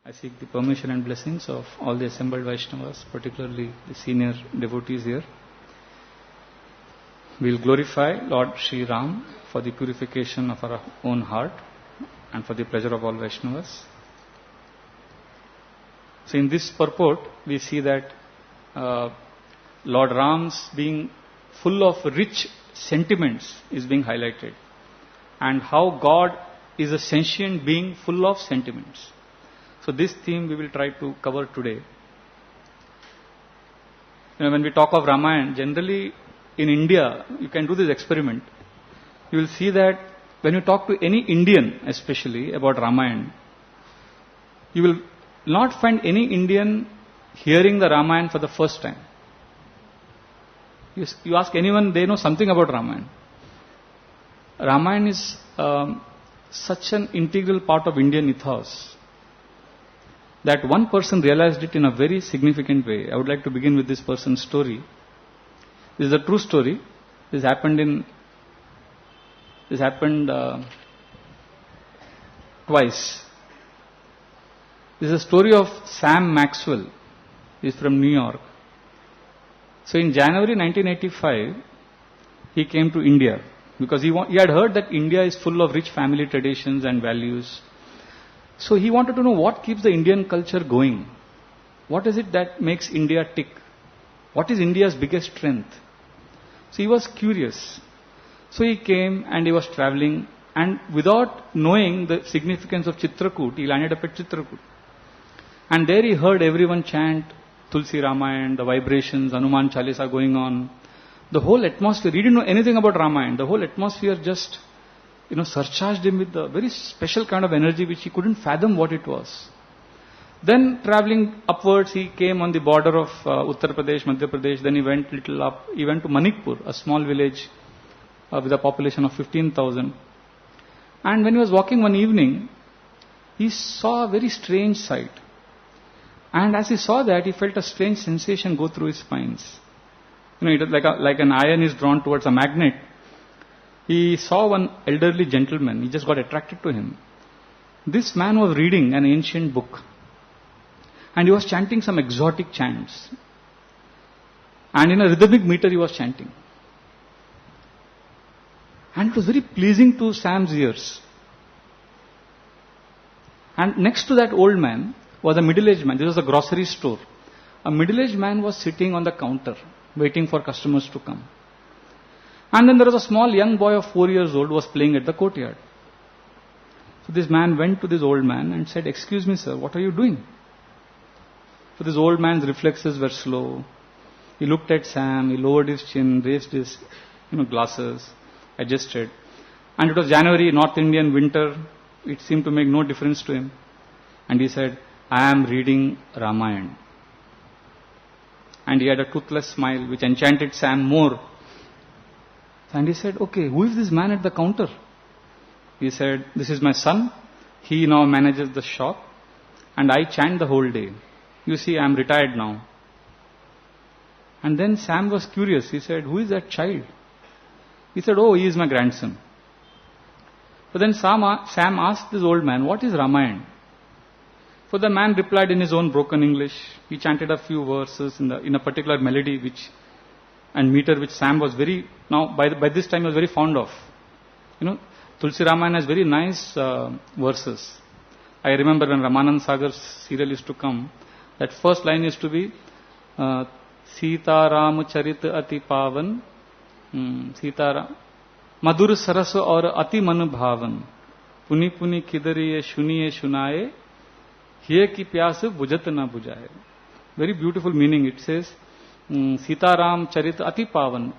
I seek the permission and blessings of all the assembled Vaishnavas, particularly the senior devotees here. We will glorify Lord Sri Ram for the purification of our own heart and for the pleasure of all Vaishnavas. So in this purport, we see that Lord Ram's being full of rich sentiments is being highlighted, and how God is a sentient being full of sentiments. So this theme we will try to cover today. When we talk of Ramayana, generally in India, you can do this experiment. You will see that when you talk to any Indian, especially about Ramayana, you will not find any Indian hearing the Ramayana for the first time. You ask anyone, they know something about Ramayana. Ramayana is such an integral part of Indian ethos that one person realized it in a very significant way. I would like to begin with this person's story. This is a true story. This happened twice. This is a story of Sam Maxwell. He is from New York. So in January 1985, he came to India because he had heard that India is full of rich family traditions and values. So he wanted to know what keeps the Indian culture going. What is it that makes India tick? What is India's biggest strength? So he was curious. So he came and he was traveling, and without knowing the significance of Chitrakoot, he landed up at Chitrakoot. And there he heard everyone chant Tulsi Ramayana, the vibrations, Hanuman Chalisa going on. The whole atmosphere, he didn't know anything about Ramayana. The whole atmosphere just, surcharged him with a very special kind of energy which he couldn't fathom what it was. Then traveling upwards, he came on the border of Uttar Pradesh, Madhya Pradesh. Then he went little up. He went to Manikpur, a small village with a population of 15,000. And when he was walking one evening, he saw a very strange sight. And as he saw that, he felt a strange sensation go through his spines. It was like an iron is drawn towards a magnet. He saw one elderly gentleman. He just got attracted to him. This man was reading an ancient book. And he was chanting some exotic chants. And in a rhythmic meter he was chanting. And it was very pleasing to Sam's ears. And next to that old man was a middle-aged man. This was a grocery store. A middle-aged man was sitting on the counter, waiting for customers to come. And then there was a small young boy of 4 years old who was playing at the courtyard. So this man went to this old man and said, "Excuse me, sir, what are you doing?" So this old man's reflexes were slow. He looked at Sam, he lowered his chin, raised his glasses, adjusted. And it was January, North Indian winter. It seemed to make no difference to him. And he said, "I am reading Ramayana." And he had a toothless smile which enchanted Sam more. And he said, "Okay, who is this man at the counter?" He said, "This is my son. He now manages the shop. And I chant the whole day. You see, I am retired now." And then Sam was curious. He said, "Who is that child?" He said, "Oh, he is my grandson." But then Sam asked this old man, "What is Ramayana?" So the man replied in his own broken English. He chanted a few verses in a particular melody and meter which Sam was by this time he was very fond of. Tulsi Ramayana has very nice verses. I remember when Ramanand Sagar's serial used to come, that first line used to be Sita Ram Charit Ati Pavan, Sita Ram Madhur Saras aur Ati Manu Bhavan, Puni Puni Kidariye Shuniye Shunaye, Hiye ki pyas bujat na bujaye. Very beautiful meaning. It says, Sita Ram Charit Ati Pavan.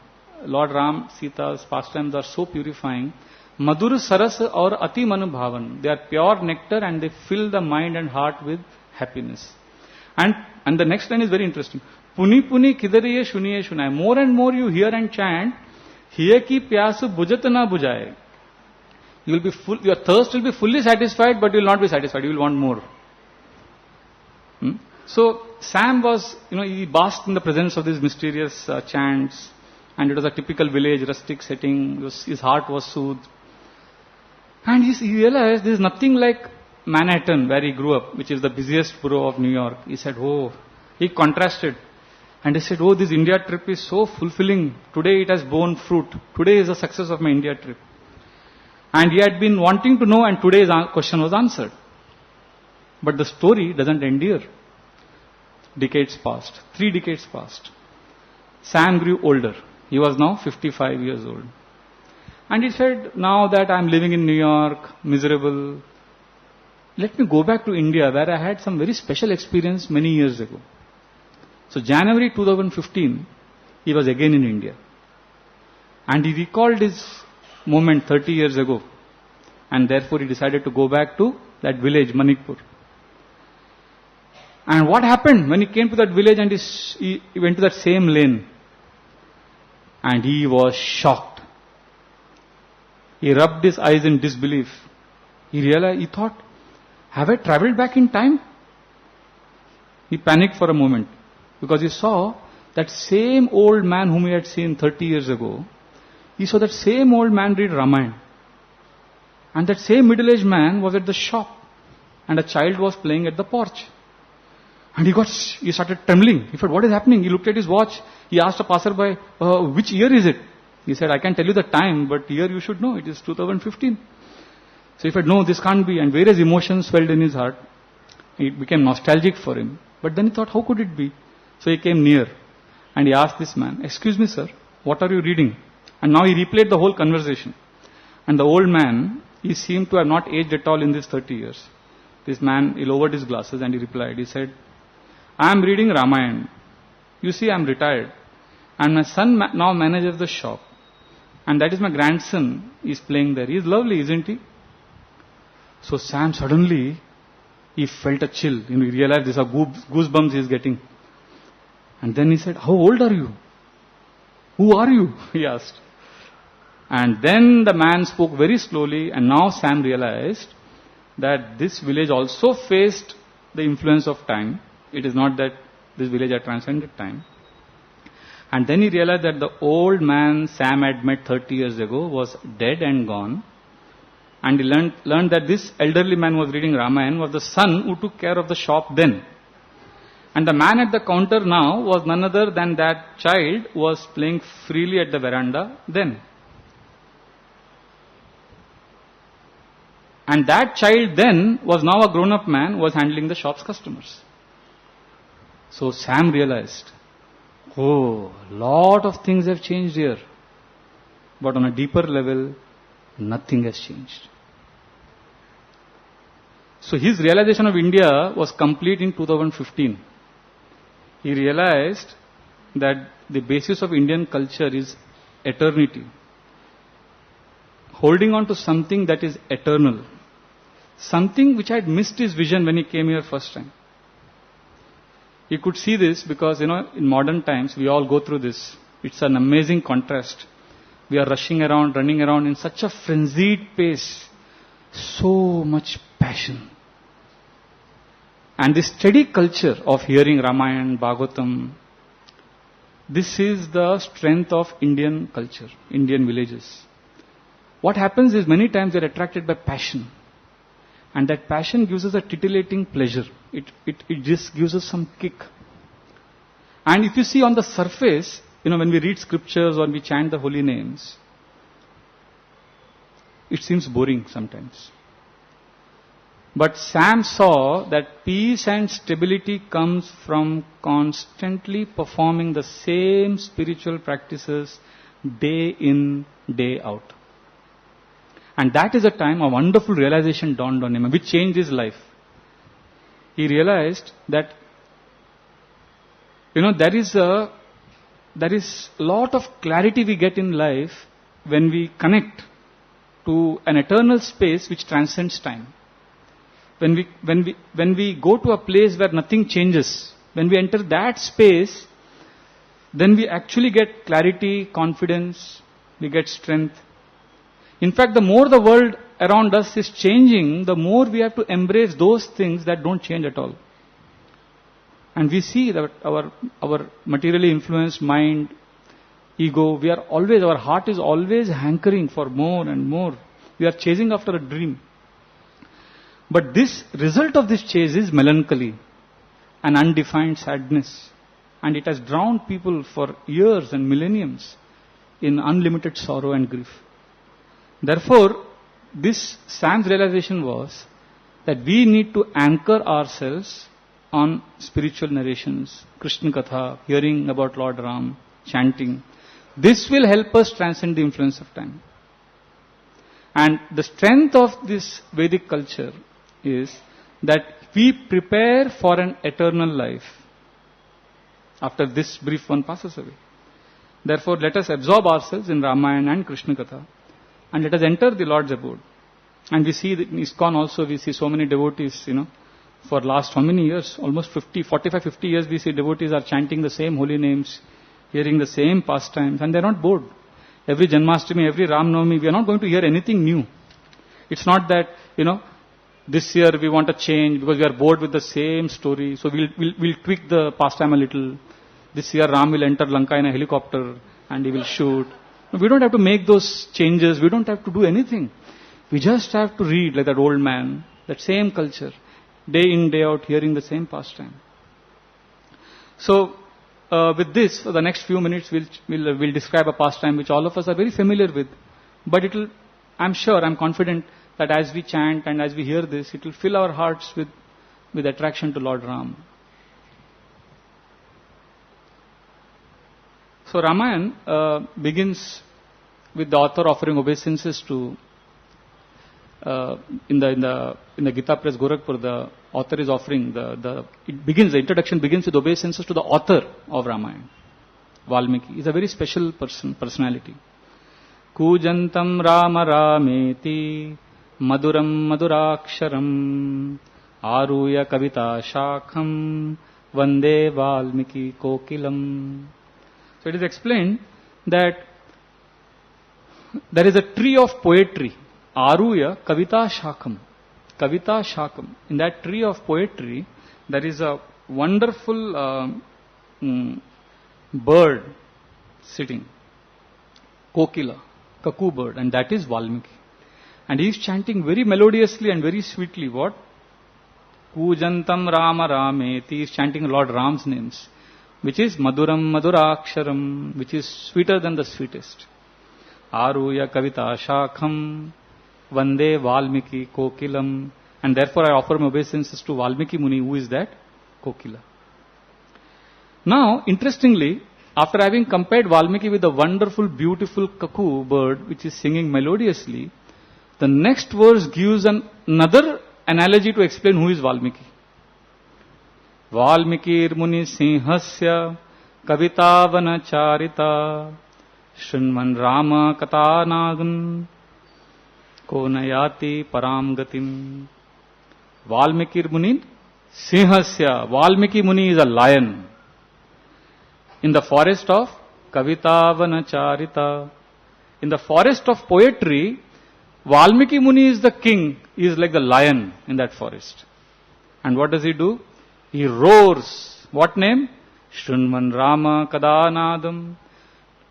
Lord Ram, Sita's pastimes are so purifying. Madhur Saras aur Ati Manu Bhavan. They are pure nectar and they fill the mind and heart with happiness. And the next line is very interesting. Puni Puni Kidariye Shuniye Shunaye. More and more you hear and chant, Hiye ki pyas bujat na bujaye. You will be full, your thirst will be fully satisfied, but you will not be satisfied. You will want more. So Sam was, he basked in the presence of these mysterious chants, and it was a typical village, rustic setting. His heart was soothed. And he realized there is nothing like Manhattan, where he grew up, which is the busiest borough of New York, he said, oh, he contrasted. And he said, oh, this India trip is so fulfilling. Today it has borne fruit. Today is the success of my India trip. And he had been wanting to know, and today's question was answered. But the story doesn't end here. Decades passed. 3 decades passed. Sam grew older. He was now 55 years old. And he said, now that I'm living in New York, miserable, let me go back to India where I had some very special experience many years ago. So January 2015, he was again in India. And he recalled his moment 30 years ago. And therefore he decided to go back to that village, Manipur. And what happened when he came to that village and he went to that same lane? And he was shocked. He rubbed his eyes in disbelief. He realized, he thought, have I traveled back in time? He panicked for a moment because he saw that same old man whom he had seen 30 years ago. He saw that same old man read Ramayana. And that same middle-aged man was at the shop. And a child was playing at the porch. And he started trembling. He said, what is happening? He looked at his watch. He asked a passerby, which year is it? He said, I can tell you the time, but year you should know. It is 2015. So he said, no, this can't be. And various emotions swelled in his heart. It became nostalgic for him. But then he thought, how could it be? So he came near. And he asked this man, excuse me, sir, what are you reading? And now he replayed the whole conversation. And the old man, he seemed to have not aged at all in these 30 years. This man, he lowered his glasses and he replied, he said, I am reading Ramayana. You see, I am retired. And my son now manages the shop. And that is my grandson. He is playing there. He is lovely, isn't he? So Sam suddenly, he felt a chill. He realized these are goosebumps he is getting. And then he said, how old are you? Who are you? He asked. And then the man spoke very slowly. And now Sam realized that this village also faced the influence of time. It is not that this village had transcended time. And then he realized that the old man Sam had met 30 years ago was dead and gone. And he learned that this elderly man who was reading Ramayana was the son who took care of the shop then. And the man at the counter now was none other than that child who was playing freely at the veranda then. And that child then was now a grown-up man who was handling the shop's customers. So Sam realized, oh, lot of things have changed here. But on a deeper level, nothing has changed. So his realization of India was complete in 2015. He realized that the basis of Indian culture is eternity. Holding on to something that is eternal. Something which had missed his vision when he came here first time. He could see this because, in modern times, we all go through this. It's an amazing contrast. We are rushing around, running around in such a frenzied pace. So much passion. And this steady culture of hearing Ramayana, Bhagavatam, this is the strength of Indian culture, Indian villages. What happens is many times they are attracted by passion. And that passion gives us a titillating pleasure. It just gives us some kick. And if you see on the surface, when we read scriptures or we chant the holy names, it seems boring sometimes. But Sam saw that peace and stability comes from constantly performing the same spiritual practices day in, day out. And that is a time a wonderful realization dawned on him, which changed his life. He realized that, there is a lot of clarity we get in life when we connect to an eternal space which transcends time. When we go to a place where nothing changes, when we enter that space, then we actually get clarity, confidence, we get strength. In fact, the more the world around us is changing, the more we have to embrace those things that don't change at all. And we see that our materially influenced mind, ego, our heart is always hankering for more and more. We are chasing after a dream. But this result of this chase is melancholy and undefined sadness. And it has drowned people for years and millenniums in unlimited sorrow and grief. Therefore, this Sam's realization was that we need to anchor ourselves on spiritual narrations, Krishna Katha, hearing about Lord Ram, chanting. This will help us transcend the influence of time. And the strength of this Vedic culture is that we prepare for an eternal life after this brief one passes away. Therefore, let us absorb ourselves in Ramayana and Krishna Katha, and let us enter the Lord's abode. And we see that in ISKCON also, we see so many devotees, for last how many years? Almost 45, 50 years we see devotees are chanting the same holy names, hearing the same pastimes, and they are not bored. Every Janmashtami, every Ram Navami, we are not going to hear anything new. It's not that, this year we want a change because we are bored with the same story, so we'll tweak the pastime a little. This year Ram will enter Lanka in a helicopter and he will shoot. We don't have to make those changes. We don't have to do anything. We just have to read like that old man, that same culture, day in, day out, hearing the same pastime. So, with this, for the next few minutes, we'll describe a pastime which all of us are very familiar with. But I'm confident that as we chant and as we hear this, it will fill our hearts with attraction to Lord Ram. So Ramayana begins with the author offering obeisances to in the Gita Press Gorakhpur. The author is offering the introduction begins with obeisances to the author of Ramayana, Valmiki. He's a very special personality. Kujantam Rama Rameti Maduram Maduraksharam Aruya Kavita Shakham Vande Valmiki Kokilam. So it is explained that there is a tree of poetry, Aruya Kavita Shakham. Kavita Shakham. In that tree of poetry, there is a wonderful bird sitting, Kokila, cuckoo bird, and that is Valmiki. And he is chanting very melodiously and very sweetly what? Kujantam Rama Rameti. He is chanting Lord Ram's names, which is Maduram Maduraksharam, which is sweeter than the sweetest. Aruya Kavita Shakham Vande Valmiki Kokilam. And therefore I offer my obeisances to Valmiki Muni. Who is that? Kokila. Now, interestingly, after having compared Valmiki with the wonderful, beautiful cuckoo bird which is singing melodiously, the next verse gives another analogy to explain who is Valmiki. Valmikir Muni Sinhasya Kavitavana Charita Shrinman Rama Katanagan Konayati Paramgatim. Valmikir Muni Sinhasya. Valmiki Muni is a lion in the forest of Kavitavana Charita. In the forest of poetry, Valmiki Muni is the king. He is like the lion in that forest. And what does he do? He roars. What name? Shrinman Rama Kadanadam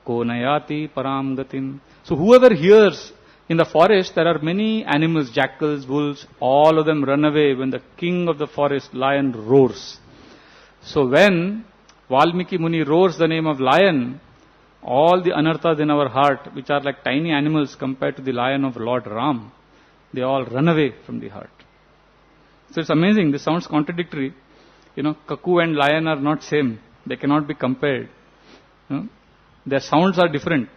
Konayati Paramgatim. So whoever hears in the forest, there are many animals, jackals, wolves, all of them run away when the king of the forest, lion, roars. So when Valmiki Muni roars the name of lion, all the anarthas in our heart, which are like tiny animals compared to the lion of Lord Ram, they all run away from the heart. So it's amazing. This sounds contradictory. Cuckoo and lion are not same. They cannot be compared. Their sounds are different.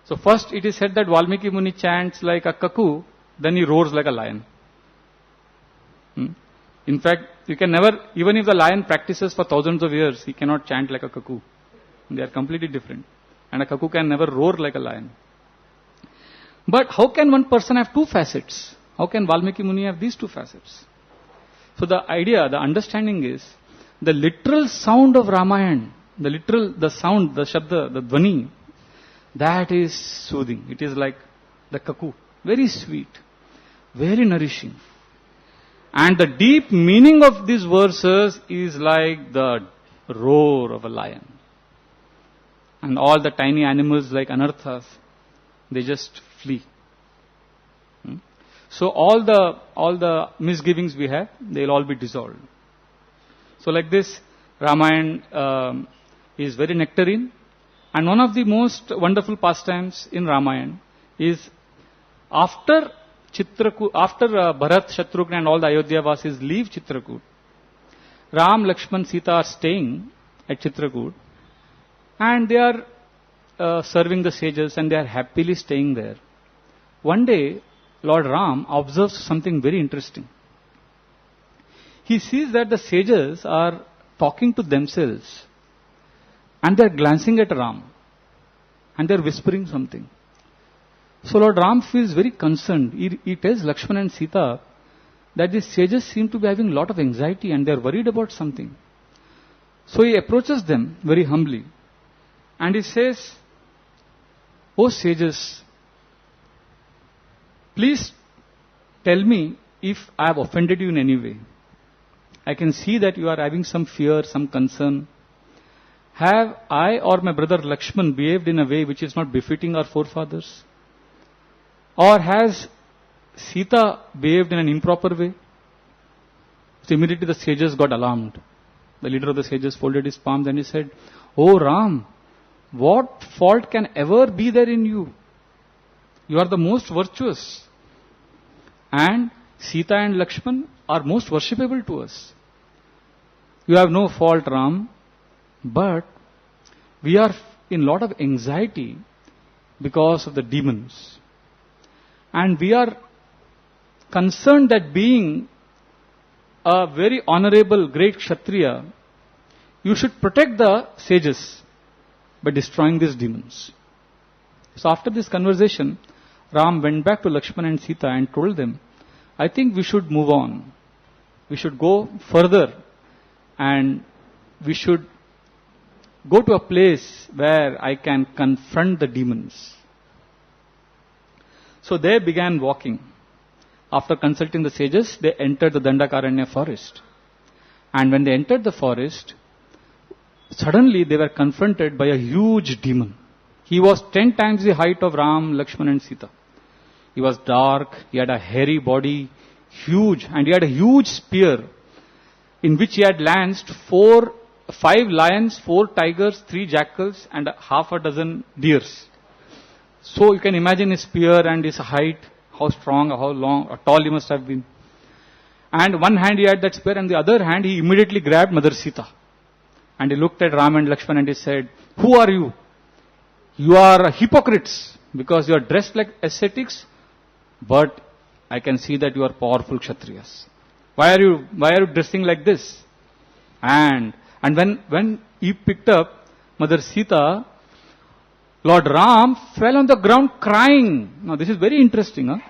So first it is said that Valmiki Muni chants like a cuckoo, then he roars like a lion. In fact, you can never, even if the lion practices for thousands of years, he cannot chant like a cuckoo. They are completely different. And a cuckoo can never roar like a lion. But how can one person have two facets? How can Valmiki Muni have these two facets? So the idea, the understanding is, the literal sound of Ramayana, the sound, the shabda, the dhvani, that is soothing. It is like the cuckoo. Very sweet. Very nourishing. And the deep meaning of these verses is like the roar of a lion. And all the tiny animals like anarthas, they just flee. So all the misgivings we have, they'll all be dissolved. So like this, Ramayana is very nectarine. And one of the most wonderful pastimes in Ramayana is after Bharat, Shatrugna and all the Ayodhya Vasis leave Chitrakoot, Ram, Lakshman, Sita are staying at Chitrakoot and they are serving the sages and they are happily staying there. One day, Lord Ram observes something very interesting. He sees that the sages are talking to themselves and they are glancing at Ram and they are whispering something. So Lord Ram feels very concerned. He tells Lakshman and Sita that these sages seem to be having a lot of anxiety and they are worried about something. So he approaches them very humbly and he says, "O sages, please tell me if I have offended you in any way. I can see that you are having some fear, some concern. Have I or my brother Lakshman behaved in a way which is not befitting our forefathers? Or has Sita behaved in an improper way?" So immediately the sages got alarmed. The leader of the sages folded his palms and he said, "Oh Ram, what fault can ever be there in you? You are the most virtuous. And Sita and Lakshman are most worshipable to us. You have no fault, Ram, but we are in lot of anxiety because of the demons. And we are concerned that being a very honorable, great Kshatriya, you should protect the sages by destroying these demons." So after this conversation, Ram went back to Lakshman and Sita and told them, "I think we should move on. We should go further and we should go to a place where I can confront the demons." So they began walking. After consulting the sages, they entered the Dandakaranya forest. And when they entered the forest, suddenly they were confronted by a huge demon. He was 10 times the height of Ram, Lakshman and Sita. He was dark, he had a hairy body, huge, and he had a huge spear in which he had lanced 5 lions, 4 tigers, 3 jackals and half a dozen deers. So you can imagine his spear and his height, how strong, how long, how tall he must have been. And one hand he had that spear and the other hand he immediately grabbed Mother Sita. And he looked at Ram and Lakshman and he said, "Who are you? You are hypocrites because you are dressed like ascetics, but I can see that you are powerful Kshatriyas. Why are you dressing like this?" And when he picked up Mother Sita, Lord Ram fell on the ground crying. Now this is very interesting.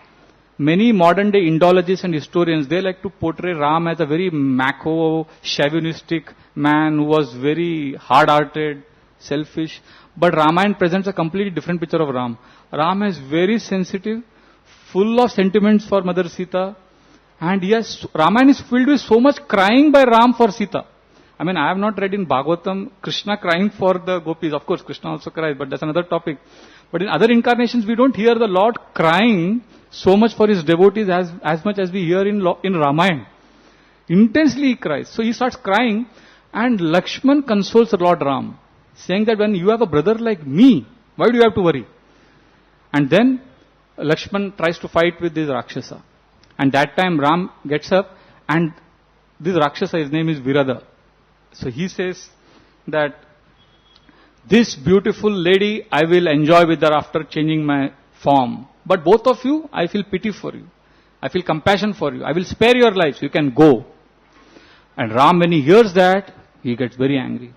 Many modern day Indologists and historians, they like to portray Ram as a very macho, chauvinistic man who was very hard-hearted, selfish. But Ramayana presents a completely different picture of Ram. Ram is very sensitive, full of sentiments for Mother Sita. And Ramayana is filled with so much crying by Ram for Sita. I mean, I have not read in Bhagavatam Krishna crying for the gopis. Of course, Krishna also cries, but that's another topic. But in other incarnations, we don't hear the Lord crying so much for his devotees as much as we hear in Ramayana. Intensely he cries. So he starts crying and Lakshman consoles Lord Ram, saying that when you have a brother like me, why do you have to worry? And then Lakshman tries to fight with this Rakshasa. And that time Ram gets up and this Rakshasa, his name is Virada. So he says that this beautiful lady I will enjoy with her after changing my form. But both of you, I feel pity for you. I feel compassion for you. I will spare your lives. You can go. And Ram, when he hears that, he gets very angry.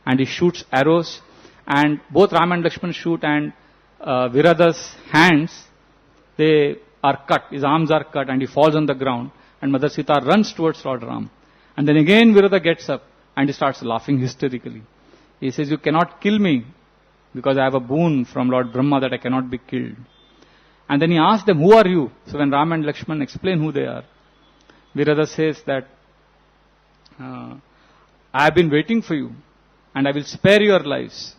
And he shoots arrows. And both Ram and Lakshman shoot and Virada's hands, they are cut. His arms are cut and he falls on the ground. And Mother Sita runs towards Lord Ram. And then again Virada gets up and he starts laughing hysterically. He says, "You cannot kill me because I have a boon from Lord Brahma that I cannot be killed." And then he asks them, "Who are you?" So when Ram and Lakshman explain who they are, Virada says that, "I have been waiting for you and I will spare your lives."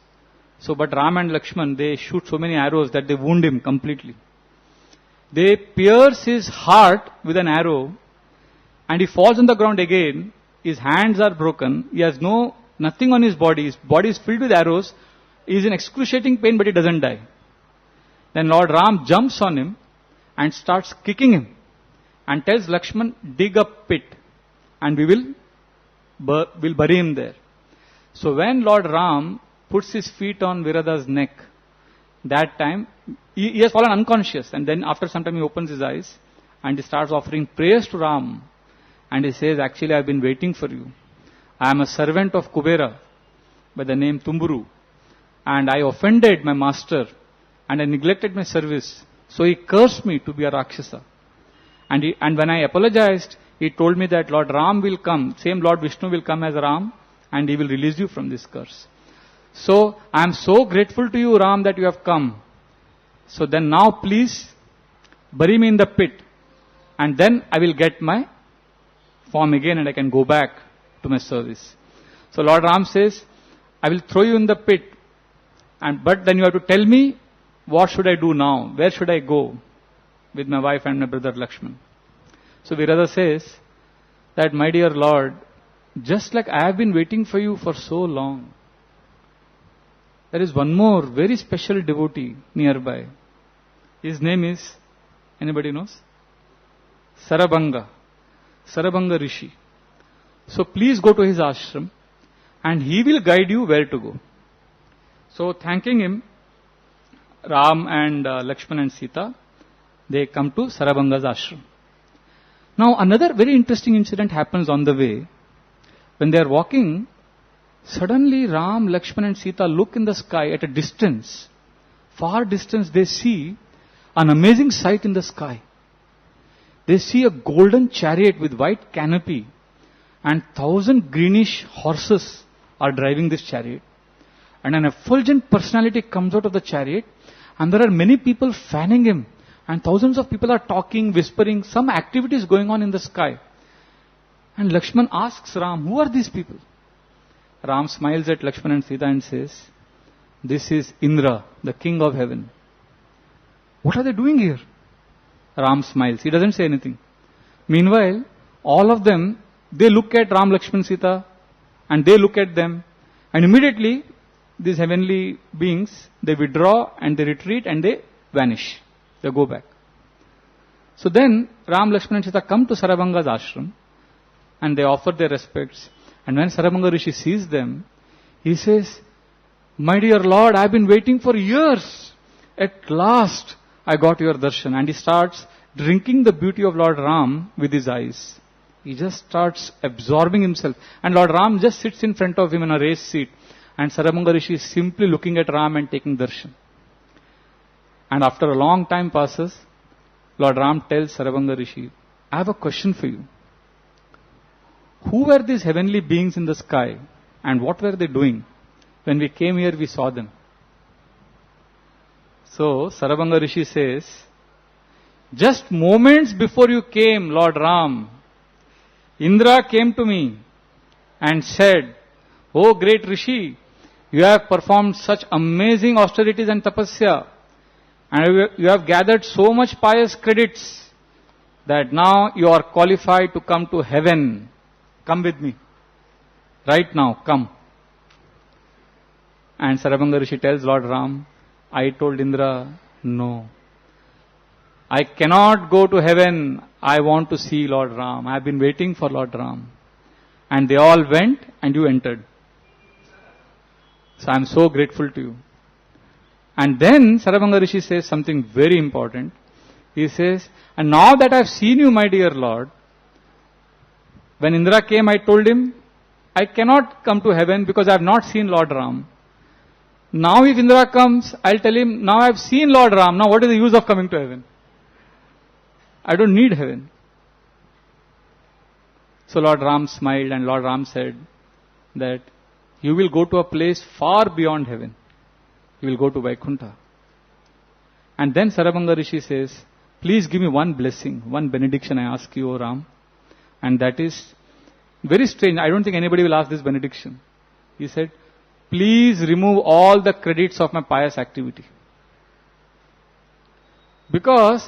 So but Ram and Lakshman, they shoot so many arrows that they wound him completely. They pierce his heart with an arrow, and he falls on the ground again. His hands are broken. He has nothing on his body. His body is filled with arrows. He is in excruciating pain, but he doesn't die. Then Lord Ram jumps on him and starts kicking him and tells Lakshman, dig a pit and we will bury him there. So when Lord Ram puts his feet on Virada's neck, that time he has fallen unconscious, and then after some time he opens his eyes and he starts offering prayers to Ram, and he says, actually I have been waiting for you. I am a servant of Kubera by the name Tumburu, and I offended my master and I neglected my service, so he cursed me to be a Rakshasa. And when I apologized, he told me that Lord Ram will come, same Lord Vishnu will come as Ram, and he will release you from this curse. So I am so grateful to you, Ram, that you have come. So then now please bury me in the pit, and then I will get my form again and I can go back to my service. So Lord Ram says, I will throw you in the pit, but then you have to tell me what should I do now, where should I go with my wife and my brother Lakshman. So Virada says that, my dear Lord, just like I have been waiting for you for so long, there is one more very special devotee nearby. His name is, anybody knows? Sarabanga Rishi. So please go to his ashram and he will guide you where to go. So thanking him, Ram and Lakshman and Sita, they come to Sarabanga's ashram. Now another very interesting incident happens on the way. When they are walking, suddenly Ram, Lakshman and Sita look in the sky at a distance. Far distance they see an amazing sight in the sky. They see a golden chariot with white canopy, and 1,000 greenish horses are driving this chariot. And an effulgent personality comes out of the chariot, and there are many people fanning him, and thousands of people are talking, whispering, some activity is going on in the sky. And Lakshman asks Ram, who are these people? Ram smiles at Lakshman and Sita and says, this is Indra, the king of heaven. What are they doing here? Ram smiles. He doesn't say anything. Meanwhile, all of them, they look at Ram, Lakshman, Sita, and they look at them, and immediately these heavenly beings, they withdraw and they retreat and they vanish. They go back. So then Ram, Lakshman and Sita come to Sarabanga's ashram and they offer their respects. And when Sarabanga Rishi sees them, he says, my dear Lord, I have been waiting for years. At last I got your darshan. And he starts drinking the beauty of Lord Ram with his eyes. He just starts absorbing himself. And Lord Ram just sits in front of him in a raised seat. And Sarabanga Rishi is simply looking at Ram and taking darshan. And after a long time passes, Lord Ram tells Sarabanga Rishi, I have a question for you. Who were these heavenly beings in the sky and what were they doing? When we came here, we saw them. So Sarabanga Rishi says, just moments before you came, Lord Ram, Indra came to me and said, oh great Rishi, you have performed such amazing austerities and tapasya, and you have gathered so much pious credits that now you are qualified to come to heaven. Come with me. Right now, come. And Sarabanga Rishi tells Lord Ram, I told Indra, no. I cannot go to heaven. I want to see Lord Ram. I have been waiting for Lord Ram. And they all went and you entered. So I am so grateful to you. And then Sarabanga Rishi says something very important. He says, and now that I have seen you, my dear Lord, when Indra came, I told him, I cannot come to heaven because I have not seen Lord Ram. Now if Indra comes, I'll tell him, now I have seen Lord Ram, now what is the use of coming to heaven? I don't need heaven. So Lord Ram smiled and Lord Ram said that you will go to a place far beyond heaven. You will go to Vaikuntha. And then Sarabanga Rishi says, please give me one blessing, one benediction I ask you, O Ram. And that is very strange. I don't think anybody will ask this benediction. He said, please remove all the credits of my pious activity. Because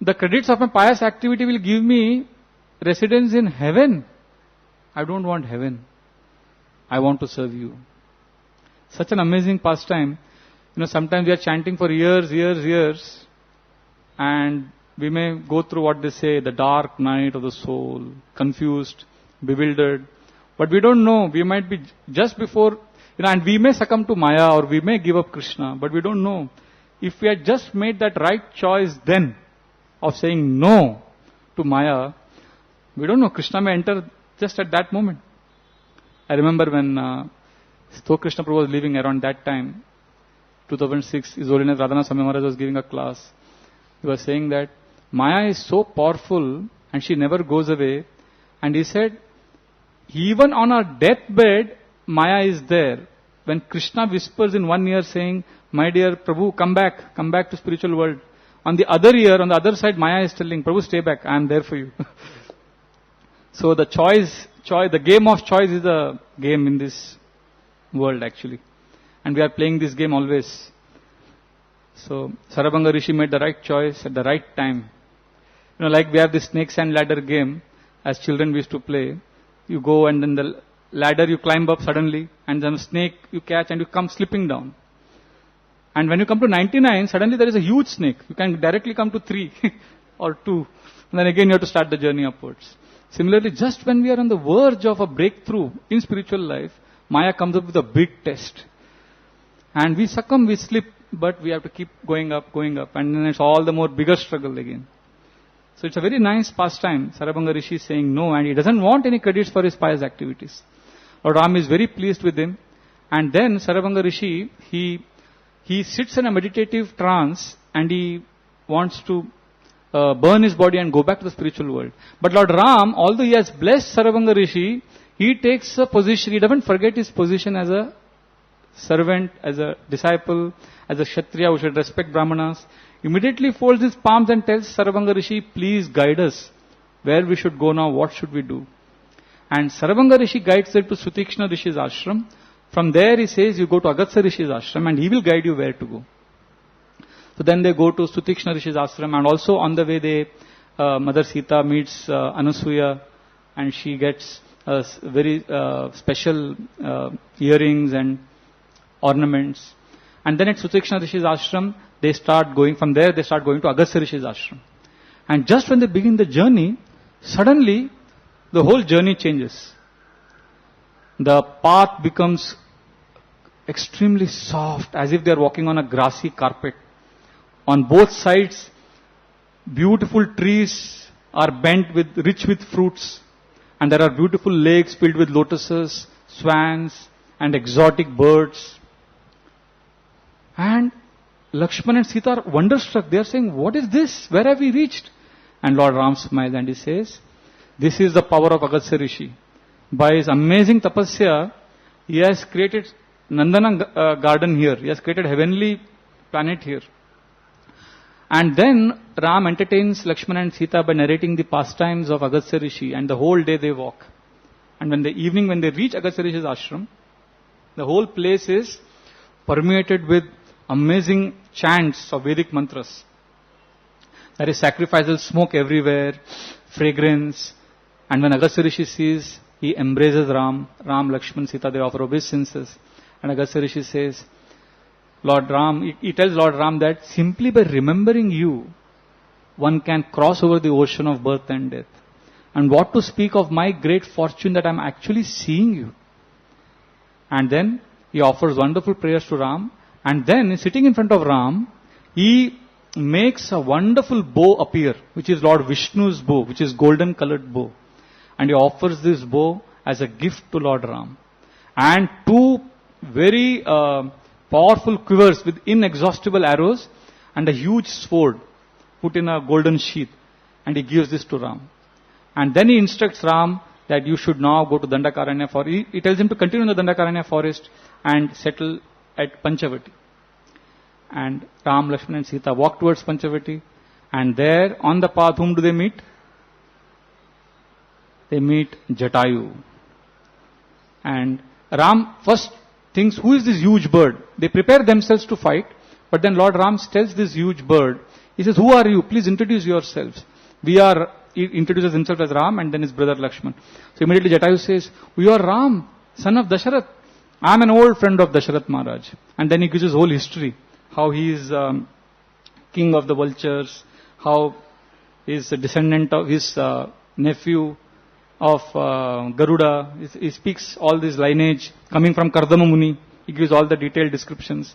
the credits of my pious activity will give me residence in heaven. I don't want heaven. I want to serve you. Such an amazing pastime. Sometimes we are chanting for years, and we may go through what they say, the dark night of the soul, confused, bewildered. But we don't know. We might be just before, and we may succumb to Maya or we may give up Krishna, but we don't know. If we had just made that right choice then of saying no to Maya, we don't know. Krishna may enter just at that moment. I remember when Krishna Prabhu was leaving around that time, 2006, His Holiness Radhana Swami Maharaj was giving a class. He was saying that Maya is so powerful and she never goes away. And he said, even on our deathbed, Maya is there. When Krishna whispers in one ear saying, my dear Prabhu, come back to spiritual world. On the other ear, on the other side, Maya is telling, Prabhu, stay back, I am there for you. So the the game of choice is a game in this world actually. And we are playing this game always. So Sarabhanga Rishi made the right choice at the right time. Like we have this snakes and ladder game. As children we used to play. You go and then the ladder you climb up suddenly, and then a snake you catch and you come slipping down. And when you come to 99, suddenly there is a huge snake. You can directly come to 3 or 2. And then again you have to start the journey upwards. Similarly, just when we are on the verge of a breakthrough in spiritual life, Maya comes up with a big test. And we succumb, we slip, but we have to keep going up, and then it's all the more bigger struggle again. So it's a very nice pastime. Sarabhanga Rishi is saying no, and he doesn't want any credits for his pious activities. Lord Rama is very pleased with him. And then Sarabhanga Rishi, he sits in a meditative trance and he wants to burn his body and go back to the spiritual world. But Lord Ram, although he has blessed Sarabhanga Rishi, he takes a position, he doesn't forget his position as a servant, as a disciple, as a Kshatriya who should respect Brahmanas. Immediately folds his palms and tells Sarabhanga Rishi, please guide us. Where we should go now, what should we do? And Sarabhanga Rishi guides them to Sutikshna Rishi's ashram. From there he says, you go to Agatsa Rishi's ashram and he will guide you where to go. So then they go to Sutikshna Rishi's ashram, and also on the way Mother Sita meets Anasuya, and she gets very special earrings and ornaments. And then at Sutikshna Rishi's ashram, they start going to Agatsa Rishi's ashram. And just when they begin the journey, suddenly the whole journey changes. The path becomes extremely soft, as if they are walking on a grassy carpet. On both sides, beautiful trees are rich with fruits. And there are beautiful lakes filled with lotuses, swans, and exotic birds. And Lakshmana and Sita are wonderstruck. They are saying, what is this? Where have we reached? And Lord Ram smiles and he says, this is the power of Agatsa Rishi. By his amazing tapasya, he has created Nandana garden here. He has created heavenly planet here. And then Ram entertains Lakshmana and Sita by narrating the pastimes of Agatsa Rishi, and the whole day they walk. And when they reach Agatsa Rishi's ashram, the whole place is permeated with amazing chants of Vedic mantras. There is sacrificial smoke everywhere, fragrance. And when Agatsa Rishi sees, he embraces Ram, Lakshman, Sita, they offer obeisances. And Agatsa Rishi says, Lord Ram, he tells Lord Ram that simply by remembering you, one can cross over the ocean of birth and death. And what to speak of my great fortune that I am actually seeing you. And then he offers wonderful prayers to Ram. And then sitting in front of Ram, he makes a wonderful bow appear, which is Lord Vishnu's bow, which is golden colored bow. And he offers this bow as a gift to Lord Ram. And 2 very powerful quivers with inexhaustible arrows and a huge sword put in a golden sheath. And he gives this to Ram. And then he instructs Ram that you should now go to Dandakaranya forest. He tells him to continue in the Dandakaranya forest and settle at Panchavati. And Ram, Lakshmana and Sita walk towards Panchavati. And there on the path, whom do they meet? They meet Jatayu. And Ram first thinks, who is this huge bird? They prepare themselves to fight. But then Lord Ram tells this huge bird, He says, who are you? Please introduce yourselves. He introduces himself as Ram and then his brother Lakshman. So immediately Jatayu says, you are Ram, son of Dasharath. I am an old friend of Dasharath Maharaj. And then he gives his whole history. How he is king of the vultures. How he is a descendant of his nephew of Garuda. He speaks all this lineage coming from Kardama Muni. He gives all the detailed descriptions.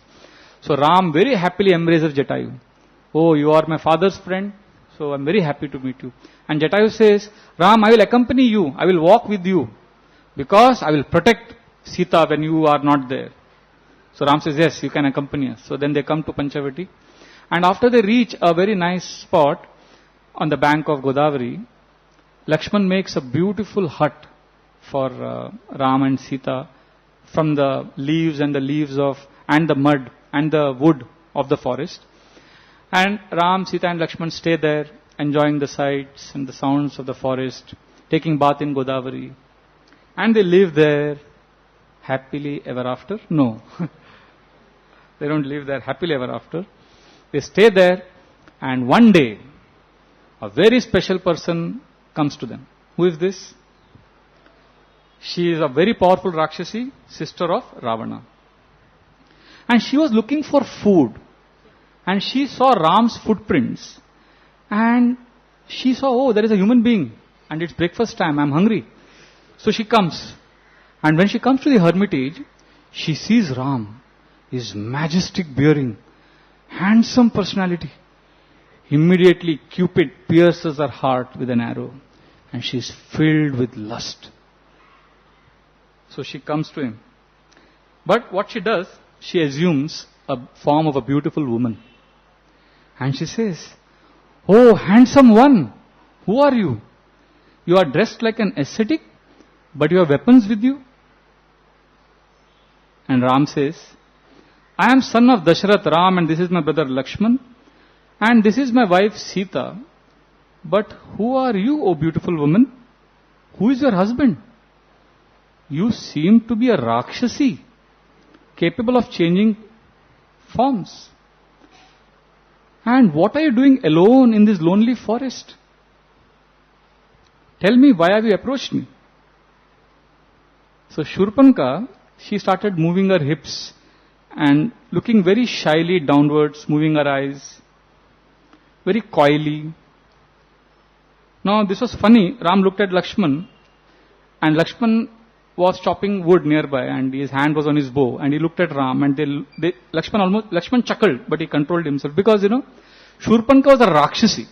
So Ram very happily embraces Jatayu. Oh, you are my father's friend. So I'm very happy to meet you. And Jatayu says, Ram, I will accompany you. I will walk with you. Because I will protect Sita when you are not there. So Ram says, yes, you can accompany us. So then they come to Panchavati. And after they reach a very nice spot on the bank of Godavari, Lakshman makes a beautiful hut for Ram and Sita from the leaves and the mud and the wood of the forest. And Ram, Sita and Lakshman stay there, enjoying the sights and the sounds of the forest, taking bath in Godavari. And they live there happily ever after? No. They don't live there happily ever after. They stay there, and one day, a very special person comes to them. Who is this? She is a very powerful Rakshasi, sister of Ravana. And she was looking for food. And she saw Ram's footprints. And she saw, oh, there is a human being. And it's breakfast time, I'm hungry. So she comes. And when she comes to the hermitage, she sees Ram, his majestic bearing, handsome personality. Immediately Cupid pierces her heart with an arrow. And she is filled with lust. So she comes to him. But what she does, she assumes a form of a beautiful woman. And she says, oh, handsome one, who are you? You are dressed like an ascetic, but you have weapons with you. And Ram says, I am son of Dasharath Ram, and this is my brother Lakshman, and this is my wife Sita. But who are you, O beautiful woman? Who is your husband? You seem to be a Rakshasi, capable of changing forms. And what are you doing alone in this lonely forest? Tell me, why have you approached me? So Surpanakha, she started moving her hips and looking very shyly downwards, moving her eyes, very coyly. Now this was funny. Ram looked at Lakshman, and Lakshman was chopping wood nearby, and his hand was on his bow, and he looked at Ram, and Lakshman chuckled, but he controlled himself, because Surpanakha was a Rakshasi.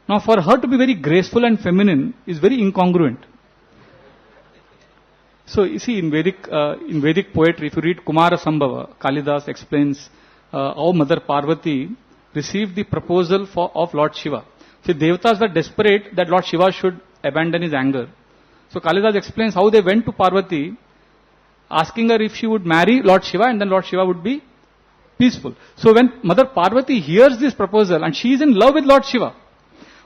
Now for her to be very graceful and feminine is very incongruent. So you see, in Vedic poetry, if you read Kumara Sambhava, Kalidas explains how Mother Parvati received the proposal of Lord Shiva. So Devatas were desperate that Lord Shiva should abandon his anger. So Kalidas explains how they went to Parvati, asking her if she would marry Lord Shiva, and then Lord Shiva would be peaceful. So when Mother Parvati hears this proposal, and she is in love with Lord Shiva,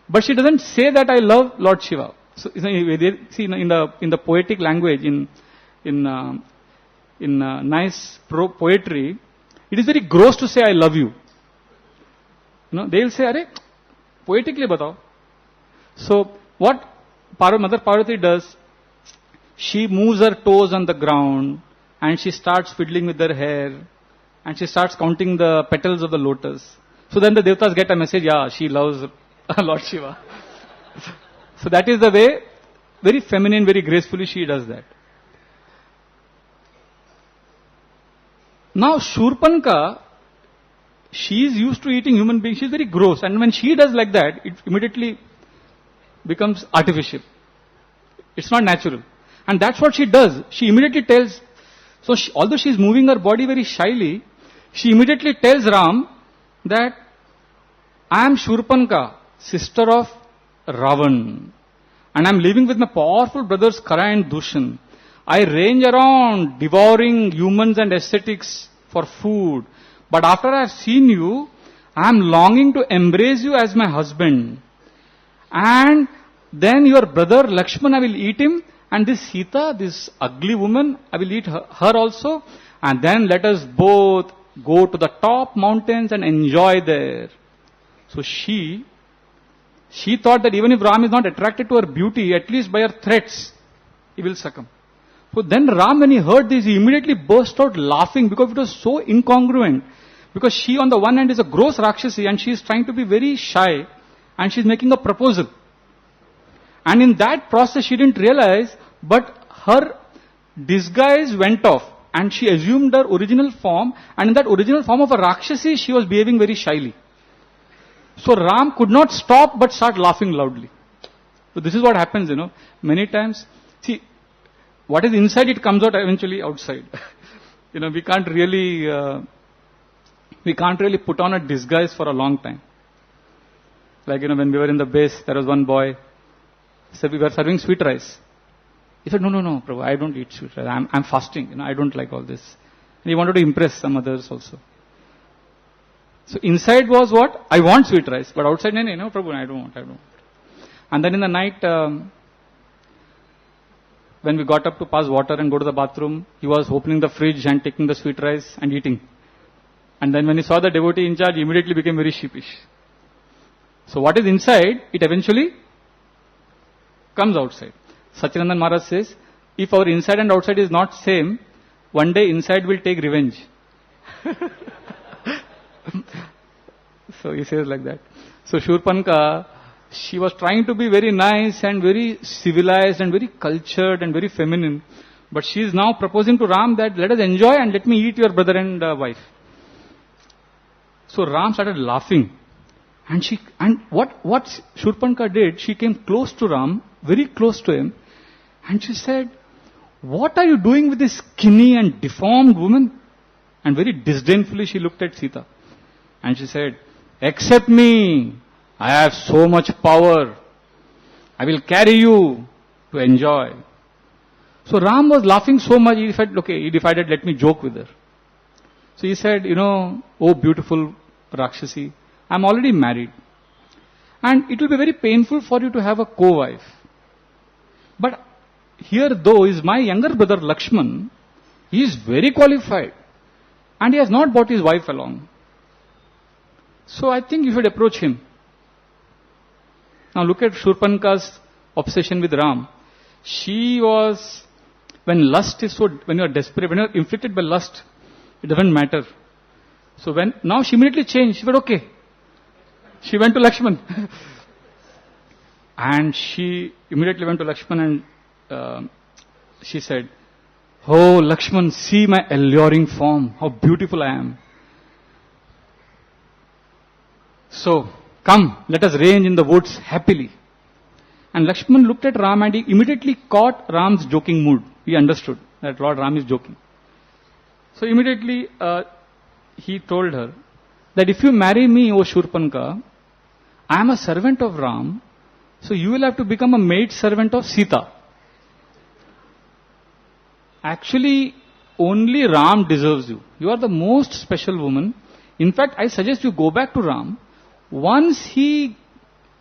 but she doesn't say that I love Lord Shiva. So see, in the poetic language, in nice poetry, it is very gross to say I love you. They will say, "Arey, poetically batao." So what Mother Parvati does, she moves her toes on the ground, and she starts fiddling with her hair, and she starts counting the petals of the lotus. So then the Devatas get a message, yeah, she loves Lord Shiva. So that is the way, very feminine, very gracefully she does that. Now Surpanakha, she is used to eating human beings, she is very gross, and when she does like that, it immediately becomes artificial. It's not natural. And that's what she does. She immediately tells, although she is moving her body very shyly, she immediately tells Ram that I am Surpanakha, sister of Ravana, and I am living with my powerful brothers Khara and Dushana. I range around devouring humans and ascetics for food. But after I have seen you, I am longing to embrace you as my husband. And then your brother Lakshman, I will eat him. And this Sita, this ugly woman, I will eat her also. And then let us both go to the top mountains and enjoy there. So she thought that even if Ram is not attracted to her beauty, at least by her threats, he will succumb. So then Ram, when he heard this, he immediately burst out laughing because it was so incongruent. Because she on the one hand is a gross Rakshasi and she is trying to be very shy and she is making a proposal. And in that process she didn't realize, but her disguise went off and she assumed her original form, and in that original form of a Rakshasi she was behaving very shyly. So Ram could not stop but start laughing loudly. So this is what happens, many times. See, what is inside it comes out eventually outside. We can't really put on a disguise for a long time. Like, when we were in the base, there was one boy, said we were serving sweet rice. He said, no, Prabhu, I don't eat sweet rice. I'm fasting, I don't like all this. And he wanted to impress some others also. So inside was what? I want sweet rice. But outside, no, Prabhu, I don't want. And then in the night, when we got up to pass water and go to the bathroom, he was opening the fridge and taking the sweet rice and eating. And then when he saw the devotee in charge, he immediately became very sheepish. So what is inside, it eventually comes outside. Sachidanand Maharaj says, if our inside and outside is not same, one day inside will take revenge. So he says like that. So Surpanakha, she was trying to be very nice and very civilized and very cultured and very feminine. But she is now proposing to Ram that let us enjoy and let me eat your brother and wife. So Ram started laughing. And what Surpanakha did, she came close to Ram, very close to him, and she said, what are you doing with this skinny and deformed woman? And very disdainfully she looked at Sita. And she said, accept me. I have so much power. I will carry you to enjoy. So Ram was laughing so much, he decided, let me joke with her. So he said, oh beautiful Rakshasi, I'm already married. And it will be very painful for you to have a co-wife. But here though is my younger brother Lakshman. He is very qualified. And he has not brought his wife along. So I think you should approach him. Now look at Surpanakha's obsession with Ram. She was, when you are desperate, when you are inflicted by lust, it doesn't matter. So now she immediately changed. She said, okay. She went to Lakshman. And she immediately went to Lakshman and she said, oh Lakshman, see my alluring form, how beautiful I am. So, come, let us range in the woods happily. And Lakshman looked at Ram and he immediately caught Ram's joking mood. He understood that Lord Ram is joking. So immediately he told her that if you marry me, O Surpanakha, I am a servant of Ram, so you will have to become a maid servant of Sita. Actually, only Ram deserves you. You are the most special woman. In fact, I suggest you go back to Ram. Once he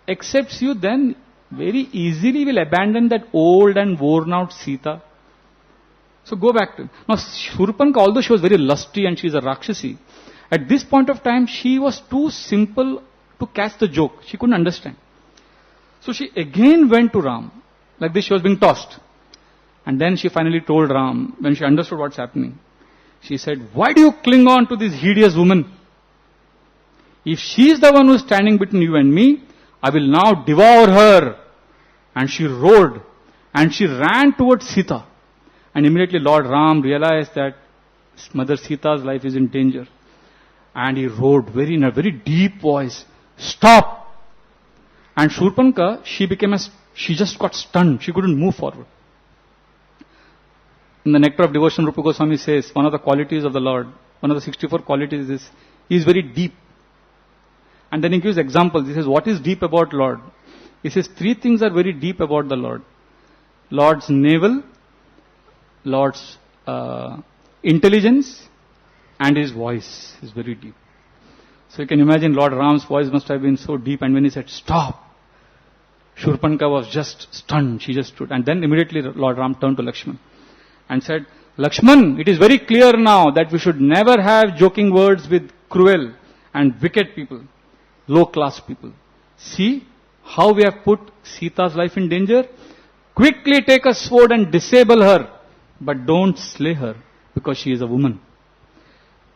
accepts you, then very easily will abandon that old and worn out Sita. So go back to him. Now Surpanakha, although she was very lusty and she is a Rakshasi, at this point of time she was too simple to catch the joke. She couldn't understand. So she again went to Ram. Like this she was being tossed. And then she finally told Ram, when she understood what's happening, she said, why do you cling on to this hideous woman? If she is the one who is standing between you and me, I will now devour her. And she rode and she ran towards Sita. And immediately Lord Ram realized that Mother Sita's life is in danger. And he rode in a very deep voice, stop! And Surpanakha, she just got stunned. She couldn't move forward. In the Nectar of Devotion, Rupa Goswami says, one of the qualities of the Lord, one of the 64 qualities is, he is very deep. And then he gives examples. He says, what is deep about Lord? He says, three things are very deep about the Lord. Lord's navel, Lord's intelligence, and his voice is very deep. So you can imagine Lord Ram's voice must have been so deep, and when he said, stop, Surpanakha was just stunned. She just stood. And then immediately Lord Ram turned to Lakshman and said, Lakshman, it is very clear now that we should never have joking words with cruel and wicked people. low class people. See how we have put Sita's life in danger? Quickly take a sword and disable her, but don't slay her, because she is a woman.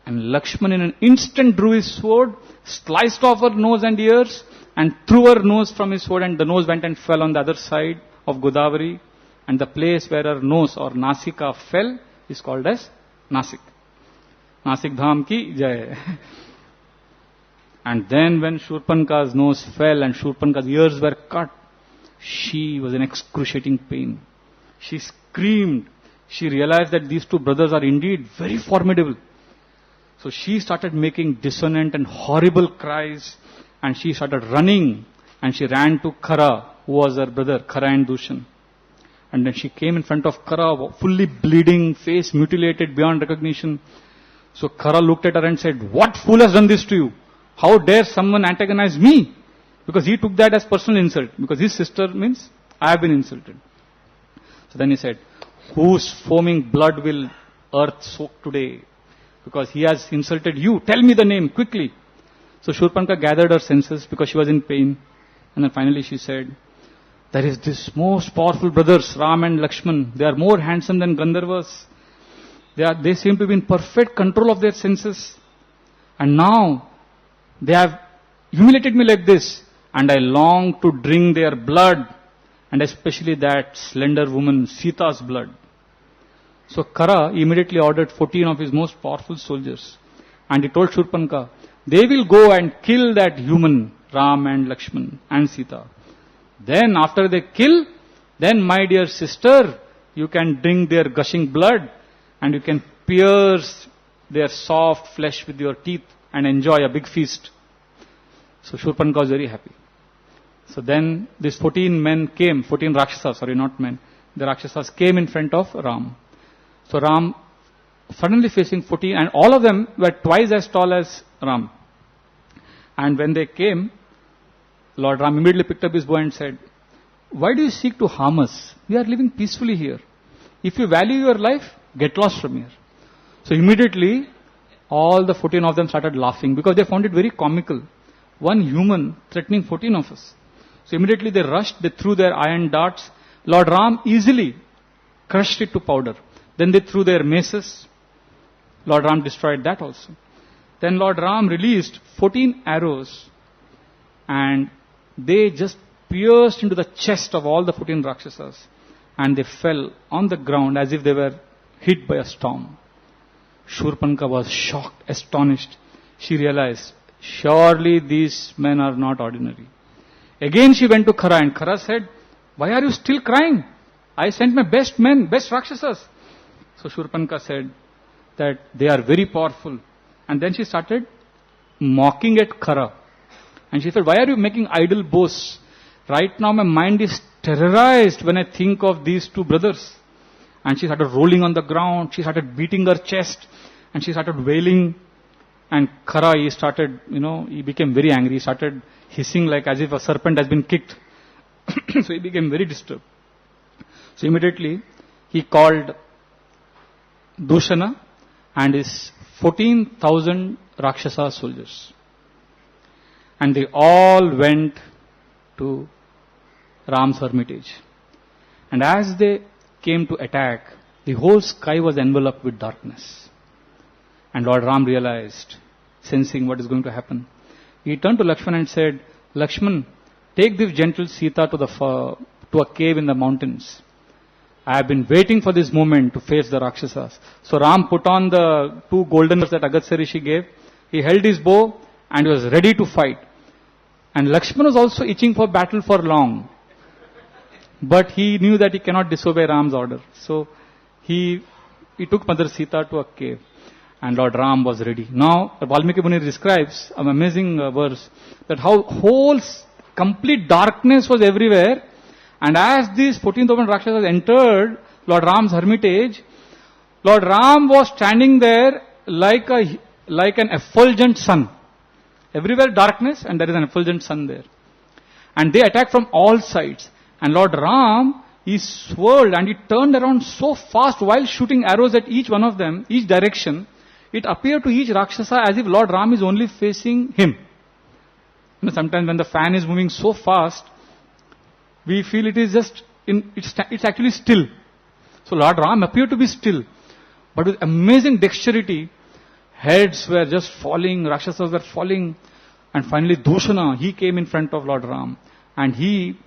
And Lakshman in an instant drew his sword, sliced off her nose and ears, and threw her nose from his sword, and the nose went and fell on the other side of Godavari. And the place where her nose or Nasika fell is called as Nasik. Nasik Dham ki jai. And then when Surpanakha's nose fell and Surpanakha's ears were cut, she was in excruciating pain. She screamed. She realized that these two brothers are indeed very formidable. So she started making dissonant and horrible cries, and she started running, and she ran to Khara, who was her brother, Khara and Dushana. And then she came in front of Khara, fully bleeding, face mutilated beyond recognition. So Khara looked at her and said, "What fool has done this to you? How dare someone antagonize me?" Because he took that as personal insult. Because his sister means, I have been insulted. So then he said, "Whose foaming blood will earth soak today? Because he has insulted you. Tell me the name, quickly." So Surpanakha gathered her senses because she was in pain. And then finally she said, "There is this most powerful brothers, Ram and Lakshman. They are more handsome than Gandharvas. They seem to be in perfect control of their senses. And now they have humiliated me like this. And I long to drink their blood. And especially that slender woman, Sita's blood." So Khara immediately ordered 14 of his most powerful soldiers. And he told Surpanakha, they will go and kill that human, Ram and Lakshman and Sita. Then after they kill, then my dear sister, you can drink their gushing blood and you can pierce their soft flesh with your teeth and enjoy a big feast. So Surpanakha was very happy. So then these 14 men came, 14 Rakshasas, sorry, not men. The Rakshasas came in front of Ram. So Ram suddenly facing 14, and all of them were twice as tall as Ram. And when they came, Lord Ram immediately picked up his bow and said, "Why do you seek to harm us? We are living peacefully here. If you value your life, get lost from here." So immediately, all the 14 of them started laughing because they found it very comical. One human threatening 14 of us. So immediately they rushed, they threw their iron darts. Lord Ram easily crushed it to powder. Then they threw their maces. Lord Ram destroyed that also. Then Lord Ram released 14 arrows and they just pierced into the chest of all the 14 Rakshasas and they fell on the ground as if they were hit by a storm. Surpanakha was shocked, astonished. She realized, surely these men are not ordinary. Again she went to Khara and Khara said, "Why are you still crying? I sent my best men, best Rakshasas." So Surpanakha said that they are very powerful. And then she started mocking at Khara. And she said, "Why are you making idle boasts? Right now my mind is terrorized when I think of these two brothers." And she started rolling on the ground. She started beating her chest. And she started wailing. And Khara, he became very angry. He started hissing like as if a serpent has been kicked. So he became very disturbed. So immediately he called Dushana and his 14,000 Rakshasa soldiers. And they all went to Ram's hermitage. And as they came to attack, the whole sky was enveloped with darkness. And Lord Ram realized, sensing what is going to happen, he turned to Lakshman and said, "Lakshman, take this gentle Sita to a cave in the mountains. I have been waiting for this moment to face the Rakshasas." So Ram put on the 2 golden that Agastya Rishi gave. He held his bow and was ready to fight. And Lakshman was also itching for battle for long. But he knew that he cannot disobey Ram's order. So he took Mother Sita to a cave. And Lord Ram was ready. Now, Valmiki Muni describes an amazing verse that how whole complete darkness was everywhere. And as these 14,000 Rakshasas entered Lord Ram's hermitage, Lord Ram was standing there like an effulgent sun. Everywhere darkness and there is an effulgent sun there. And they attacked from all sides. And Lord Ram, he swirled and he turned around so fast while shooting arrows at each one of them, each direction. It appeared to each Rakshasa as if Lord Ram is only facing him. sometimes when the fan is moving so fast, we feel it is just, it's actually still. So Lord Ram appeared to be still. But with amazing dexterity, heads were just falling, Rakshasas were falling. And finally Dushana, he came in front of Lord Ram. And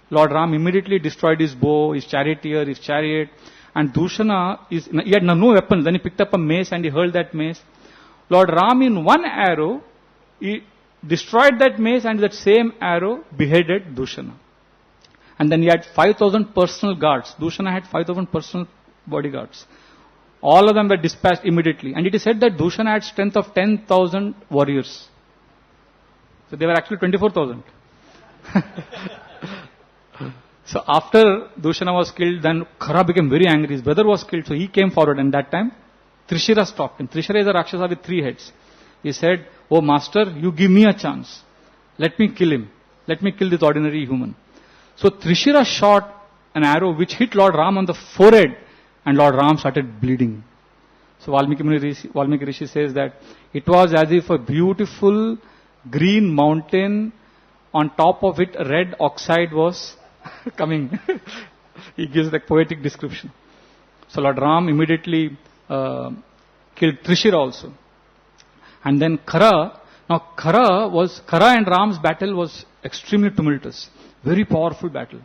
Lord Ram immediately destroyed his bow, his charioteer, his chariot. And Dushana, he had no weapons. Then he picked up a mace and he hurled that mace. Lord Ram in one arrow, he destroyed that mace and that same arrow beheaded Dushana. And then he had 5,000 personal guards. Dushana had 5,000 personal bodyguards. All of them were dispatched immediately. And it is said that Dushana had strength of 10,000 warriors. So they were actually 24,000. So after Dushana was killed, then Khara became very angry. His brother was killed, so he came forward, and that time Trishira stopped him. Trishira is a Rakshasa with 3 heads. He said, "Oh master, you give me a chance. Let me kill him. Let me kill this ordinary human." So Trishira shot an arrow which hit Lord Ram on the forehead, and Lord Ram started bleeding. So Valmiki Rishi says that it was as if a beautiful green mountain, on top of it red oxide was coming. He gives the poetic description. So Lord Ram immediately killed Trishira also. And then Khara and Ram's battle was extremely tumultuous. Very powerful battle.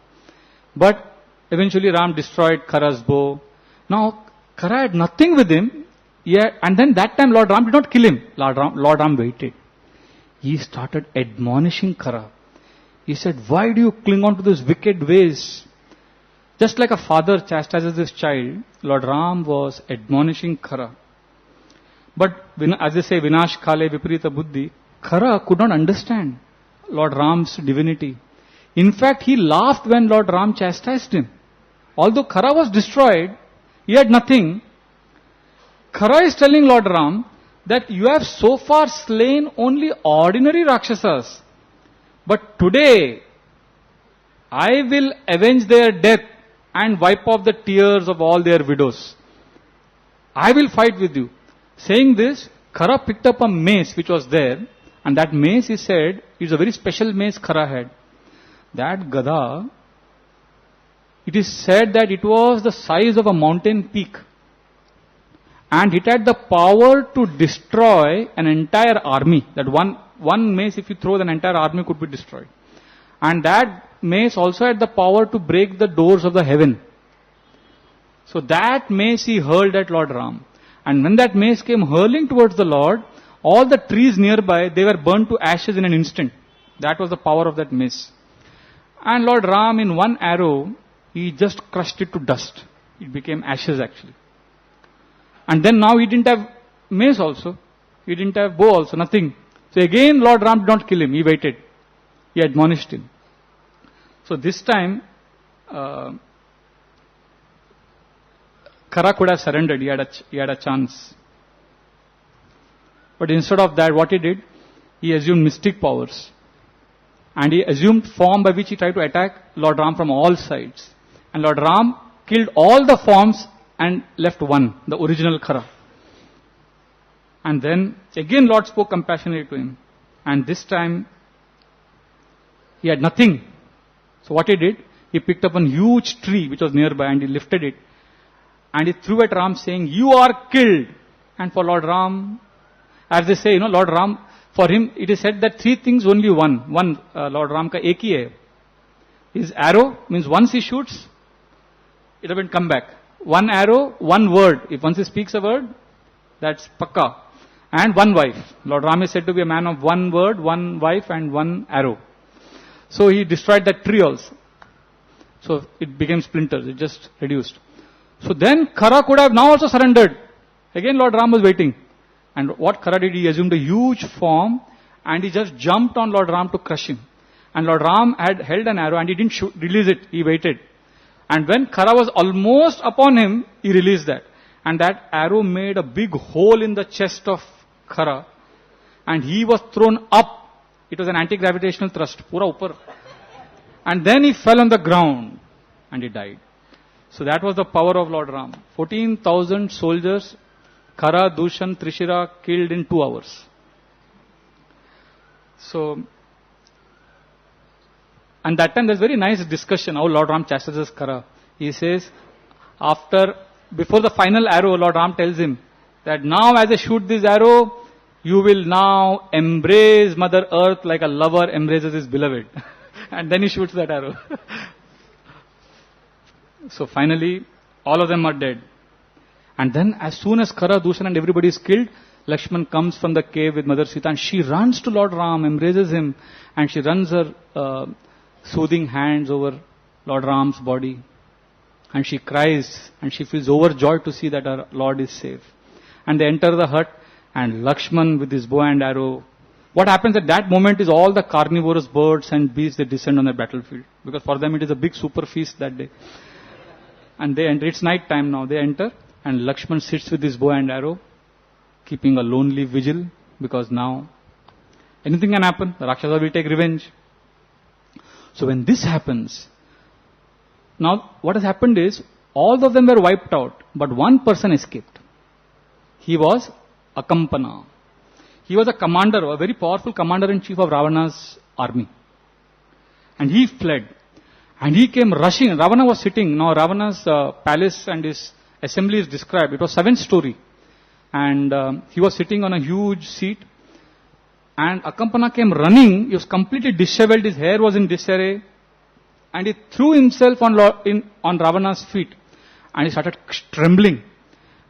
But eventually Ram destroyed Khara's bow. Now Khara had nothing with him. And then that time Lord Ram did not kill him. Lord Ram waited. He started admonishing Khara. He said, "Why do you cling on to these wicked ways?" Just like a father chastises his child, Lord Ram was admonishing Khara. But as they say, Vinash Kale Viparita Buddhi, Khara could not understand Lord Ram's divinity. In fact, he laughed when Lord Ram chastised him. Although Khara was destroyed, he had nothing. Khara is telling Lord Ram that you have so far slain only ordinary Rakshasas. But today, I will avenge their death and wipe off the tears of all their widows. I will fight with you. Saying this, Khara picked up a mace which was there, and that mace, he said, is a very special mace Khara had. That Gada, it is said that it was the size of a mountain peak. And it had the power to destroy an entire army. That one mace, if you throw, an entire army could be destroyed. And that mace also had the power to break the doors of the heaven. So that mace he hurled at Lord Ram. And when that mace came hurling towards the Lord, all the trees nearby, they were burnt to ashes in an instant. That was the power of that mace. And Lord Ram, in one arrow, he just crushed it to dust. It became ashes actually. And then now he didn't have mace also. He didn't have bow also, nothing. So again Lord Ram did not kill him. He waited. He admonished him. So this time, Khara could have surrendered. He had a chance. But instead of that, what he did, he assumed mystic powers. And he assumed form by which he tried to attack Lord Ram from all sides. And Lord Ram killed all the forms and left one, the original Khara. And then again Lord spoke compassionately to him. And this time he had nothing. So what he did, he picked up a huge tree which was nearby and he lifted it. And he threw at Ram saying, "You are killed." And for Lord Ram, as they say, Lord Ram, for him it is said that 3 things only one. Lord Ram ka ek hi hai. His arrow means once he shoots, it will come back. One arrow, one word. If once he speaks a word, that's pakka. And one wife. Lord Ram is said to be a man of one word, one wife and one arrow. So he destroyed that tree also. So it became splinters. It just reduced. So then Khara could have now also surrendered. Again Lord Ram was waiting. And what Khara did, he assumed a huge form and he just jumped on Lord Ram to crush him. And Lord Ram had held an arrow and he didn't release it. He waited. And when Khara was almost upon him, he released that. And that arrow made a big hole in the chest of Khara. And he was thrown up. It was an anti-gravitational thrust. Pura upar. And then he fell on the ground. And he died. So that was the power of Lord Ram. 14,000 soldiers, Khara, Dushan, Trishira killed in 2 hours. So And that time there's very nice discussion how Lord Ram chastises Khara. He says, before the final arrow, Lord Ram tells him that now as I shoot this arrow, you will now embrace Mother Earth like a lover embraces his beloved. And then he shoots that arrow. So finally, all of them are dead. And then as soon as Khara, Dushana and everybody is killed, Lakshman comes from the cave with Mother Sita and she runs to Lord Ram, embraces him, and she runs her soothing hands over Lord Ram's body. And she cries and she feels overjoyed to see that her Lord is safe. And they enter the hut and Lakshman with his bow and arrow. What happens at that moment is all the carnivorous birds and beasts, they descend on the battlefield. Because for them it is a big super feast that day. And they enter, it's night time now, they enter and Lakshman sits with his bow and arrow, keeping a lonely vigil, because now anything can happen, the Rakshasa will take revenge. So when this happens, now what has happened is, all of them were wiped out, but one person escaped. He was Akampana. He was a commander, a very powerful commander-in-chief of Ravana's army. And he fled. And he came rushing. Ravana was sitting. Now Ravana's palace and his assembly is described. It was 7-story. And he was sitting on a huge seat. And Akampana came running. He was completely disheveled. His hair was in disarray. And he threw himself on Ravana's feet. And he started trembling.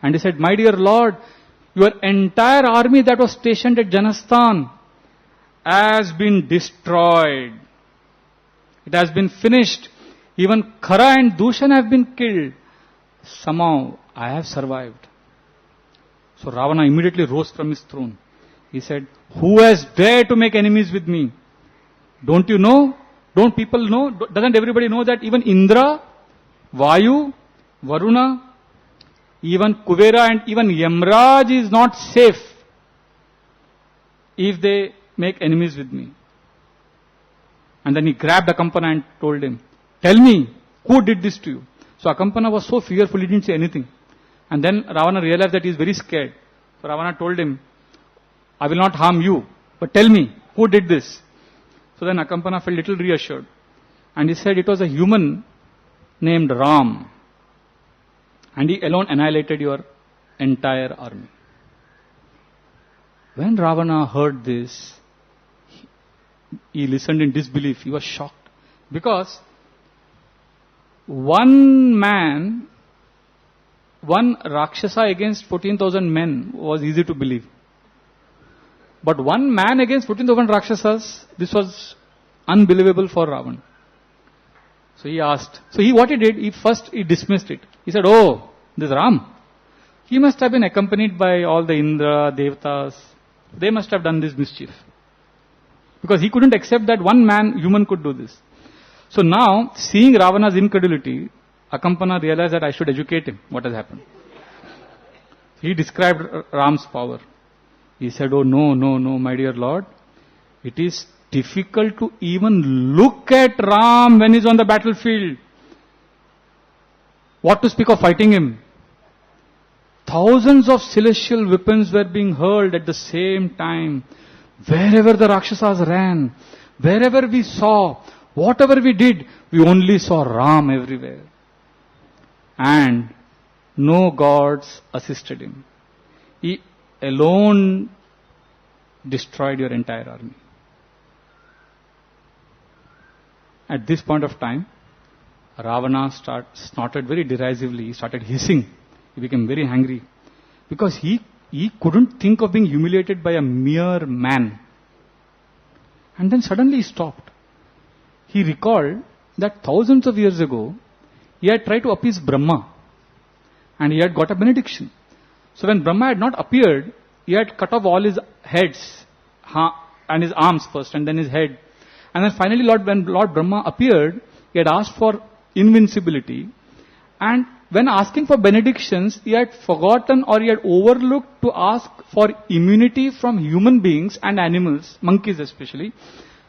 And he said, "My dear Lord, your entire army that was stationed at Janasthan has been destroyed. It has been finished. Even Khara and Dushana have been killed. Somehow I have survived." So Ravana immediately rose from his throne. He said, "Who has dared to make enemies with me? Don't you know? Don't people know? Doesn't everybody know that even Indra, Vayu, Varuna, even Kuvera and even Yamraj is not safe if they make enemies with me?" And then he grabbed Akampana and told him, "Tell me, who did this to you?" So Akampana was so fearful, he didn't say anything. And then Ravana realized that he is very scared. So Ravana told him, "I will not harm you, but tell me, who did this?" So then Akampana felt little reassured. And he said it was a human named Ram. And he alone annihilated your entire army. When Ravana heard this, he listened in disbelief. He was shocked. Because one man, one Rakshasa against 14,000 men was easy to believe. But one man against 14,000 Rakshasas, this was unbelievable for Ravana. So he asked. So what he did, he dismissed it. He said, "Oh, this Ram, he must have been accompanied by all the Indra, Devatas. They must have done this mischief." Because he couldn't accept that one man, human, could do this. So now, seeing Ravana's incredulity, Akampana realized that I should educate him what has happened. He described Ram's power. He said, "Oh no, my dear Lord. It is difficult to even look at Ram when he's on the battlefield. What to speak of fighting him? Thousands of celestial weapons were being hurled at the same time. Wherever the Rakshasas ran, wherever we saw, whatever we did, we only saw Ram everywhere. And no gods assisted him. He alone destroyed your entire army." At this point of time, Ravana snorted very derisively. He started hissing. He became very angry. Because he couldn't think of being humiliated by a mere man. And then suddenly he stopped. He recalled that thousands of years ago, he had tried to appease Brahma. And he had got a benediction. So when Brahma had not appeared, he had cut off all his heads and his arms first and then his head. And then finally when Lord Brahma appeared, he had asked for invincibility. And when asking for benedictions, he had forgotten or he had overlooked to ask for immunity from human beings and animals, monkeys especially,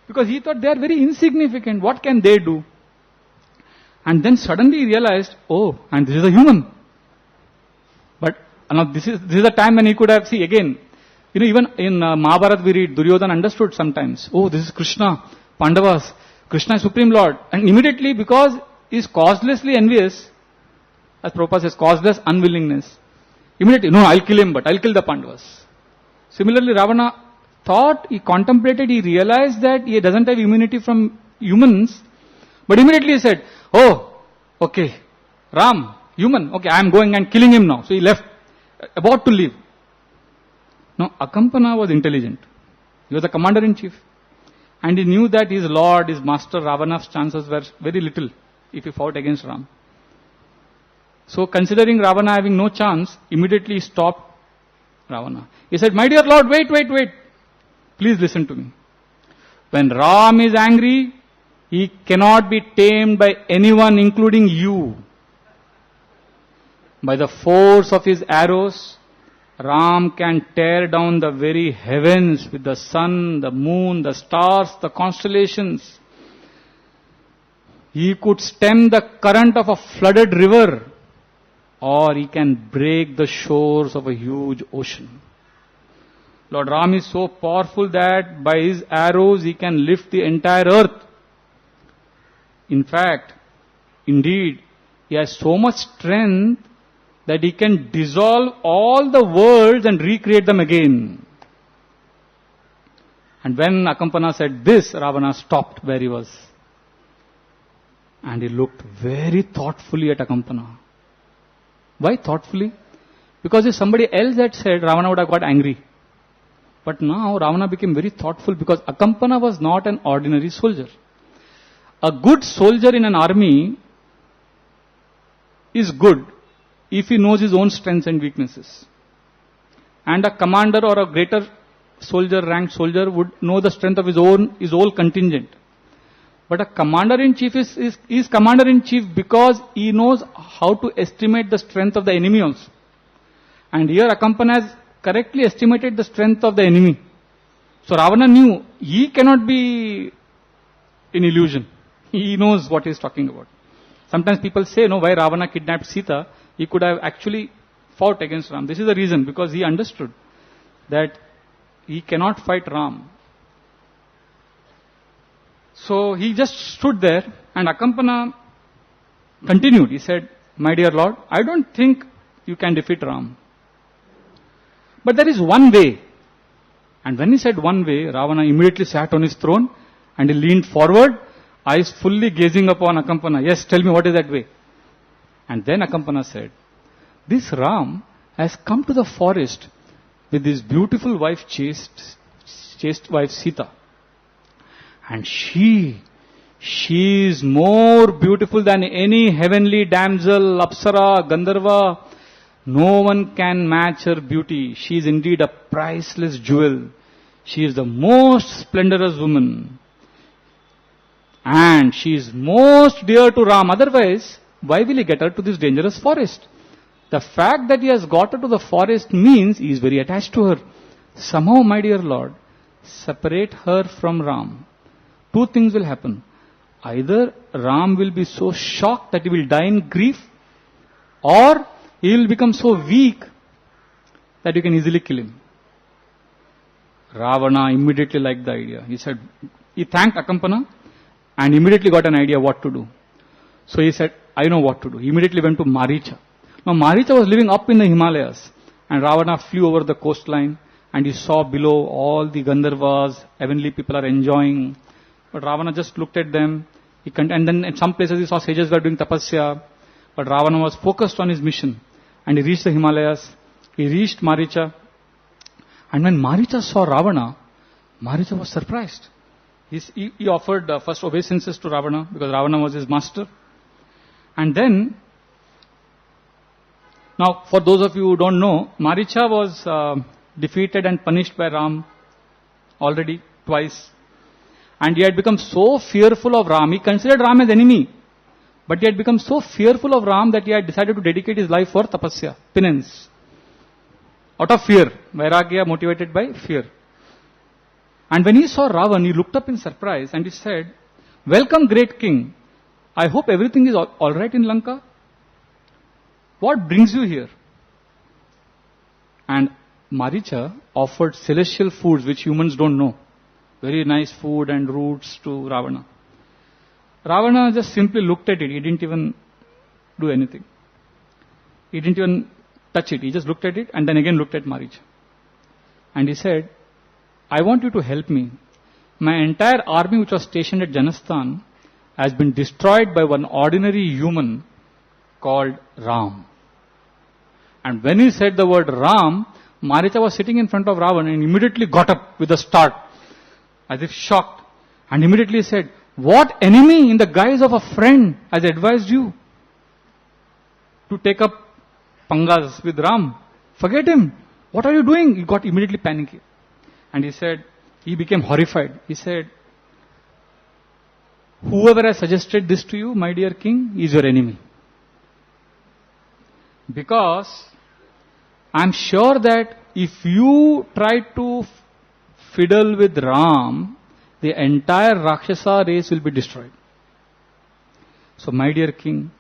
because he thought they are very insignificant. What can they do? And then suddenly he realized, oh, and this is a human. But now this is the time when he could have, see again, even in Mahabharata we read, Duryodhana understood sometimes, oh, this is Krishna, Pandavas, Krishna is Supreme Lord. And immediately, because he is causelessly envious, as Prabhupada says, causeless unwillingness, immediately, no, I'll kill him, but I'll kill the Pandavas. Similarly, Ravana thought, he contemplated, he realized that he doesn't have immunity from humans, but immediately he said, oh, okay, Ram, human, okay, I am going and killing him now. So he left, about to leave. Now, Akampana was intelligent. He was the commander-in-chief. And he knew that his lord, his master, Ravana's chances were very little if he fought against Ram. So considering Ravana having no chance, immediately he stopped Ravana. He said, my dear lord, wait. Please listen to me. When Ram is angry, he cannot be tamed by anyone including you. By the force of his arrows, Ram can tear down the very heavens with the sun, the moon, the stars, the constellations. He could stem the current of a flooded river, or he can break the shores of a huge ocean. Lord Ram is so powerful that by his arrows he can lift the entire earth. In fact, indeed, he has so much strength that he can dissolve all the worlds and recreate them again. And when Akampana said this, Ravana stopped where he was. And he looked very thoughtfully at Akampana. Why thoughtfully? Because if somebody else had said, Ravana would have got angry. But now Ravana became very thoughtful because Akampana was not an ordinary soldier. A good soldier in an army is good if he knows his own strengths and weaknesses. And a commander or a greater soldier, ranked soldier, would know the strength of his whole contingent. But a commander-in-chief is commander-in-chief because he knows how to estimate the strength of the enemy also. And here Akampana has correctly estimated the strength of the enemy. So Ravana knew he cannot be in illusion. He knows what he is talking about. Sometimes people say, no, why Ravana kidnapped Sita? He could have actually fought against Ram. This is the reason, because he understood that he cannot fight Ram. So he just stood there, and Akampana continued. He said, my dear Lord, I don't think you can defeat Ram. But there is one way. And when he said one way, Ravana immediately sat on his throne and he leaned forward, eyes fully gazing upon Akampana. Yes, tell me, what is that way? And then Akampana said, this Ram has come to the forest with his beautiful wife, chaste wife Sita. And she is more beautiful than any heavenly damsel, Apsara, Gandharva. No one can match her beauty. She is indeed a priceless jewel. She is the most splendorous woman. And she is most dear to Ram. Otherwise, why will he get her to this dangerous forest? The fact that he has got her to the forest means he is very attached to her. Somehow, my dear Lord, separate her from Ram. Two things will happen. Either Ram will be so shocked that he will die in grief, or he will become so weak that you can easily kill him. Ravana immediately liked the idea. He thanked Akampana and immediately got an idea what to do. So he said, I know what to do. He immediately went to Maricha. Now Maricha was living up in the Himalayas, and Ravana flew over the coastline and he saw below all the Gandharvas, heavenly people are enjoying. But Ravana just looked at them. And then in some places he saw sages were doing tapasya. But Ravana was focused on his mission. And he reached the Himalayas. He reached Maricha. And when Maricha saw Ravana, Maricha was surprised. He offered first obeisances to Ravana because Ravana was his master. And then, now for those of you who don't know, Maricha was defeated and punished by Ram already twice. And he had become so fearful of Ram. He considered Ram as enemy. But he had become so fearful of Ram that he had decided to dedicate his life for tapasya, penance. Out of fear. Vairagya motivated by fear. And when he saw Ravan, he looked up in surprise and he said, welcome, great king. I hope everything is all right in Lanka. What brings you here? And Maricha offered celestial foods which humans don't know. Very nice food and roots to Ravana. Ravana just simply looked at it. He didn't even do anything. He didn't even touch it. He just looked at it and then again looked at Maricha. And he said, I want you to help me. My entire army which was stationed at Janasthan has been destroyed by one ordinary human called Ram. And when he said the word Ram, Maricha was sitting in front of Ravana and immediately got up with a start, as if shocked, and immediately said, what enemy in the guise of a friend has advised you to take up pangas with Ram? Forget him. What are you doing? He got immediately panicky. And he said, he became horrified. He said, whoever has suggested this to you, my dear king, is your enemy. Because I am sure that if you try to fiddle with Ram, the entire Rakshasa race will be destroyed. So my dear king,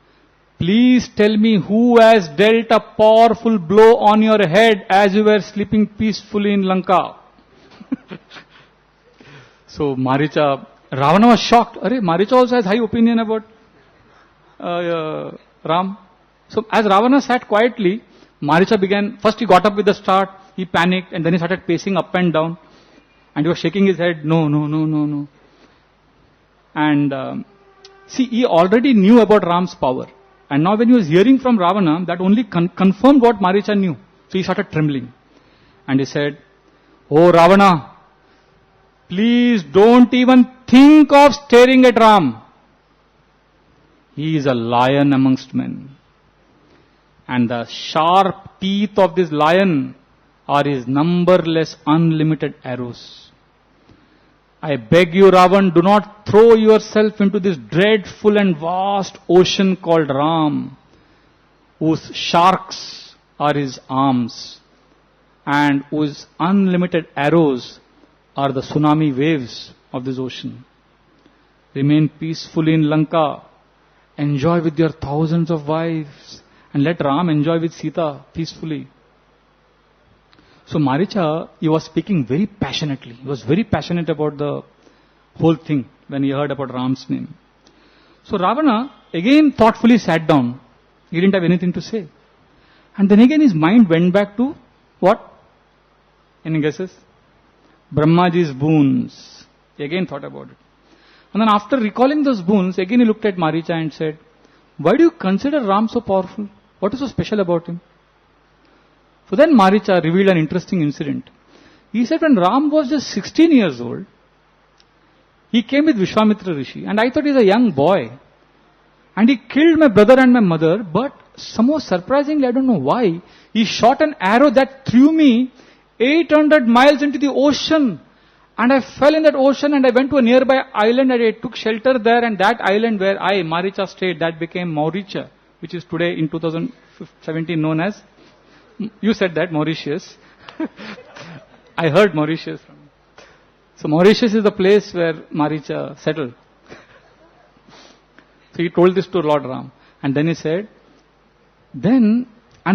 please tell me who has dealt a powerful blow on your head as you were sleeping peacefully in Lanka. So Maricha, Ravana was shocked. Maricha also has high opinion about Ram. So as Ravana sat quietly, Maricha began, first he got up with a start, he panicked and then he started pacing up and down. And he was shaking his head, no. And see, he already knew about Ram's power. And now when he was hearing from Ravana, that only confirmed what Maricha knew. So he started trembling. And he said, oh Ravana, please don't even think of staring at Ram. He is a lion amongst men. And the sharp teeth of this lion are his numberless unlimited arrows. I beg you, Ravan, do not throw yourself into this dreadful and vast ocean called Ram, whose sharks are his arms, and whose unlimited arrows are the tsunami waves of this ocean. Remain peacefully in Lanka, enjoy with your thousands of wives, and let Ram enjoy with Sita peacefully. So Maricha, he was speaking very passionately. He was very passionate about the whole thing when he heard about Ram's name. So Ravana again thoughtfully sat down. He didn't have anything to say. And then again his mind went back to what? Any guesses? Brahmaji's boons. He again thought about it. And then after recalling those boons, again he looked at Maricha and said, why do you consider Ram so powerful? What is so special about him? So then Maricha revealed an interesting incident. He said when Ram was just 16 years old, he came with Vishwamitra Rishi and I thought he's a young boy. And he killed my brother and my mother, but somehow surprisingly, I don't know why, he shot an arrow that threw me 800 miles into the ocean. And I fell in that ocean and I went to a nearby island and I took shelter there, and that island where I, Maricha, stayed, that became Maricha, which is today in 2017 known as, you said that, Mauritius. I heard Mauritius. So Mauritius is the place where Maricha settled. So he told this to Lord Ram. And then he said, and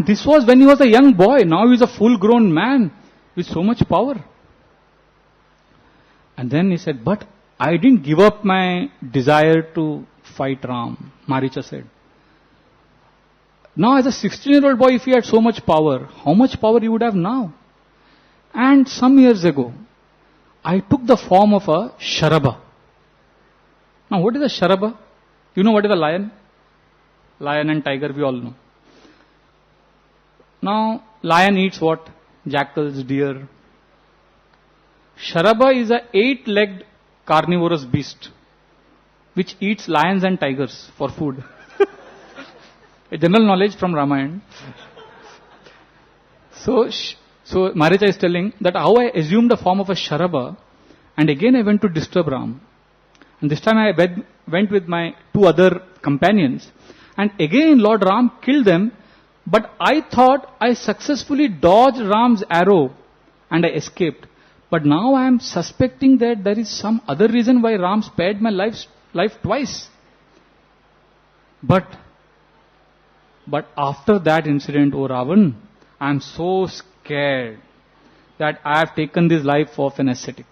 this was when he was a young boy. Now he is a full-grown man with so much power. And then he said, but I didn't give up my desire to fight Ram. Maricha said. Now as a 16-year-old boy, if he had so much power, how much power he would have now? And some years ago, I took the form of a Sharaba. Now what is a Sharaba? You know what is a lion? Lion and tiger, we all know. Now, lion eats what? Jackals, deer. Sharaba is a 8-legged carnivorous beast which eats lions and tigers for food. A general knowledge from Ramayana. So Maricha is telling that how I assumed the form of a Sharaba, and again I went to disturb Ram. And this time I went with my 2 other companions, and again Lord Ram killed them, but I thought I successfully dodged Ram's arrow and I escaped. But now I am suspecting that there is some other reason why Ram spared my life twice. But after that incident, O Ravan, I am so scared that I have taken this life of an ascetic.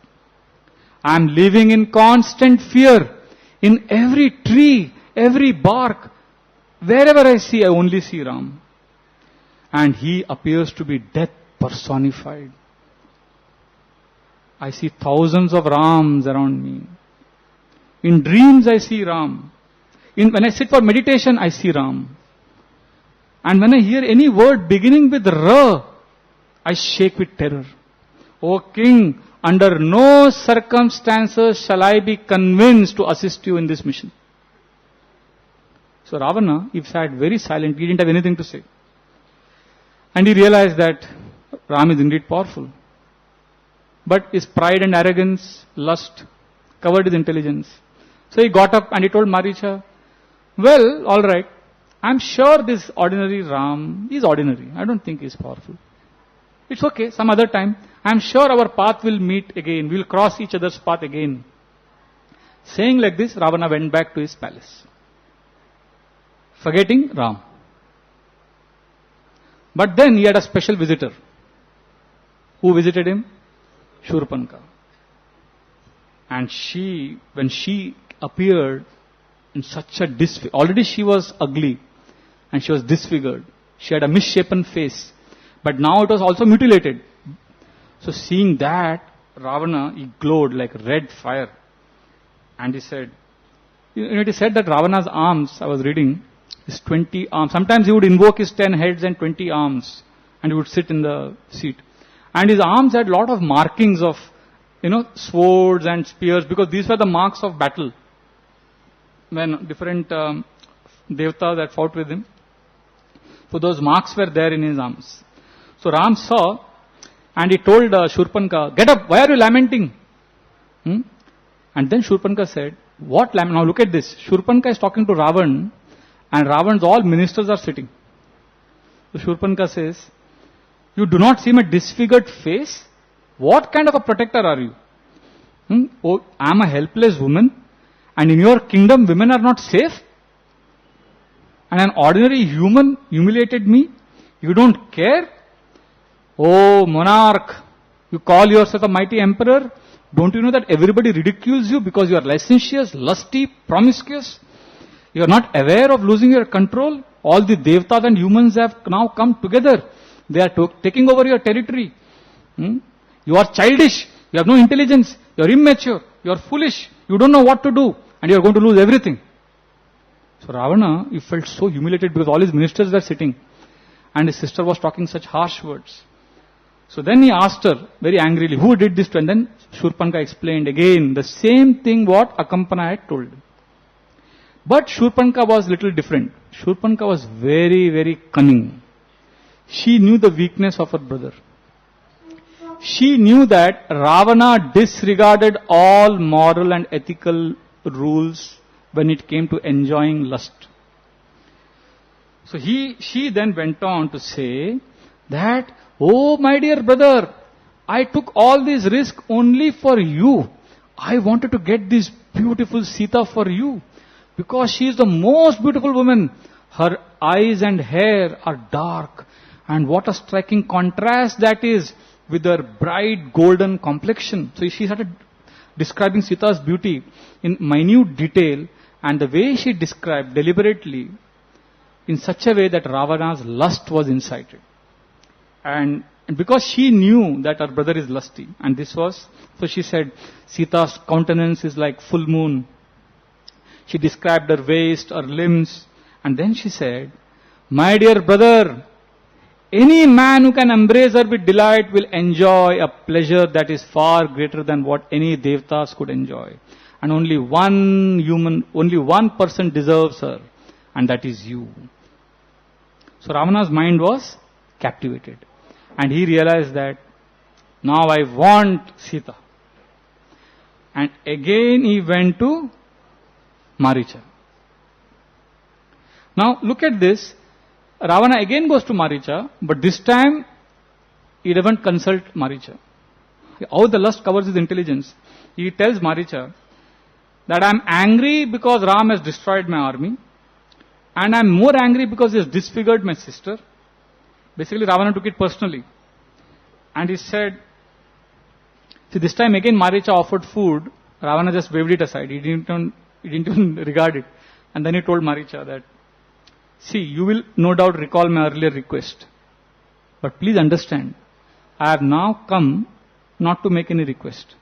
I am living in constant fear. In every tree, every bark, wherever I see, I only see Ram. And he appears to be death personified. I see thousands of Rams around me. In dreams I see Ram. When I sit for meditation, I see Ram. And when I hear any word beginning with Ra, I shake with terror. O king, under no circumstances shall I be convinced to assist you in this mission. So Ravana, he sat very silent, he didn't have anything to say. And he realized that Ram is indeed powerful. But his pride and arrogance, lust, covered his intelligence. So he got up and he told Maricha, well, alright, I'm sure this ordinary Ram is ordinary. I don't think he's powerful. It's okay, some other time. I'm sure our path will meet again. We'll cross each other's path again. Saying like this, Ravana went back to his palace. Forgetting Ram. But then he had a special visitor. Who visited him? Surpanakha. And when she appeared in such a already she was ugly and she was disfigured. She had a misshapen face. But now it was also mutilated. So seeing that, Ravana, he glowed like red fire. And he said, it is said that Ravana's arms, I was reading, his 20 arms. Sometimes he would invoke his 10 heads and 20 arms. And he would sit in the seat. And his arms had lot of markings of, swords and spears, because these were the marks of battle. When different devatas had fought with him. So those marks were there in his arms. So Ram saw, and he told Surpanakha, get up, why are you lamenting? And then Surpanakha said, what lament? Now look at this. Surpanakha is talking to Ravana, and Ravana's all ministers are sitting. So Surpanakha says, you do not see my disfigured face? What kind of a protector are you? Oh, I am a helpless woman, and in your kingdom women are not safe? And an ordinary human humiliated me? You don't care? Oh, monarch, you call yourself a mighty emperor? Don't you know that everybody ridicules you because you are licentious, lusty, promiscuous? You are not aware of losing your control? All the devatas and humans have now come together. They are taking over your territory. You are childish. You have no intelligence. You are immature. You are foolish. You don't know what to do. And you are going to lose everything. So Ravana, he felt so humiliated because all his ministers were sitting. And his sister was talking such harsh words. So then he asked her very angrily, who did this to? And then Surpanakha explained again the same thing what Akampana had told. But Surpanakha was little different. Surpanakha was very, very cunning. She knew the weakness of her brother. She knew that Ravana disregarded all moral and ethical rules when it came to enjoying lust. So she then went on to say that, oh my dear brother, I took all this risk only for you. I wanted to get this beautiful Sita for you because she is the most beautiful woman. Her eyes and hair are dark, and what a striking contrast that is with her bright golden complexion. So she started describing Sita's beauty in minute detail, and the way she described deliberately in such a way that Ravana's lust was incited. And because she knew that her brother is lusty, and so she said, Sita's countenance is like full moon. She described her waist, her limbs, and then she said, my dear brother, any man who can embrace her with delight will enjoy a pleasure that is far greater than what any devatas could enjoy. And only one person deserves her, and that is you. So Ravana's mind was captivated. And he realized that, now I want Sita. And again he went to Maricha. Now look at this. Ravana again goes to Maricha, but this time he doesn't consult Maricha. How the lust covers his intelligence. He tells Maricha that I am angry because Ram has destroyed my army, and I am more angry because he has disfigured my sister. Basically Ravana took it personally. And he said, see, this time again Maricha offered food. Ravana just waved it aside. He He didn't even regard it. And then he told Maricha that, see, you will no doubt recall my earlier request. But please understand, I have now come not to make any request.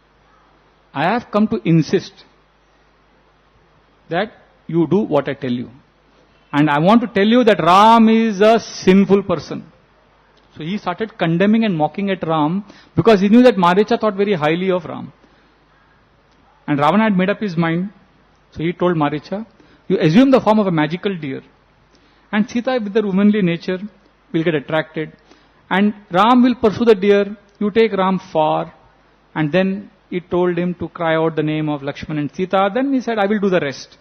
I have come to insist that you do what I tell you. And I want to tell you that Ram is a sinful person. So he started condemning and mocking at Ram because he knew that Maricha thought very highly of Ram. And Ravana had made up his mind. So he told Maricha, you assume the form of a magical deer. And Sita, with her womanly nature, will get attracted. And Ram will pursue the deer. You take Ram far. And then he told him to cry out the name of Lakshman and Sita. Then he said, I will do the rest.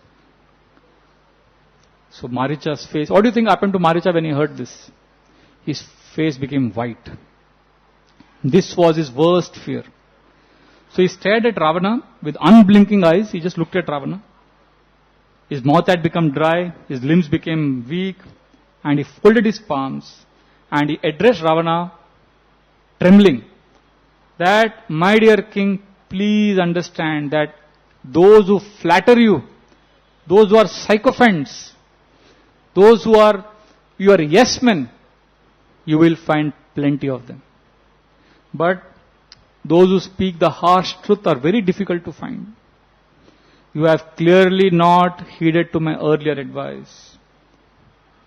So Maricha's face, what do you think happened to Maricha when he heard this? His face became white. This was his worst fear. So he stared at Ravana with unblinking eyes. He just looked at Ravana. His mouth had become dry. His limbs became weak. And he folded his palms. And he addressed Ravana, trembling, that, my dear king, please understand that those who flatter you, those who are sycophants, those who are your yes men, you will find plenty of them. But those who speak the harsh truth are very difficult to find. You have clearly not heeded to my earlier advice.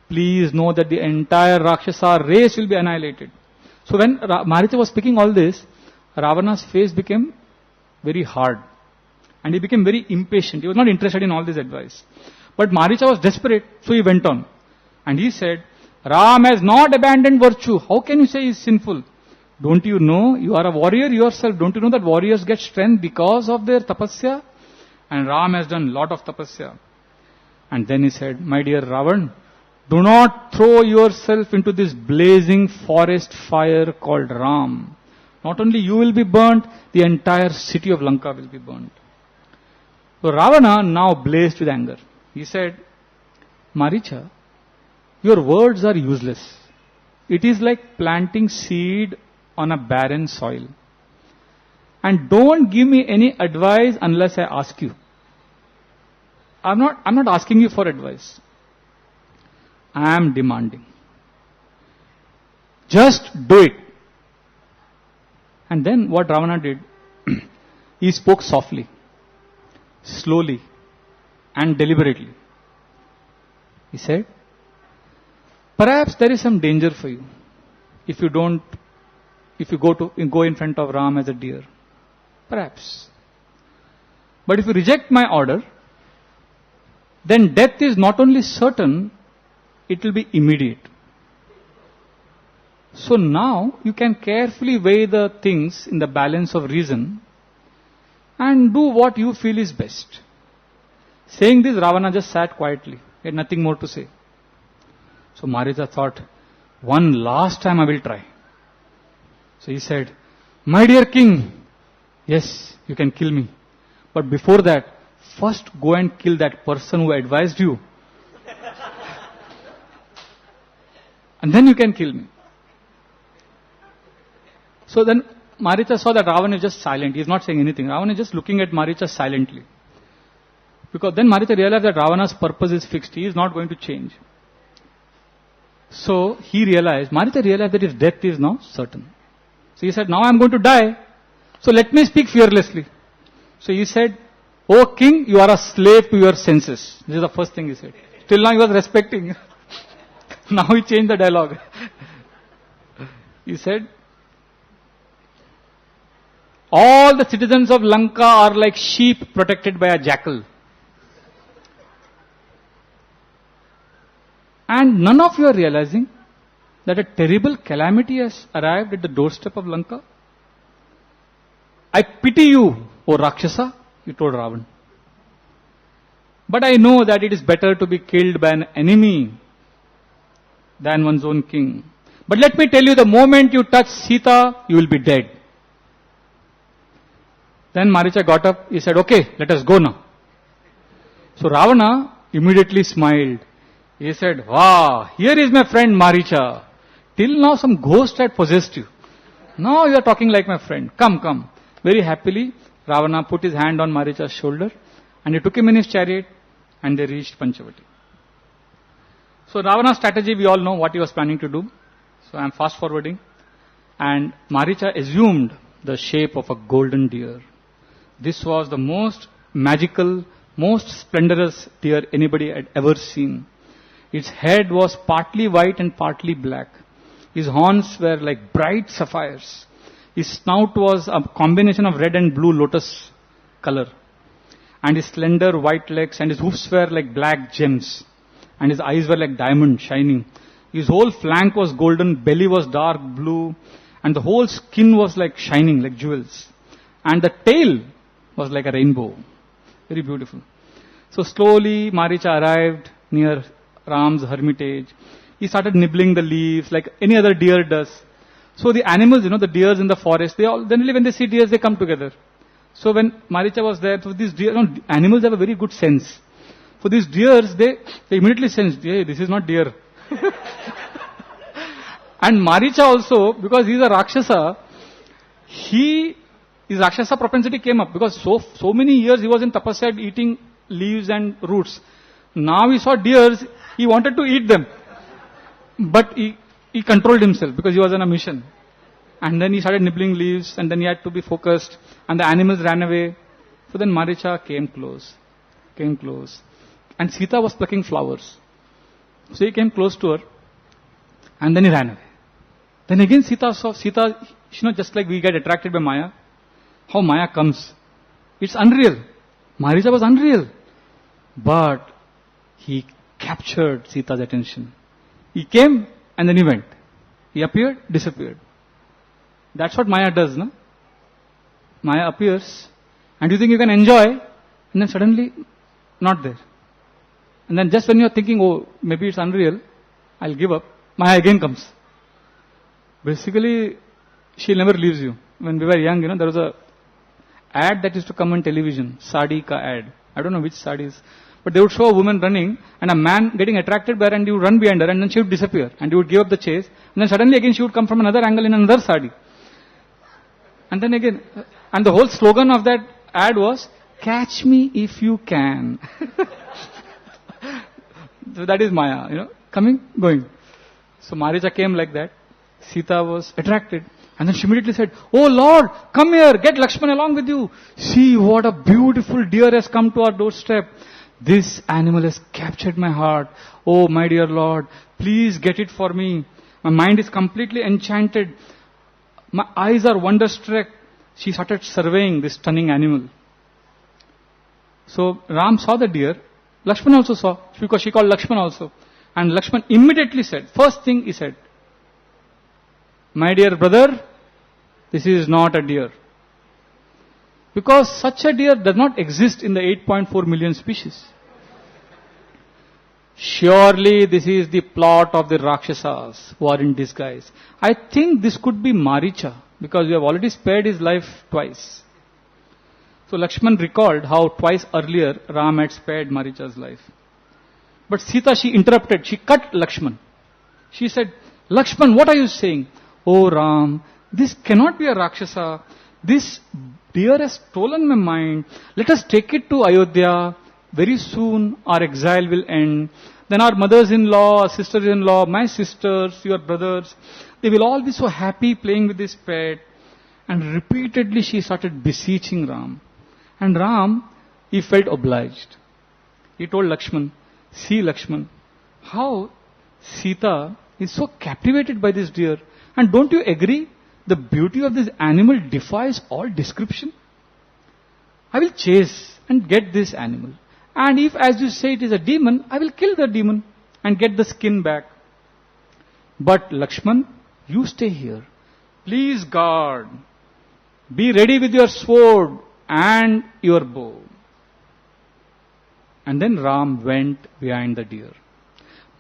Please know that the entire Rakshasa race will be annihilated. So when Maricha was speaking all this, Ravana's face became very hard. And he became very impatient. He was not interested in all this advice. But Maricha was desperate, so he went on. And he said, Ram has not abandoned virtue. How can you say he is sinful? Don't you know? You are a warrior yourself. Don't you know that warriors get strength because of their tapasya? And Ram has done a lot of tapasya. And then he said, my dear Ravan, do not throw yourself into this blazing forest fire called Ram. Not only you will be burnt, the entire city of Lanka will be burnt. So Ravana now blazed with anger. He said, Maricha, your words are useless. It is like planting seed on a barren soil. And don't give me any advice unless I ask you. I'm not asking you for advice. I am demanding. Just do it. And then what Ravana did, he spoke softly, slowly, and deliberately. He said, perhaps there is some danger for you if you go in front of Ram as a deer. Perhaps. But if you reject my order, then death is not only certain, it will be immediate. So now you can carefully weigh the things in the balance of reason and do what you feel is best. Saying this, Ravana just sat quietly. He had nothing more to say. So Maricha thought, one last time I will try. So he said, my dear king, yes, you can kill me. But before that, first go and kill that person who advised you. And then you can kill me. So then Maricha saw that Ravana is just silent. He is not saying anything. Ravana is just looking at Maricha silently. Because then Maricha realized that Ravana's purpose is fixed. He is not going to change. So Maricha realized that his death is now certain. So he said, now I am going to die. So let me speak fearlessly. So he said, O king, you are a slave to your senses. This is the first thing he said. Till now he was respecting. Now he changed the dialogue. He said, all the citizens of Lanka are like sheep protected by a jackal. And none of you are realizing that a terrible calamity has arrived at the doorstep of Lanka. I pity you, O Rakshasa, he told Ravan. But I know that it is better to be killed by an enemy than one's own king. But let me tell you, the moment you touch Sita, you will be dead. Then Maricha got up, he said, okay, let us go now. So Ravana immediately smiled. He said, wow, here is my friend Maricha. Till now some ghost had possessed you. Now you are talking like my friend. Come, come. Very happily, Ravana put his hand on Maricha's shoulder And he took him in his chariot and they reached Panchavati. So Ravana's strategy, we all know what he was planning to do. So I am fast forwarding. And Maricha assumed the shape of a golden deer. This was the most magical, most splendorous deer anybody had ever seen. Its head was partly white and partly black. His horns were like bright sapphires. His snout was a combination of red and blue lotus color. And his slender white legs and his hoofs were like black gems. And his eyes were like diamond shining. His whole flank was golden, belly was dark blue. And the whole skin was like shining, like jewels. And the tail was like a rainbow. Very beautiful. So slowly Maricha arrived near Ram's hermitage. He started nibbling the leaves like any other deer does. So the animals, the deers in the forest, they all, generally when they see deers, they come together. So when Maricha was there, so these deer, animals have a very good sense. For these deers, they immediately sensed, hey, this is not deer. And Maricha also, because he is a Rakshasa, his Rakshasa propensity came up because so many years he was in tapasya eating leaves and roots. Now he saw deers, he wanted to eat them. But he controlled himself because he was on a mission. And then he started nibbling leaves and then he had to be focused and the animals ran away. So then Maricha came close. And Sita was plucking flowers. So he came close to her and then he ran away. Then again Sita saw, just like we get attracted by Maya, how Maya comes. It's unreal. Maricha was unreal. But he captured Sita's attention. He came and then he went. He appeared, disappeared. That's what Maya does, no? Maya appears and you think you can enjoy and then suddenly not there. And then just when you're thinking, oh, maybe it's unreal, I'll give up, Maya again comes. Basically, she never leaves you. When we were young, there was a ad that used to come on television, sadi ka ad. I don't know which sadis. But they would show a woman running and a man getting attracted by her and you would run behind her and then she would disappear and you would give up the chase and then suddenly again she would come from another angle in another sari. And then again, and the whole slogan of that ad was, catch me if you can. So that is Maya, coming, going. So Maricha came like that. Sita was attracted. And then she immediately said, oh Lord, come here, get Lakshman along with you. See what a beautiful deer has come to our doorstep. This animal has captured my heart. Oh my dear Lord, please get it for me. My mind is completely enchanted. My eyes are wonderstruck. She started surveying this stunning animal. So Ram saw the deer. Lakshman also saw, because she called Lakshman also. And Lakshman immediately said, first thing he said, my dear brother, this is not a deer. Because such a deer does not exist in the 8.4 million species. Surely this is the plot of the Rakshasas who are in disguise. I think this could be Maricha, because we have already spared his life twice. So Lakshman recalled how twice earlier Ram had spared Maricha's life. But Sita, she interrupted, she cut Lakshman. She said, Lakshman, what are you saying? Oh Ram, this cannot be a Rakshasa. This deer has stolen my mind. Let us take it to Ayodhya. Very soon our exile will end. Then our mothers-in-law, our sisters-in-law, my sisters, your brothers, they will all be so happy playing with this pet. And repeatedly she started beseeching Ram. And Ram, he felt obliged. He told Lakshman, see Lakshman, how Sita is so captivated by this deer. And don't you agree? The beauty of this animal defies all description. I will chase and get this animal. And if, as you say, it is a demon, I will kill the demon and get the skin back. But Lakshman, you stay here. Please guard. Be ready with your sword and your bow. And then Ram went behind the deer.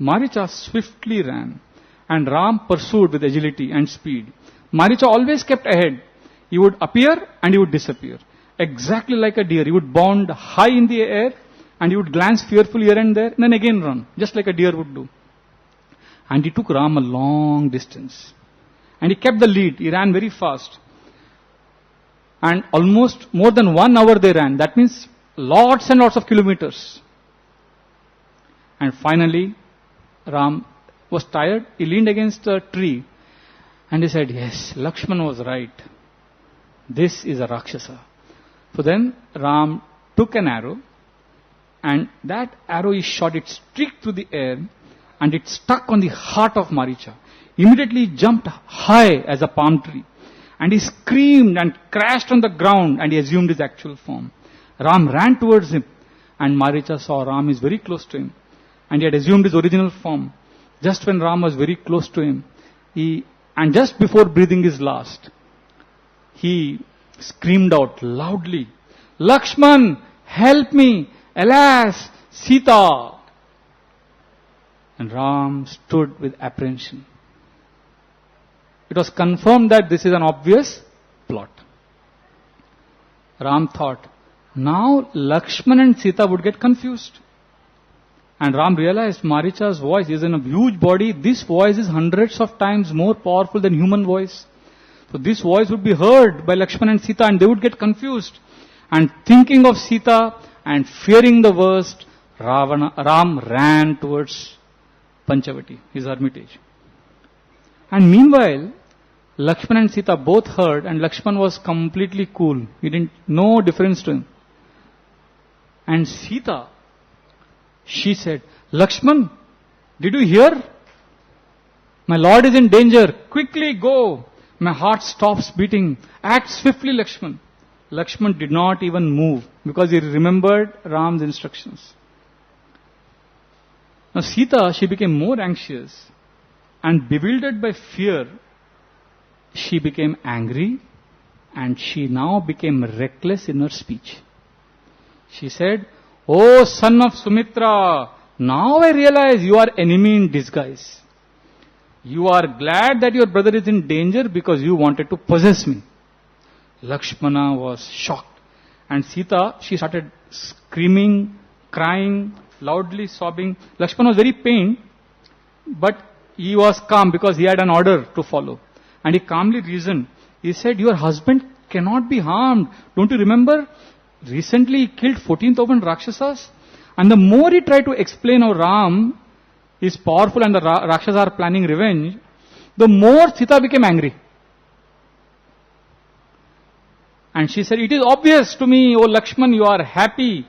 Maricha swiftly ran and Ram pursued with agility and speed. Maricha always kept ahead. He would appear and he would disappear. Exactly like a deer. He would bound high in the air and he would glance fearfully here and there and then again run, just like a deer would do. And he took Ram a long distance. And he kept the lead. He ran very fast. And almost more than 1 hour they ran. That means lots and lots of kilometers. And finally, Ram was tired. He leaned against a tree and he said, yes, Lakshman was right. This is a Rakshasa. So then Ram took an arrow, and that arrow he shot, it streaked through the air, and it stuck on the heart of Maricha. Immediately he jumped high as a palm tree, and he screamed and crashed on the ground, and he assumed his actual form. Ram ran towards him, and Maricha saw Ram is very close to him, and he had assumed his original form. Just when Ram was very close to him, and just before breathing his last, he screamed out loudly, Lakshman, help me! Alas, Sita! And Ram stood with apprehension. It was confirmed that this is an obvious plot. Ram thought, now Lakshman and Sita would get confused. And Ram realized Maricha's voice is in a huge body. This voice is hundreds of times more powerful than human voice. So this voice would be heard by Lakshman and Sita, and they would get confused. And thinking of Sita and fearing the worst, Ram ran towards Panchavati, his hermitage. And meanwhile, Lakshman and Sita both heard, and Lakshman was completely cool. He didn't no difference to him. And Sita, she said, Lakshman, did you hear? My lord is in danger. Quickly go. My heart stops beating. Act swiftly, Lakshman. Lakshman did not even move because he remembered Ram's instructions. Now Sita, she became more anxious, and bewildered by fear, she became angry, and she now became reckless in her speech. She said, "Oh son of Sumitra, now I realize you are enemy in disguise. You are glad that your brother is in danger because you wanted to possess me." Lakshmana was shocked, and Sita, she started screaming, crying, loudly sobbing. Lakshmana was very pained, but he was calm because he had an order to follow. And he calmly reasoned. He said, your husband cannot be harmed. Don't you remember? Recently he killed 14,000 Rakshasas. And the more he tried to explain how Ram is powerful and the Rakshasas are planning revenge, the more Sita became angry. And she said, it is obvious to me, O Lakshman, you are happy.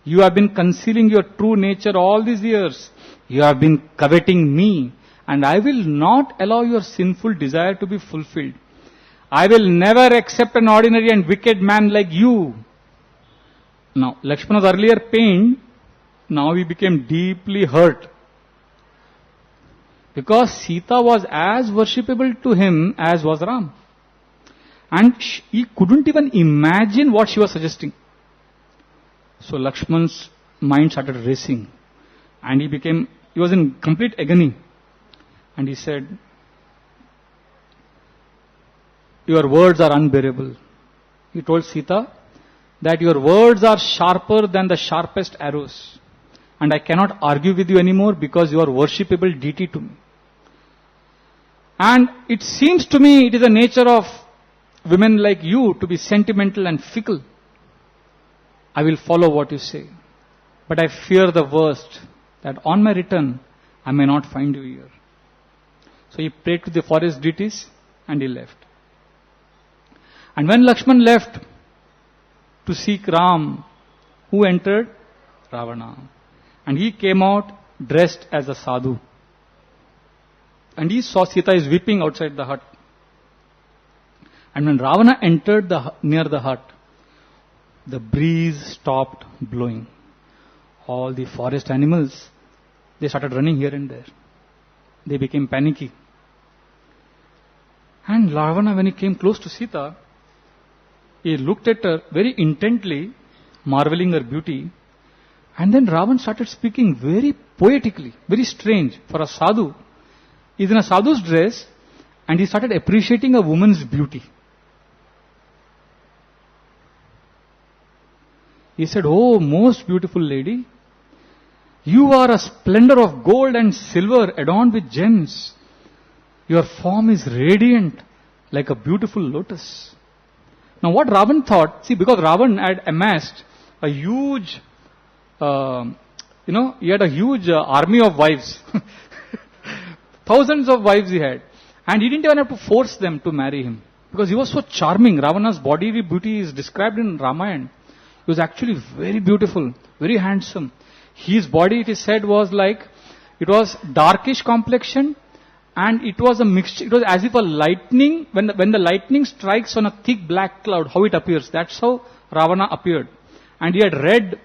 You have been concealing your true nature all these years. You have been coveting me. And I will not allow your sinful desire to be fulfilled. I will never accept an ordinary and wicked man like you. Now, Lakshmana was earlier pained. Now he became deeply hurt. Because Sita was as worshipable to him as was Ram. And he couldn't even imagine what she was suggesting. So Lakshman's mind started racing. And he was in complete agony. And he said, your words are unbearable. He told Sita that your words are sharper than the sharpest arrows. And I cannot argue with you anymore because you are worshipable deity to me. And it seems to me it is the nature of women like you to be sentimental and fickle. I will follow what you say. But I fear the worst, that on my return, I may not find you here. So he prayed to the forest deities and he left. And when Lakshman left to seek Ram, who entered? Ravana. And he came out dressed as a sadhu. And he saw Sita is weeping outside the hut. And when Ravana entered near the hut, the breeze stopped blowing. All the forest animals, they started running here and there. They became panicky. And Ravana, when he came close to Sita, he looked at her very intently, marveling her beauty. And then Ravana started speaking very poetically, very strange for a sadhu. He's in a sadhu's dress and he started appreciating a woman's beauty. He said, "Oh, most beautiful lady, you are a splendor of gold and silver adorned with gems. Your form is radiant like a beautiful lotus." Now what Ravan thought, because Ravan had amassed a huge, he had a huge army of wives. Thousands of wives he had. And he didn't even have to force them to marry him. Because he was so charming. Ravana's bodily beauty is described in Ramayana. He was actually very beautiful, very handsome. His body, it is said, was like, it was darkish complexion, and it was a mixture, it was as if a lightning, when the lightning strikes on a thick black cloud, how it appears. That's how Ravana appeared. And he had red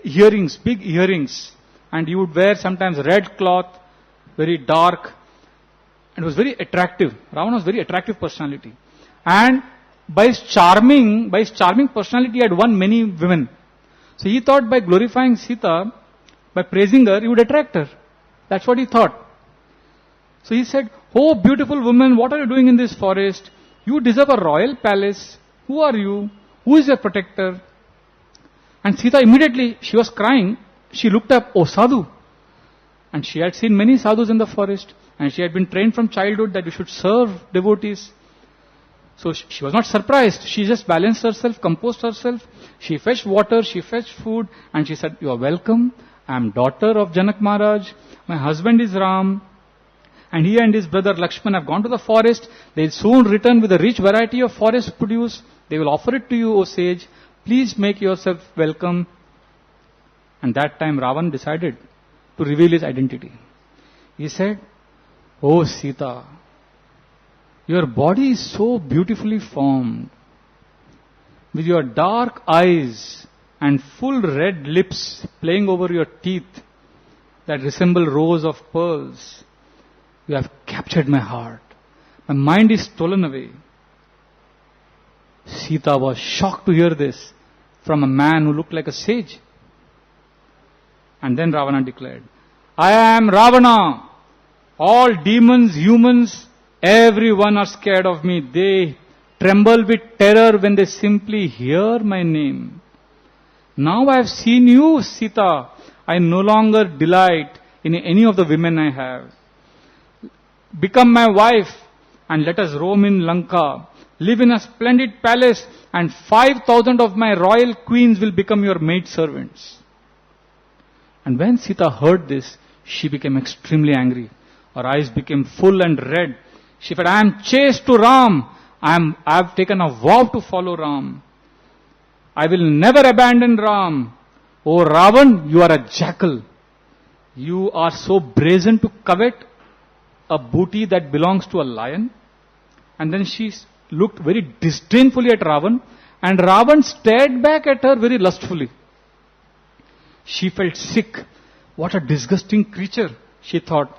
earrings, big earrings, and he would wear sometimes red cloth, very dark, and was very attractive. Ravana was very attractive personality. And by his charming personality, he had won many women. So he thought by glorifying Sita, by praising her, he would attract her. That's what he thought. So he said, "Oh, beautiful woman, what are you doing in this forest? You deserve a royal palace. Who are you? Who is your protector?" And Sita immediately, she was crying. She looked up, "Oh, sadhu." And she had seen many sadhus in the forest. And she had been trained from childhood that you should serve devotees. So she was not surprised. She just balanced herself, composed herself. She fetched water, she fetched food. And she said, "You are welcome. I am daughter of Janak Maharaj. My husband is Ram. And he and his brother Lakshman have gone to the forest. They will soon return with a rich variety of forest produce. They will offer it to you, O sage. Please make yourself welcome." And that time Ravana decided to reveal his identity. He said, "Oh Sita, your body is so beautifully formed. With your dark eyes and full red lips playing over your teeth that resemble rows of pearls. You have captured my heart. My mind is stolen away." Sita was shocked to hear this from a man who looked like a sage. And then Ravana declared, "I am Ravana. All demons, humans, everyone are scared of me. They tremble with terror when they simply hear my name. Now I have seen you, Sita. I no longer delight in any of the women I have. Become my wife and let us roam in Lanka. Live in a splendid palace and 5,000 of my royal queens will become your maidservants." And when Sita heard this, she became extremely angry. Her eyes became full and red. She said, "I am chaste to Ram. I have taken a vow to follow Ram. I will never abandon Ram. Oh Ravan, you are a jackal. You are so brazen to covet a booty that belongs to a lion." And then she looked very disdainfully at Ravan, and Ravan stared back at her very lustfully. She felt sick. What a disgusting creature, she thought.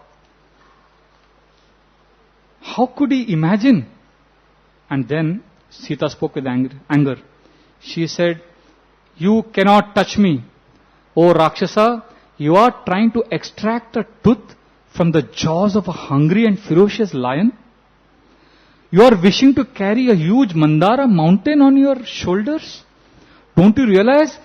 How could he imagine? And then Sita spoke with anger. She said, "You cannot touch me. O Rakshasa, you are trying to extract a tooth from the jaws of a hungry and ferocious lion? You are wishing to carry a huge Mandara mountain on your shoulders? Don't you realize,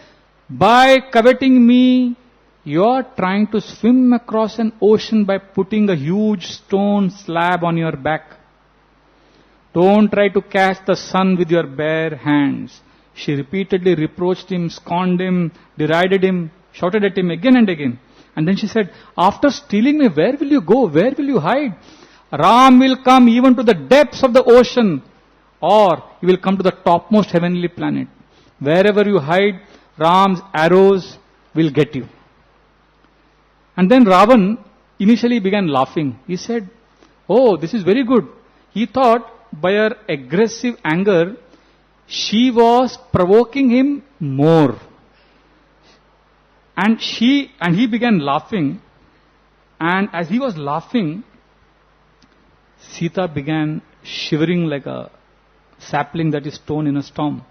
by coveting me, you are trying to swim across an ocean by putting a huge stone slab on your back. Don't try to catch the sun with your bare hands." She repeatedly reproached him, scorned him, derided him, shouted at him again and again. And then she said, "After stealing me, where will you go? Where will you hide? Ram will come even to the depths of the ocean, or he will come to the topmost heavenly planet. Wherever you hide, Ram's arrows will get you." And then Ravan initially began laughing. He said, "Oh, this is very good." He thought by her aggressive anger, she was provoking him more. And he began laughing. And as he was laughing, Sita began shivering like a sapling that is torn in a storm.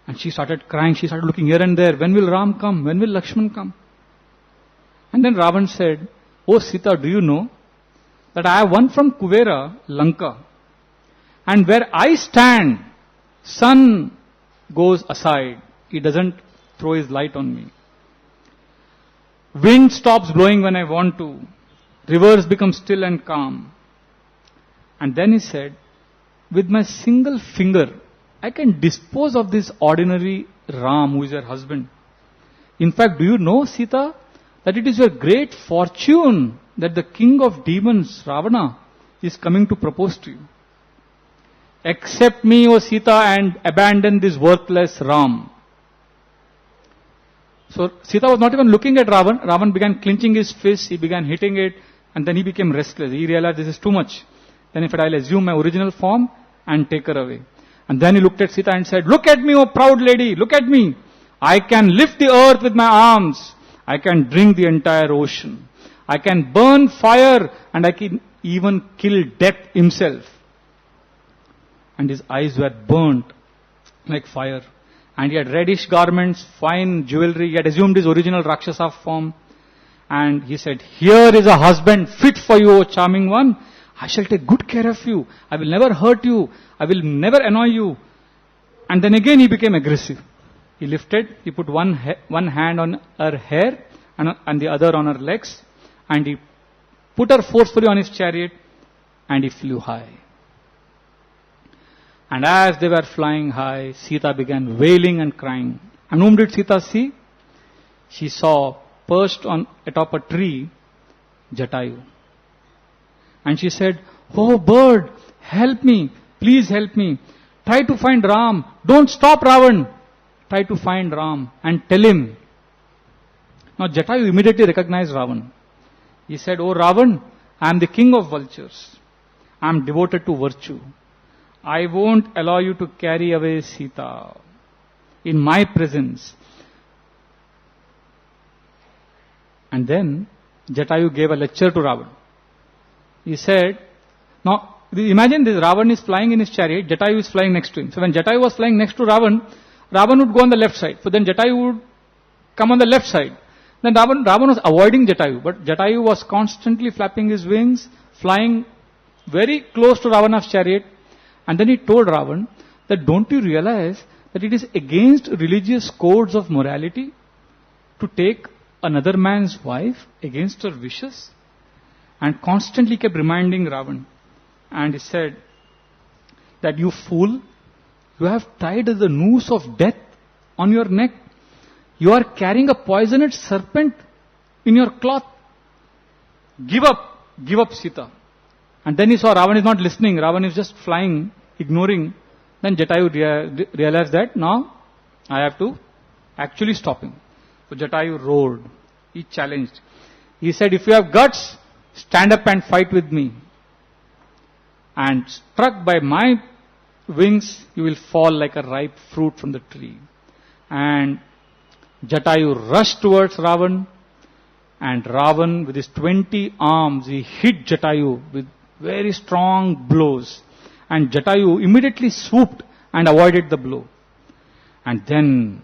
And she started crying. She started looking here and there. When will Ram come? When will Lakshman come? And then Ravan said, "Oh Sita, do you know that I have won from Kuvera, Lanka, and where I stand, sun goes aside. He doesn't throw his light on me. Wind stops blowing when I want to. Rivers become still and calm." And then he said, "With my single finger, I can dispose of this ordinary Ram, who is your husband. In fact, do you know, Sita, that it is your great fortune that the king of demons, Ravana, is coming to propose to you. Accept me, O Sita, and abandon this worthless Ram. So Sita was not even looking at Ravan. Ravan began clenching his fist, he began hitting it, and then he became restless. He realized this is too much. Then if I'll assume my original form and take her away. And then he looked at Sita and said, look at me, O proud lady, look at me. I can lift the earth with my arms. I can drink the entire ocean. I can burn fire, and I can even kill death himself. And his eyes were burnt like fire. And he had reddish garments, fine jewelry. He had assumed his original Rakshasa form. And he said, here is a husband fit for you, O charming one. I shall take good care of you. I will never hurt you. I will never annoy you. And then again he became aggressive. He lifted, he put one hand on her hair and the other on her legs. And he put her forcefully on his chariot and he flew high. And as they were flying high, Sita began wailing and crying. And whom did Sita see? She saw perched atop a tree, Jatayu. And she said, oh bird, help me, please help me. Try to find Ram. Don't stop Ravan. Try to find Ram and tell him. Now Jatayu immediately recognized Ravan. He said, oh Ravan, I am the king of vultures. I am devoted to virtue. I won't allow you to carry away Sita in my presence. And then Jatayu gave a lecture to Ravan. He said, now imagine this, Ravan is flying in his chariot, Jatayu is flying next to him. So when Jatayu was flying next to Ravan, Ravan would go on the left side. So then Jatayu would come on the left side. Then Ravan was avoiding Jatayu, but Jatayu was constantly flapping his wings, flying very close to Ravana's chariot. And then he told Ravan that don't you realize that it is against religious codes of morality to take another man's wife against her wishes? And constantly kept reminding Ravan. And he said that you fool, you have tied the noose of death on your neck. You are carrying a poisonous serpent in your cloth. Give up Sita. And then he saw Ravan is not listening. Ravan is just flying, ignoring. Then Jatayu realized that now I have to actually stop him. So Jatayu roared. He challenged. He said, if you have guts, stand up and fight with me. And struck by my wings, you will fall like a ripe fruit from the tree. And Jatayu rushed towards Ravan. And Ravan, with his 20 arms, he hit Jatayu with very strong blows. And Jatayu immediately swooped and avoided the blow. And then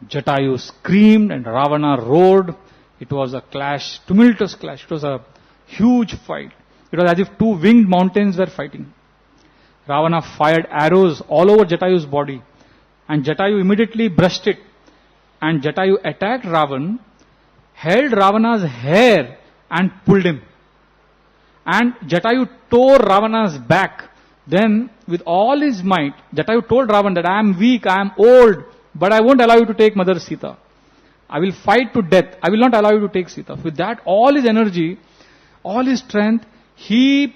Jatayu screamed and Ravana roared. It was a clash, tumultuous clash. It was a huge fight. It was as if two winged mountains were fighting. Ravana fired arrows all over Jatayu's body. And Jatayu immediately brushed it. And Jatayu attacked Ravan, held Ravana's hair and pulled him. And Jatayu tore Ravana's back. Then, with all his might, Jatayu told Ravan that I am weak, I am old, but I won't allow you to take Mother Sita. I will fight to death. I will not allow you to take Sita. With that, all his energy, all his strength, he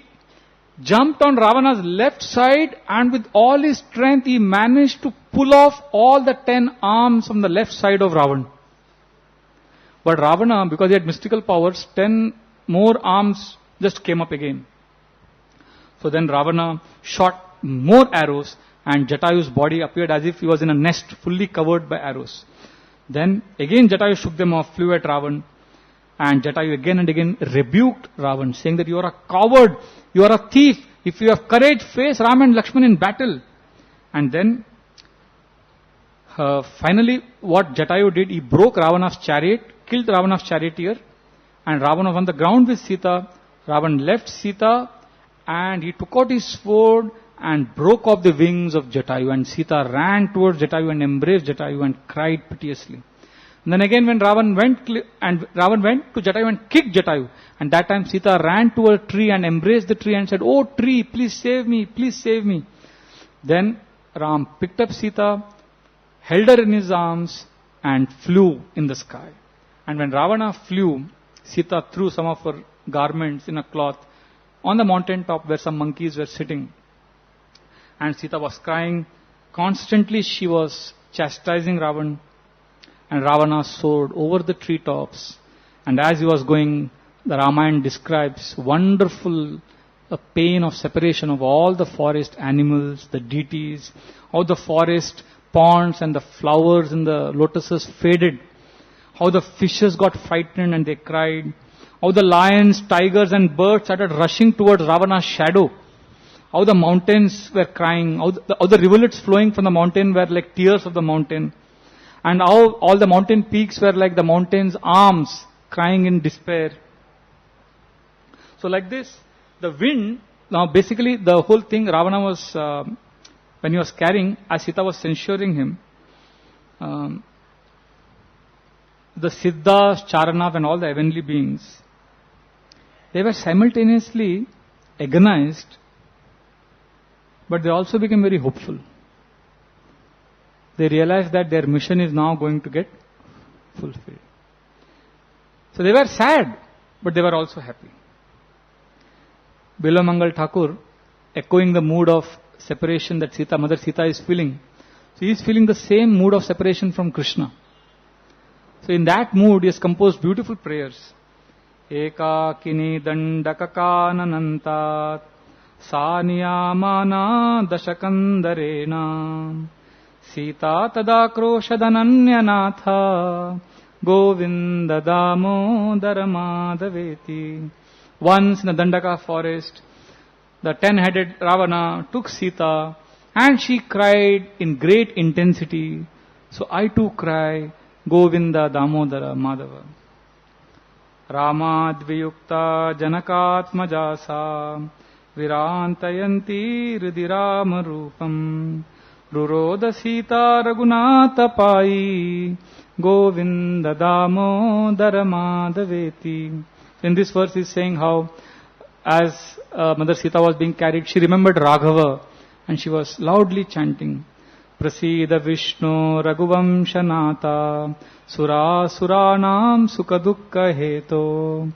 jumped on Ravana's left side and with all his strength, he managed to pull off all the 10 arms from the left side of Ravan. But Ravana, because he had mystical powers, 10 more arms just came up again. So then Ravana shot more arrows and Jatayu's body appeared as if he was in a nest fully covered by arrows. Then again Jatayu shook them off, flew at Ravan, and Jatayu again and again rebuked Ravan, saying that you are a coward, you are a thief. If you have courage, face Rama and Lakshman in battle. And then finally what Jatayu did, he broke Ravana's chariot, killed Ravana's charioteer, and Ravana was on the ground with Sita. Ravan left Sita and he took out his sword and broke off the wings of Jatayu, and Sita ran towards Jatayu and embraced Jatayu and cried piteously. And then again when Ravan went to Jatayu and kicked Jatayu, and that time Sita ran to a tree and embraced the tree and said, "Oh tree, please save me, please save me." Then Ram picked up Sita, held her in his arms and flew in the sky. And when Ravana flew, Sita threw some of her garments in a cloth on the mountain top where some monkeys were sitting. And Sita was crying. Constantly she was chastising Ravana. And Ravana soared over the treetops. And as he was going, the Ramayana describes wonderful pain of separation of all the forest animals, the deities, how the forest ponds and the flowers and the lotuses faded, how the fishes got frightened and they cried, how the lions, tigers and birds started rushing towards Ravana's shadow, how the mountains were crying, how the rivulets flowing from the mountain were like tears of the mountain, and how all the mountain peaks were like the mountain's arms crying in despair. So like this, the wind, now basically the whole thing Ravana was, when he was carrying, as Sita was censuring him, the Siddhas, Charanav and all the heavenly beings, they were simultaneously agonized, but they also became very hopeful. They realized that their mission is now going to get fulfilled. So they were sad, but they were also happy. Bilamangal Thakur, echoing the mood of separation that Mother Sita is feeling. So he is feeling the same mood of separation from Krishna. So in that mood he has composed beautiful prayers. Ekakini dandakakananantat saniyamana dashakandarena Sita tadakroshadhananyanatha Govinda damodara madhaveti. Once in the Dandaka forest, the 10-headed Ravana took Sita and she cried in great intensity. So I too cry, Govinda damodara madhava. Ramadviyukta janakatmajasa virantayanti hridirama rupam ruroda Sita raghunatha pai Govinda damodara madhaveti. In this verse is saying how as Mother Sita was being carried, she remembered Raghava and she was loudly chanting Prasida Vishnu Raghuvamshanata Sura Suranam Sukadukka Heto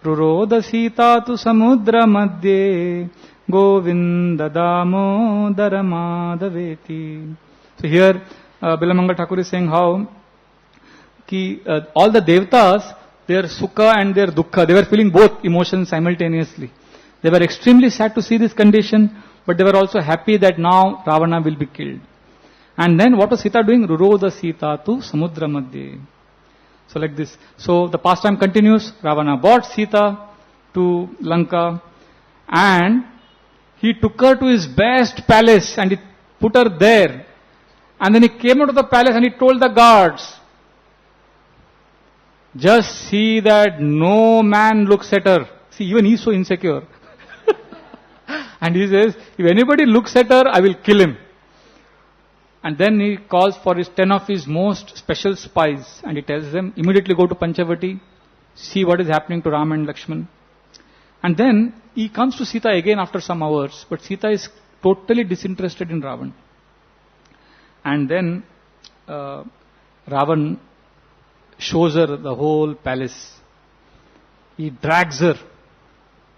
Ruroda Sita tu Samudra Madhye Govinda Damodara Madhaveti. So here Bilamangal Thakur is saying how all the Devatas, their sukha and their dukkha, they were feeling both emotions simultaneously. They were extremely sad to see this condition, but they were also happy that now Ravana will be killed. And then what was Sita doing? Ruroda Sita tu Samudra Madhye. So like this. So the pastime continues. Ravana brought Sita to Lanka and he took her to his best palace and he put her there. And then he came out of the palace and he told the guards, just see that no man looks at her. See, even he is so insecure. And he says, if anybody looks at her, I will kill him. And then he calls for 10 of his most special spies. And he tells them, immediately go to Panchavati, see what is happening to Rama and Lakshman. And then he comes to Sita again after some hours. But Sita is totally disinterested in Ravana. And then Ravana shows her the whole palace. He drags her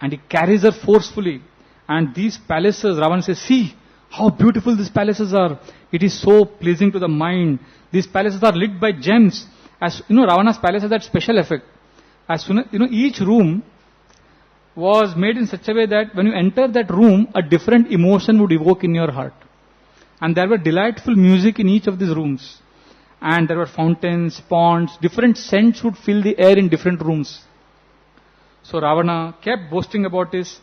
and he carries her forcefully. And these palaces, Ravana says, see how beautiful these palaces are. It is so pleasing to the mind. These palaces are lit by gems. As you know, Ravana's palace has that special effect. As soon as, each room was made in such a way that when you enter that room, a different emotion would evoke in your heart. And there were delightful music in each of these rooms. And there were fountains, ponds, different scents would fill the air in different rooms. So Ravana kept boasting about his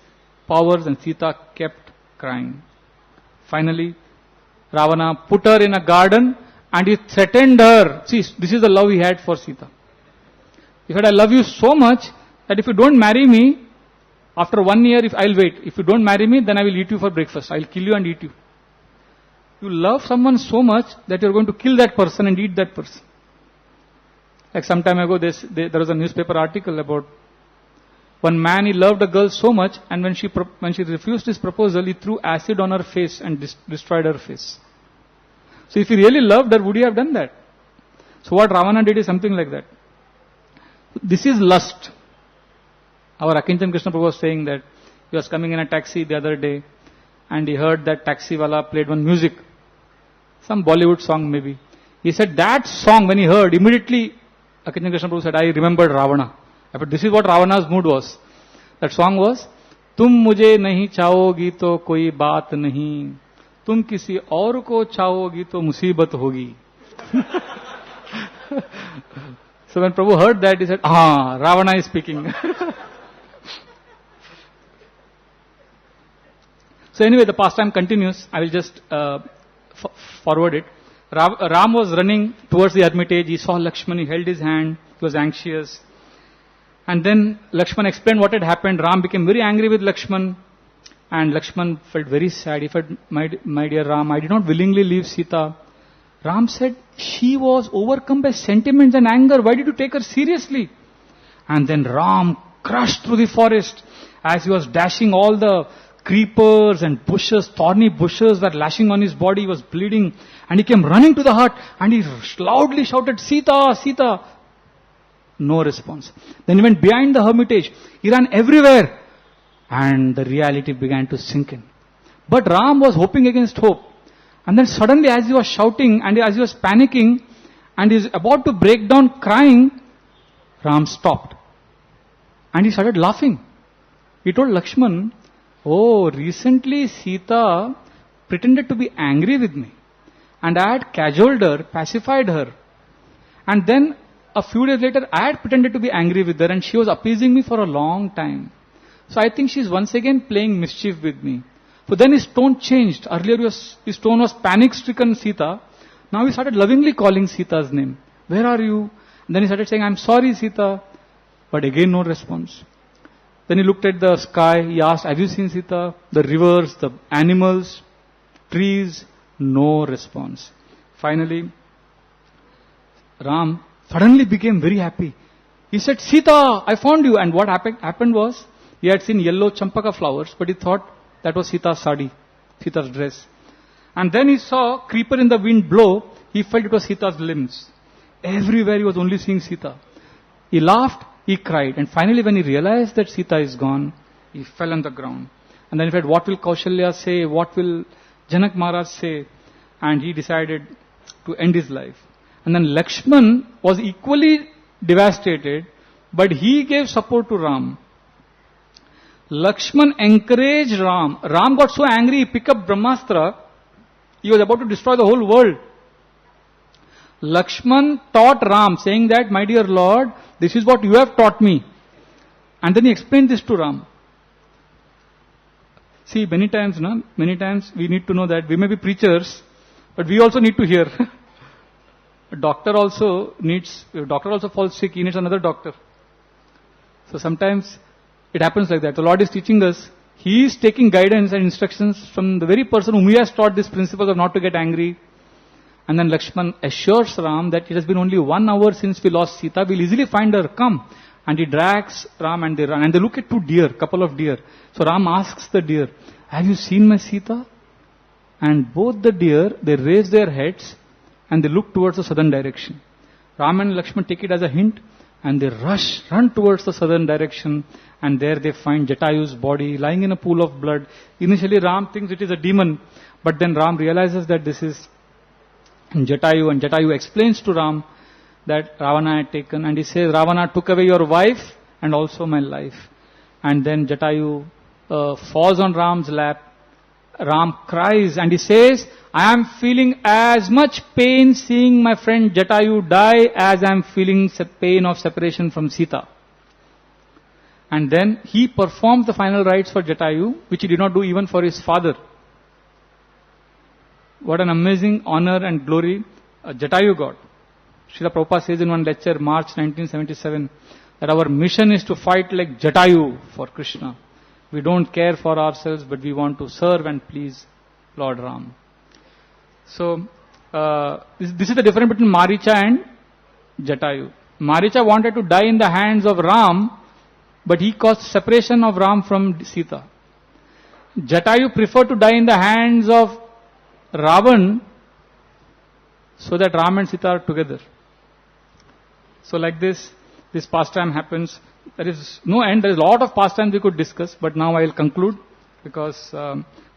powers and Sita kept crying. Finally, Ravana put her in a garden and he threatened her. See, this is the love he had for Sita. He said, I love you so much that if you don't marry me, after 1 year, I'll wait. If you don't marry me, then I will eat you for breakfast. I'll kill you and eat you. You love someone so much that you're going to kill that person and eat that person. Like some time ago, there was a newspaper article about one man, he loved a girl so much, and when she refused his proposal, he threw acid on her face and destroyed her face. So if he really loved her, would he have done that? So what Ravana did is something like that. This is lust. Our Akinchan Krishna Prabhu was saying that he was coming in a taxi the other day and he heard that taxi wala played one music. Some Bollywood song maybe. He said that song when he heard, immediately Akinchan Krishna Prabhu said, I remembered Ravana. But this is what Ravana's mood was. That song was, तुम मुझे नहीं चाहोगी तो कोई बात नहीं, तुम किसी और को चाहोगी तो मुसीबत होगी. So when Prabhu heard that, he said, Ravana is speaking. So anyway, the pastime continues. I will just forward it. Ram was running towards the hermitage. He saw Lakshman. He held his hand. He was anxious. And then Lakshman explained what had happened. Ram became very angry with Lakshman. And Lakshman felt very sad. He felt, my dear Ram, I did not willingly leave Sita. Ram said, she was overcome by sentiments and anger. Why did you take her seriously? And then Ram crashed through the forest. As he was dashing, all the creepers and bushes, thorny bushes were lashing on his body. He was bleeding. And he came running to the hut and he loudly shouted, Sita, Sita. No response. Then he went behind the hermitage. He ran everywhere. And the reality began to sink in. But Ram was hoping against hope. And then suddenly, as he was shouting and as he was panicking and he was about to break down crying, Ram stopped. And he started laughing. He told Lakshman, oh, recently Sita pretended to be angry with me. And I had cajoled her, pacified her. And then a few days later, I had pretended to be angry with her and she was appeasing me for a long time. So I think she is once again playing mischief with me. So then his tone changed. Earlier his tone was panic-stricken Sita. Now he started lovingly calling Sita's name. Where are you? And then he started saying, I'm sorry Sita. But again no response. Then he looked at the sky. He asked, have you seen Sita? The rivers, the animals, trees. No response. Finally, Ram suddenly became very happy. He said, Sita, I found you. And what happened was, he had seen yellow champaka flowers, but he thought that was Sita's sari, Sita's dress. And then he saw creeper in the wind blow. He felt it was Sita's limbs. Everywhere he was only seeing Sita. He laughed, he cried. And finally when he realized that Sita is gone, he fell on the ground. And then he said, what will Kaushalya say? What will Janak Maharaj say? And he decided to end his life. And then Lakshman was equally devastated, but he gave support to Ram. Lakshman encouraged Ram. Ram got so angry, he picked up Brahmastra. He was about to destroy the whole world. Lakshman taught Ram, saying that, my dear Lord, this is what you have taught me. And then he explained this to Ram. See, many times we need to know that we may be preachers, but we also need to hear. A doctor also falls sick, he needs another doctor. So sometimes it happens like that. The Lord is teaching us. He is taking guidance and instructions from the very person whom He has taught these principles of not to get angry. And then Lakshman assures Ram that it has been only 1 hour since we lost Sita. We'll easily find her. Come. And he drags Ram and they run. And they look at 2 deer, couple of deer. So Ram asks the deer, have you seen my Sita? And both the deer, they raise their heads and they look towards the southern direction. Ram and Lakshman take it as a hint and they run towards the southern direction. And there they find Jatayu's body lying in a pool of blood. Initially Ram thinks it is a demon, but then Ram realizes that this is Jatayu, and Jatayu explains to Ram that Ravana had taken, and he says, Ravana took away your wife and also my life. And then Jatayu falls on Ram's lap. Ram cries and he says, I am feeling as much pain seeing my friend Jatayu die as I am feeling pain of separation from Sita. And then he performed the final rites for Jatayu, which he did not do even for his father. What an amazing honor and glory Jatayu got. Srila Prabhupada says in one lecture, March 1977, that our mission is to fight like Jatayu for Krishna. We don't care for ourselves, but we want to serve and please Lord Ram. So, this is the difference between Maricha and Jatayu. Maricha wanted to die in the hands of Ram, but he caused separation of Ram from Sita. Jatayu preferred to die in the hands of Ravan, so that Rama and Sita are together. So like this pastime happens. There is no end. There is a lot of pastimes we could discuss, but now I will conclude because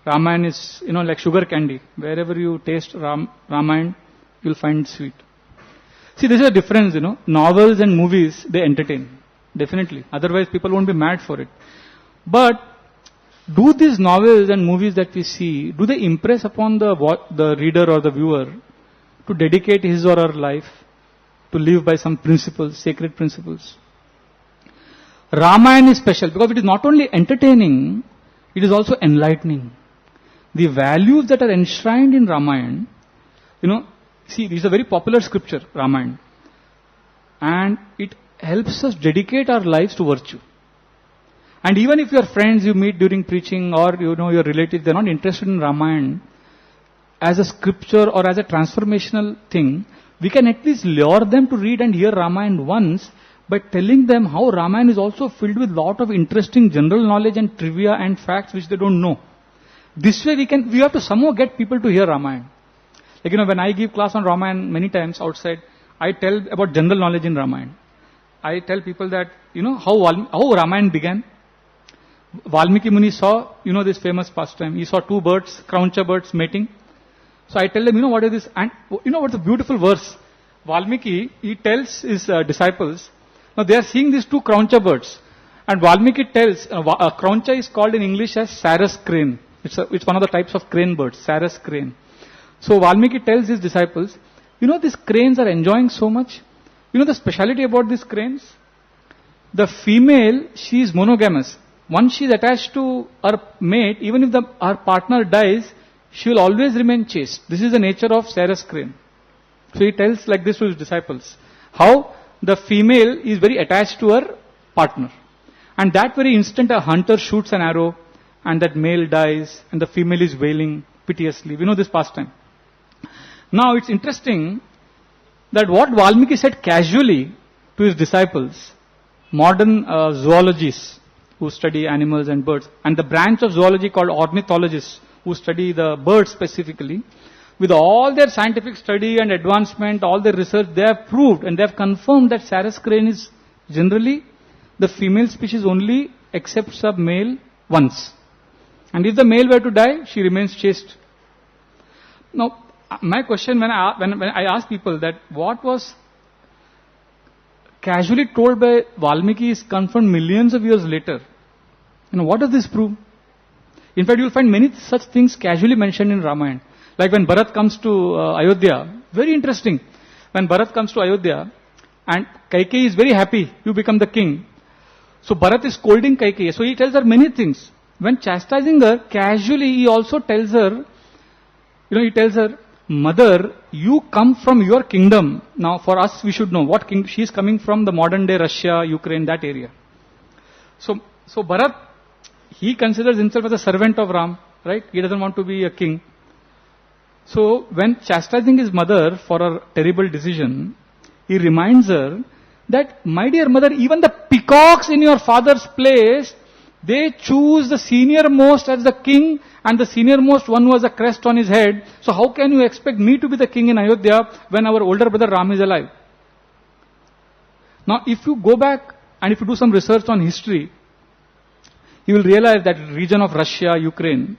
Ramayana is, like sugar candy. Wherever you taste Ramayana, you will find sweet. See, this is a difference, Novels and movies, they entertain. Definitely. Otherwise, people won't be mad for it. But do these novels and movies that we see, do they impress upon the reader or the viewer to dedicate his or her life to live by some principles, sacred principles? Ramayana is special because it is not only entertaining, it is also enlightening. The values that are enshrined in Ramayana, see, this is a very popular scripture, Ramayana. And it helps us dedicate our lives to virtue. And even if your friends you meet during preaching or your relatives, they're not interested in Ramayana as a scripture or as a transformational thing, we can at least lure them to read and hear Ramayana once by telling them how Ramayana is also filled with lot of interesting general knowledge and trivia and facts which they don't know. This way we have to somehow get people to hear Ramayana. Like, when I give class on Ramayana many times outside, I tell about general knowledge in Ramayana. I tell people that, how Ramayana began. Valmiki Muni saw, this famous pastime. He saw two birds, crauncha birds mating. So I tell them, what is this? And what's a beautiful verse? Valmiki, he tells his disciples, now they are seeing these two crauncha birds. And Valmiki tells, crauncha is called in English as sarus crane. It's one of the types of crane birds, sarus crane. So Valmiki tells his disciples, these cranes are enjoying so much. The speciality about these cranes? The female, she is monogamous. Once she is attached to her mate, even if her partner dies, she will always remain chaste. This is the nature of sarus crane. So he tells like this to his disciples. How the female is very attached to her partner. And that very instant a hunter shoots an arrow and that male dies and the female is wailing piteously. We know this pastime. Now it's interesting that what Valmiki said casually to his disciples, modern zoologists who study animals and birds, and the branch of zoology called ornithologists who study the birds specifically, with all their scientific study and advancement, all their research, they have proved and they have confirmed that sarus crane is generally the female species only accepts a male once. And if the male were to die, she remains chaste. Now, my question when I ask people that what was casually told by Valmiki is confirmed millions of years later. What does this prove? In fact, you will find many such things casually mentioned in Ramayana. Like when Bharat comes to Ayodhya, very interesting. When Bharat comes to Ayodhya and Kaikeyi is very happy, you become the king. So Bharat is scolding Kaikeyi. So he tells her many things. When chastising her, casually he also tells her, he tells her, Mother, you come from your kingdom. Now for us we should know what king, she is coming from the modern day Russia, Ukraine, that area. So Bharat, he considers himself as a servant of Ram, right? He doesn't want to be a king. So when chastising his mother for her terrible decision, he reminds her that, my dear mother, even the peacocks in your father's place, they choose the senior most as the king and the senior most one who has a crest on his head. So how can you expect me to be the king in Ayodhya when our older brother Ram is alive? Now if you go back and if you do some research on history, you will realize that region of Russia, Ukraine.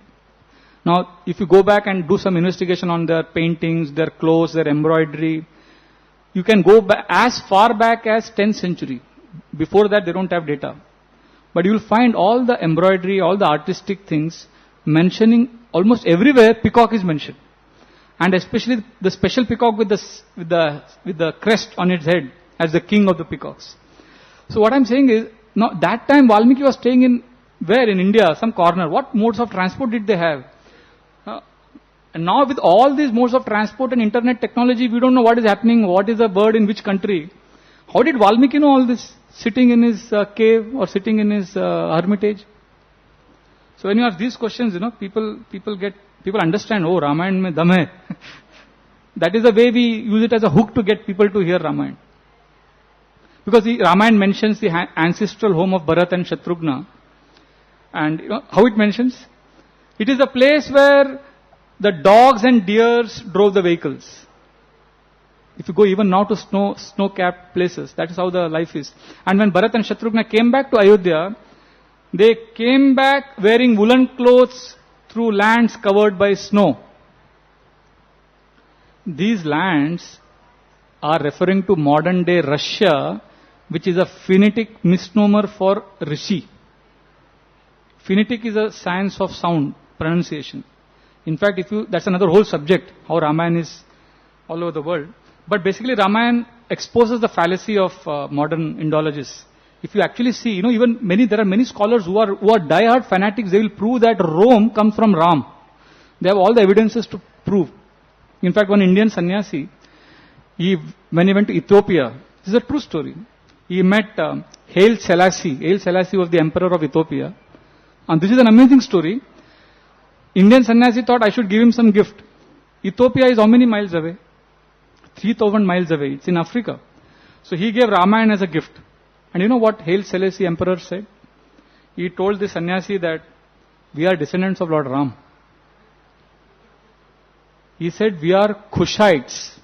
Now if you go back and do some investigation on their paintings, their clothes, their embroidery, you can go back as far back as 10th century. Before that they don't have data. But you will find all the embroidery, all the artistic things mentioning almost everywhere peacock is mentioned. And especially the special peacock with the crest on its head as the king of the peacocks. So what I'm saying is, now that time Valmiki was staying in where? In India, some corner. What modes of transport did they have? And now with all these modes of transport and internet technology, we don't know what is happening, what is a bird in which country. How did Valmiki know all this? Sitting in his cave or sitting in his hermitage. So when you ask these questions, people understand, oh, Ramayana mein dam hai. That is the way we use it as a hook to get people to hear Ramayana. Because the Ramayana mentions the ancestral home of Bharat and Shatrughna. And how it mentions? It is a place where the dogs and deers drove the vehicles. If you go even now to snow-capped places, that is how the life is. And when Bharat and Shatrugna came back to Ayodhya, they came back wearing woolen clothes through lands covered by snow. These lands are referring to modern day Russia, which is a phonetic misnomer for Rishi. Phonetic is a science of sound, pronunciation. In fact, that's another whole subject, how Ramayana is all over the world. But basically Ramayana exposes the fallacy of modern Indologists. If you actually see, there are many scholars who are die-hard fanatics, they will prove that Rome comes from Ram. They have all the evidences to prove. In fact, one Indian sannyasi, when he went to Ethiopia, this is a true story. He met Haile Selassie. Haile Selassie was the emperor of Ethiopia. And this is an amazing story. Indian sannyasi thought I should give him some gift. Ethiopia is how many miles away? 3,000 miles away. It's in Africa. So he gave Ramayana as a gift. And you know what Haile Selassie emperor said? He told the sannyasi that we are descendants of Lord Ram. He said we are Kushites.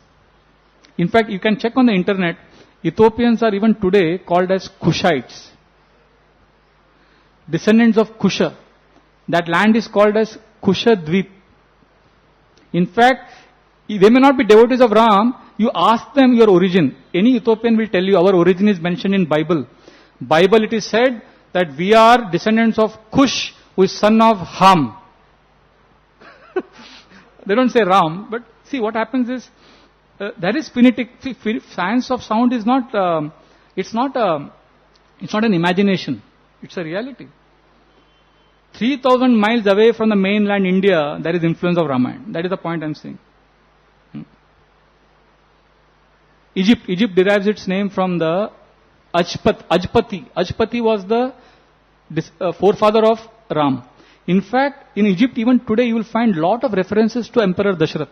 In fact, you can check on the internet. Ethiopians are even today called as Kushites. Descendants of Kusha. That land is called as Kusha Dweep. In fact, they may not be devotees of Ram. You ask them your origin. Any Ethiopian will tell you our origin is mentioned in Bible. Bible it is said that we are descendants of Kush, who is son of Ham. They don't say Ram, but see what happens is, that is phonetic. See, science of sound is not, it's not an imagination. It's a reality. 3,000 miles away from the mainland India, there is influence of Ramayana. That is the point I am saying. Egypt derives its name from the Ajpati. Ajpati was the forefather of Ram. In fact, in Egypt even today you will find lot of references to Emperor Dashrath.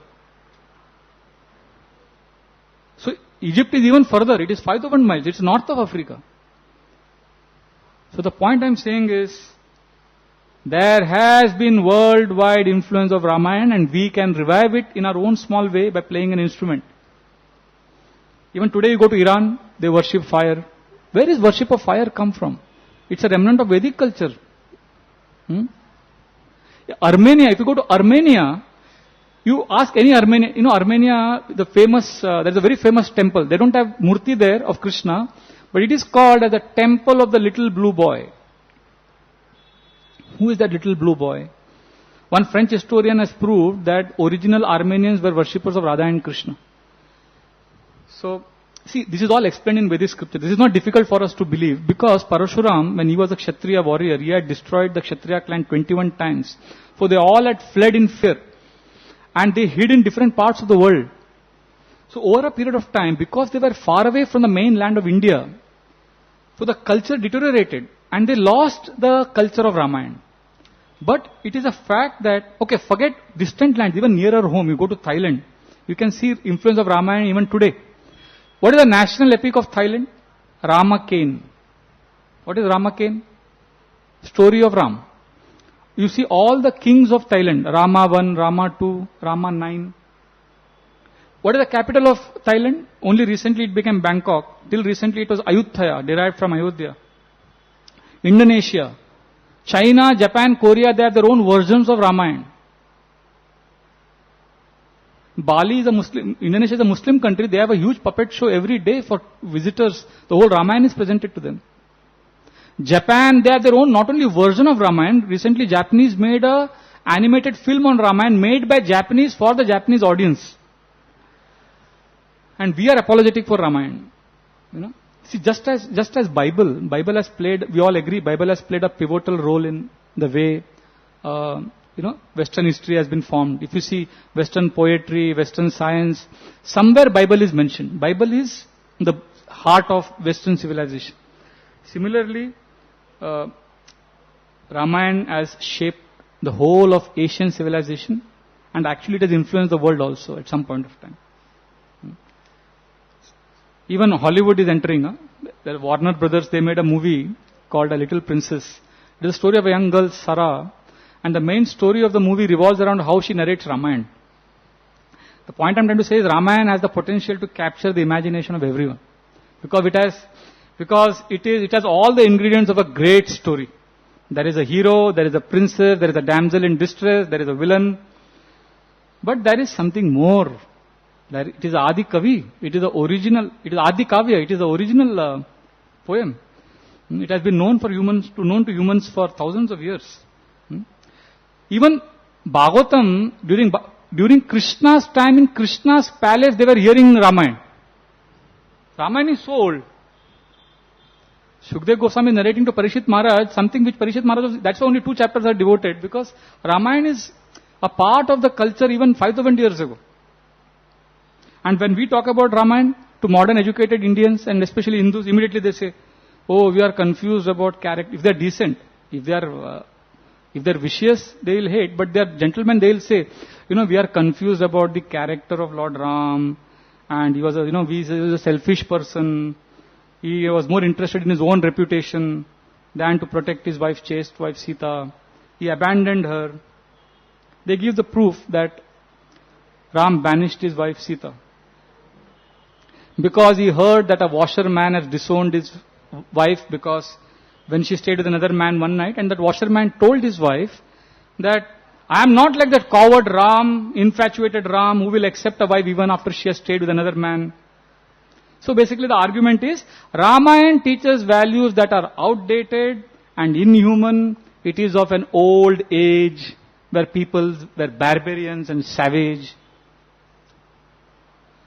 So Egypt is even further. It is 5,000 miles. It's north of Africa. So the point I am saying is, there has been worldwide influence of Ramayana and we can revive it in our own small way by playing an instrument. Even today you go to Iran, they worship fire. Where is worship of fire come from? It's a remnant of Vedic culture. Armenia, if you go to Armenia, you ask any Armenian, Armenia, the famous, there's a very famous temple. They don't have murti there of Krishna, but it is called as the temple of the little blue boy. Who is that little blue boy? One French historian has proved that original Armenians were worshippers of Radha and Krishna. So, see, this is all explained in Vedic scripture. This is not difficult for us to believe because Parashuram, when he was a Kshatriya warrior, he had destroyed the Kshatriya clan 21 times. So they all had fled in fear. And they hid in different parts of the world. So over a period of time, because they were far away from the mainland of India, so the culture deteriorated and they lost the culture of Ramayana. But it is a fact that, forget distant lands, even nearer home, you go to Thailand, you can see influence of Ramayana even today. What is the national epic of Thailand? Rama Kane. What is Rama Kane? Story of Ram. You see all the kings of Thailand, Rama 1, Rama 2, Rama 9. What is the capital of Thailand? Only recently it became Bangkok. Till recently it was Ayutthaya, derived from Ayodhya. Indonesia, China, Japan, Korea, they have their own versions of Ramayana. Bali is a Muslim, Indonesia is a Muslim country, they have a huge puppet show every day for visitors. The whole Ramayana is presented to them. Japan, they have their own, not only version of Ramayana, recently Japanese made a animated film on Ramayana made by Japanese for the Japanese audience. And we are apologetic for Ramayana. See, just as Bible has played, we all agree, Bible has played a pivotal role in the way, Western history has been formed. If you see Western poetry, Western science, somewhere Bible is mentioned. Bible is the heart of Western civilization. Similarly, Ramayana has shaped the whole of Asian civilization and actually it has influenced the world also at some point of time. Even Hollywood is entering. The Warner Brothers, they made a movie called A Little Princess. It is a story of a young girl, Sarah, and the main story of the movie revolves around how she narrates Ramayana. The point I'm trying to say is Ramayana has the potential to capture the imagination of everyone. Because it has all the ingredients of a great story. There is a hero, there is a princess, there is a damsel in distress, there is a villain. But there is something more. It is Adi Kavi. It is Adi Kavya. It is the original poem. It has been known to humans for thousands of years. Even Bhagavatam, during Krishna's time in Krishna's palace, they were hearing Ramayana. Ramayana is so old. Shukdev Goswami is narrating to Parishit Maharaj something which Parishit Maharaj, that's why only 2 chapters are devoted, because Ramayana is a part of the culture even 5,000 years ago. And when we talk about Ramayana to modern educated Indians and especially Hindus, immediately they say, oh, we are confused about character. If they are decent, if they are vicious, they will hate, but they are gentlemen, they will say, we are confused about the character of Lord Ram, and he was a selfish person. He was more interested in his own reputation than to protect his wife, chaste wife Sita. He abandoned her. They give the proof that Ram banished his wife Sita because he heard that a washerman has disowned his wife because when she stayed with another man one night, and that washerman told his wife that I am not like that coward Ram, infatuated Ram, who will accept a wife even after she has stayed with another man. So basically the argument is, Ramayana teaches values that are outdated and inhuman. It is of an old age where people were barbarians and savage.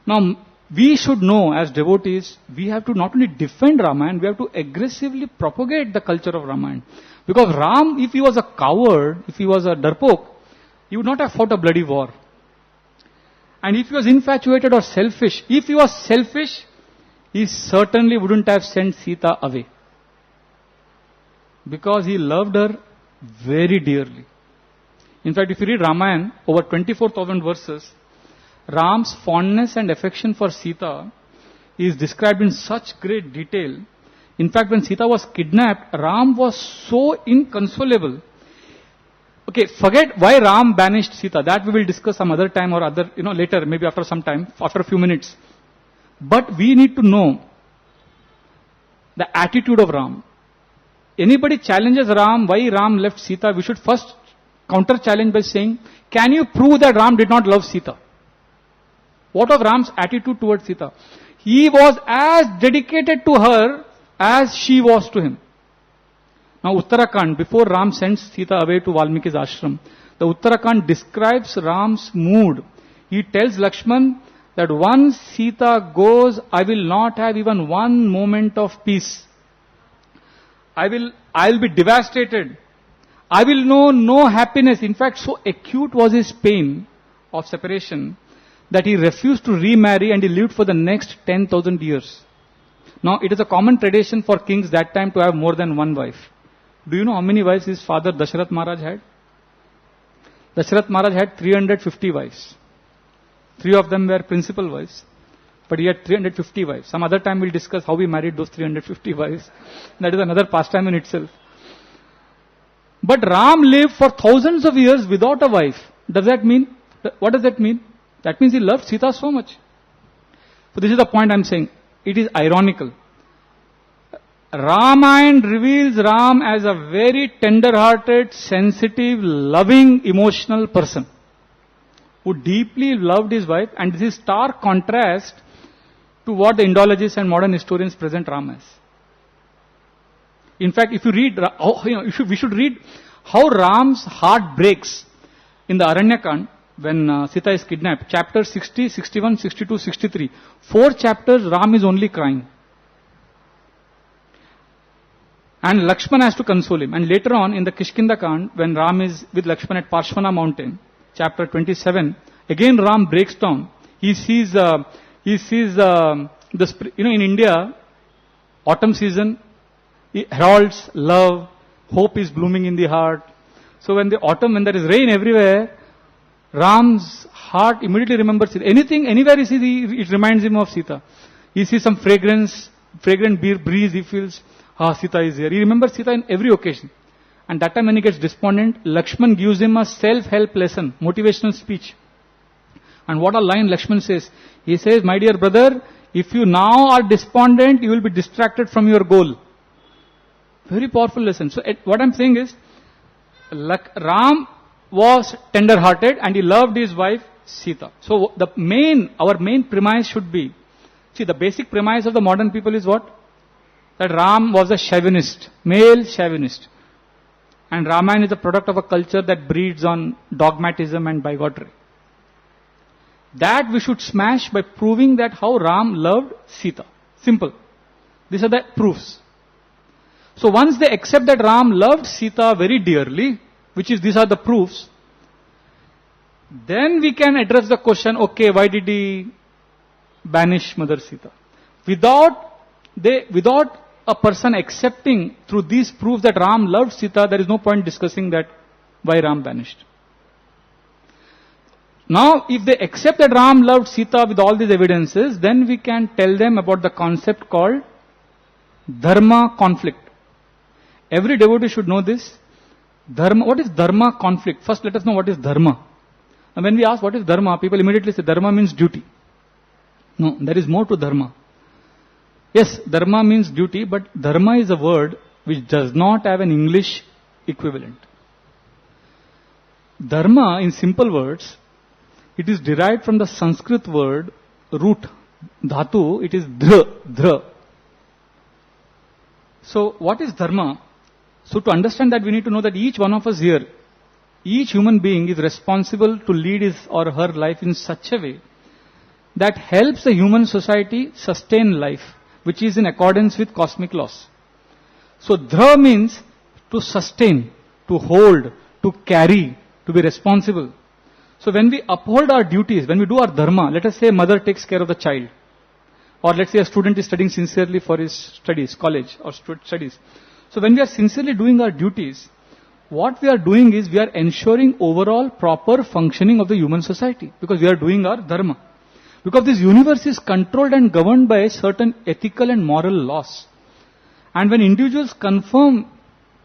Now, we should know as devotees, we have to not only defend Ramayana, we have to aggressively propagate the culture of Ramayana. Because Ram, if he was a coward, if he was a darpok, he would not have fought a bloody war. And if he was infatuated or selfish, if he was selfish, he certainly wouldn't have sent Sita away. Because he loved her very dearly. In fact, if you read Ramayana, over 24,000 verses, Ram's fondness and affection for Sita is described in such great detail. In fact, when Sita was kidnapped, Ram was so inconsolable. Okay, forget why Ram banished Sita. That we will discuss some other time or later, maybe after some time, after a few minutes. But we need to know the attitude of Ram. Anybody challenges Ram, why Ram left Sita, we should first counter challenge by saying, can you prove that Ram did not love Sita? What of Ram's attitude towards Sita? He was as dedicated to her as she was to him. Now Uttarakhand, before Ram sends Sita away to Valmiki's ashram, the Uttarakhand describes Ram's mood. He tells Lakshman that once Sita goes, I will not have even one moment of peace. I'll be devastated. I will know no happiness. In fact, so acute was his pain of separation that he refused to remarry and he lived for the next 10,000 years. Now, it is a common tradition for kings that time to have more than one wife. Do you know how many wives his father Dasharath Maharaj had? Dasharath Maharaj had 350 wives. 3 of them were principal wives. But he had 350 wives. Some other time we'll discuss how he married those 350 wives. That is another pastime in itself. But Ram lived for thousands of years without a wife. What does that mean? That means he loved Sita so much. So this is the point I'm saying. It is ironical. Ramayana reveals Ram as a very tender-hearted, sensitive, loving, emotional person who deeply loved his wife, and this is stark contrast to what the Indologists and modern historians present Ram as. In fact, if you read, we should read how Ram's heart breaks in the Aranyakand when Sita is kidnapped. Chapter 60, 61, 62, 63. 4 chapters, Ram is only crying. And Lakshman has to console him. And later on in the Kishkindakand, when Ram is with Lakshman at Parshvana mountain, chapter 27, again Ram breaks down. He sees in India, autumn season, it heralds love, hope is blooming in the heart. So when there is rain everywhere, Ram's heart immediately remembers it. Anywhere he sees, it reminds him of Sita. He sees some fragrant breeze, he feels, Sita is here. He remembers Sita in every occasion. And that time when he gets despondent, Lakshman gives him a self-help lesson, motivational speech. And what a line Lakshman says. He says, my dear brother, if you now are despondent, you will be distracted from your goal. Very powerful lesson. So what I'm saying is, Ram was tender-hearted and he loved his wife Sita. So our main premise should be, see, the basic premise of the modern people is what? That Ram was a chauvinist, male chauvinist. And Ramayana is a product of a culture that breeds on dogmatism and bigotry. That we should smash by proving that how Ram loved Sita. Simple. These are the proofs. So once they accept that Ram loved Sita very dearly, these are the proofs, then we can address the question, okay, why did he banish Mother Sita? Without a person accepting through these proofs that Ram loved Sita, there is no point discussing that why Ram banished. Now, if they accept that Ram loved Sita with all these evidences, then we can tell them about the concept called Dharma conflict. Every devotee should know this. Dharma, what is Dharma conflict? First, let us know what is Dharma. And when we ask what is Dharma, people immediately say Dharma means duty. No, there is more to Dharma. Yes, Dharma means duty, but Dharma is a word which does not have an English equivalent. Dharma, in simple words, it is derived from the Sanskrit word root, dhatu, it is dhra. So, what is Dharma? So, to understand that, we need to know that each one of us here, each human being is responsible to lead his or her life in such a way that helps the human society sustain life, which is in accordance with cosmic laws. So, dhra means to sustain, to hold, to carry, to be responsible. So, when we uphold our duties, when we do our dharma, let us say a mother takes care of the child, or let's say a student is studying sincerely for his studies, college or studies. So, when we are sincerely doing our duties, what we are doing is we are ensuring overall proper functioning of the human society, because we are doing our dharma. Because this universe is controlled and governed by certain ethical and moral laws. And when individuals conform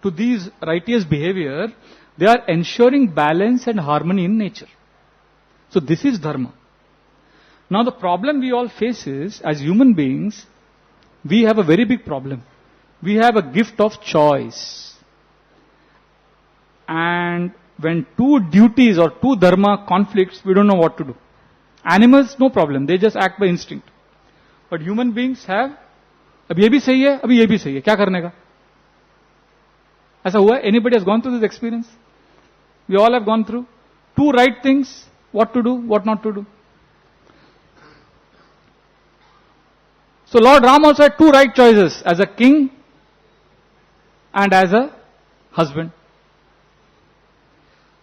to these righteous behavior, they are ensuring balance and harmony in nature. So this is dharma. Now the problem we all face is, as human beings, we have a very big problem. We have a gift of choice. And when two duties or two dharma conflicts, we don't know what to do. Animals, no problem. They just act by instinct. But human beings have, अब ये भी सही है, अभी ये भी सही है, क्या करने का? ऐसा हुआ है? Anybody has gone through this experience? We all have gone through. Two right things, what to do, what not to do. So Lord Ram also had two right choices, as a king and as a husband.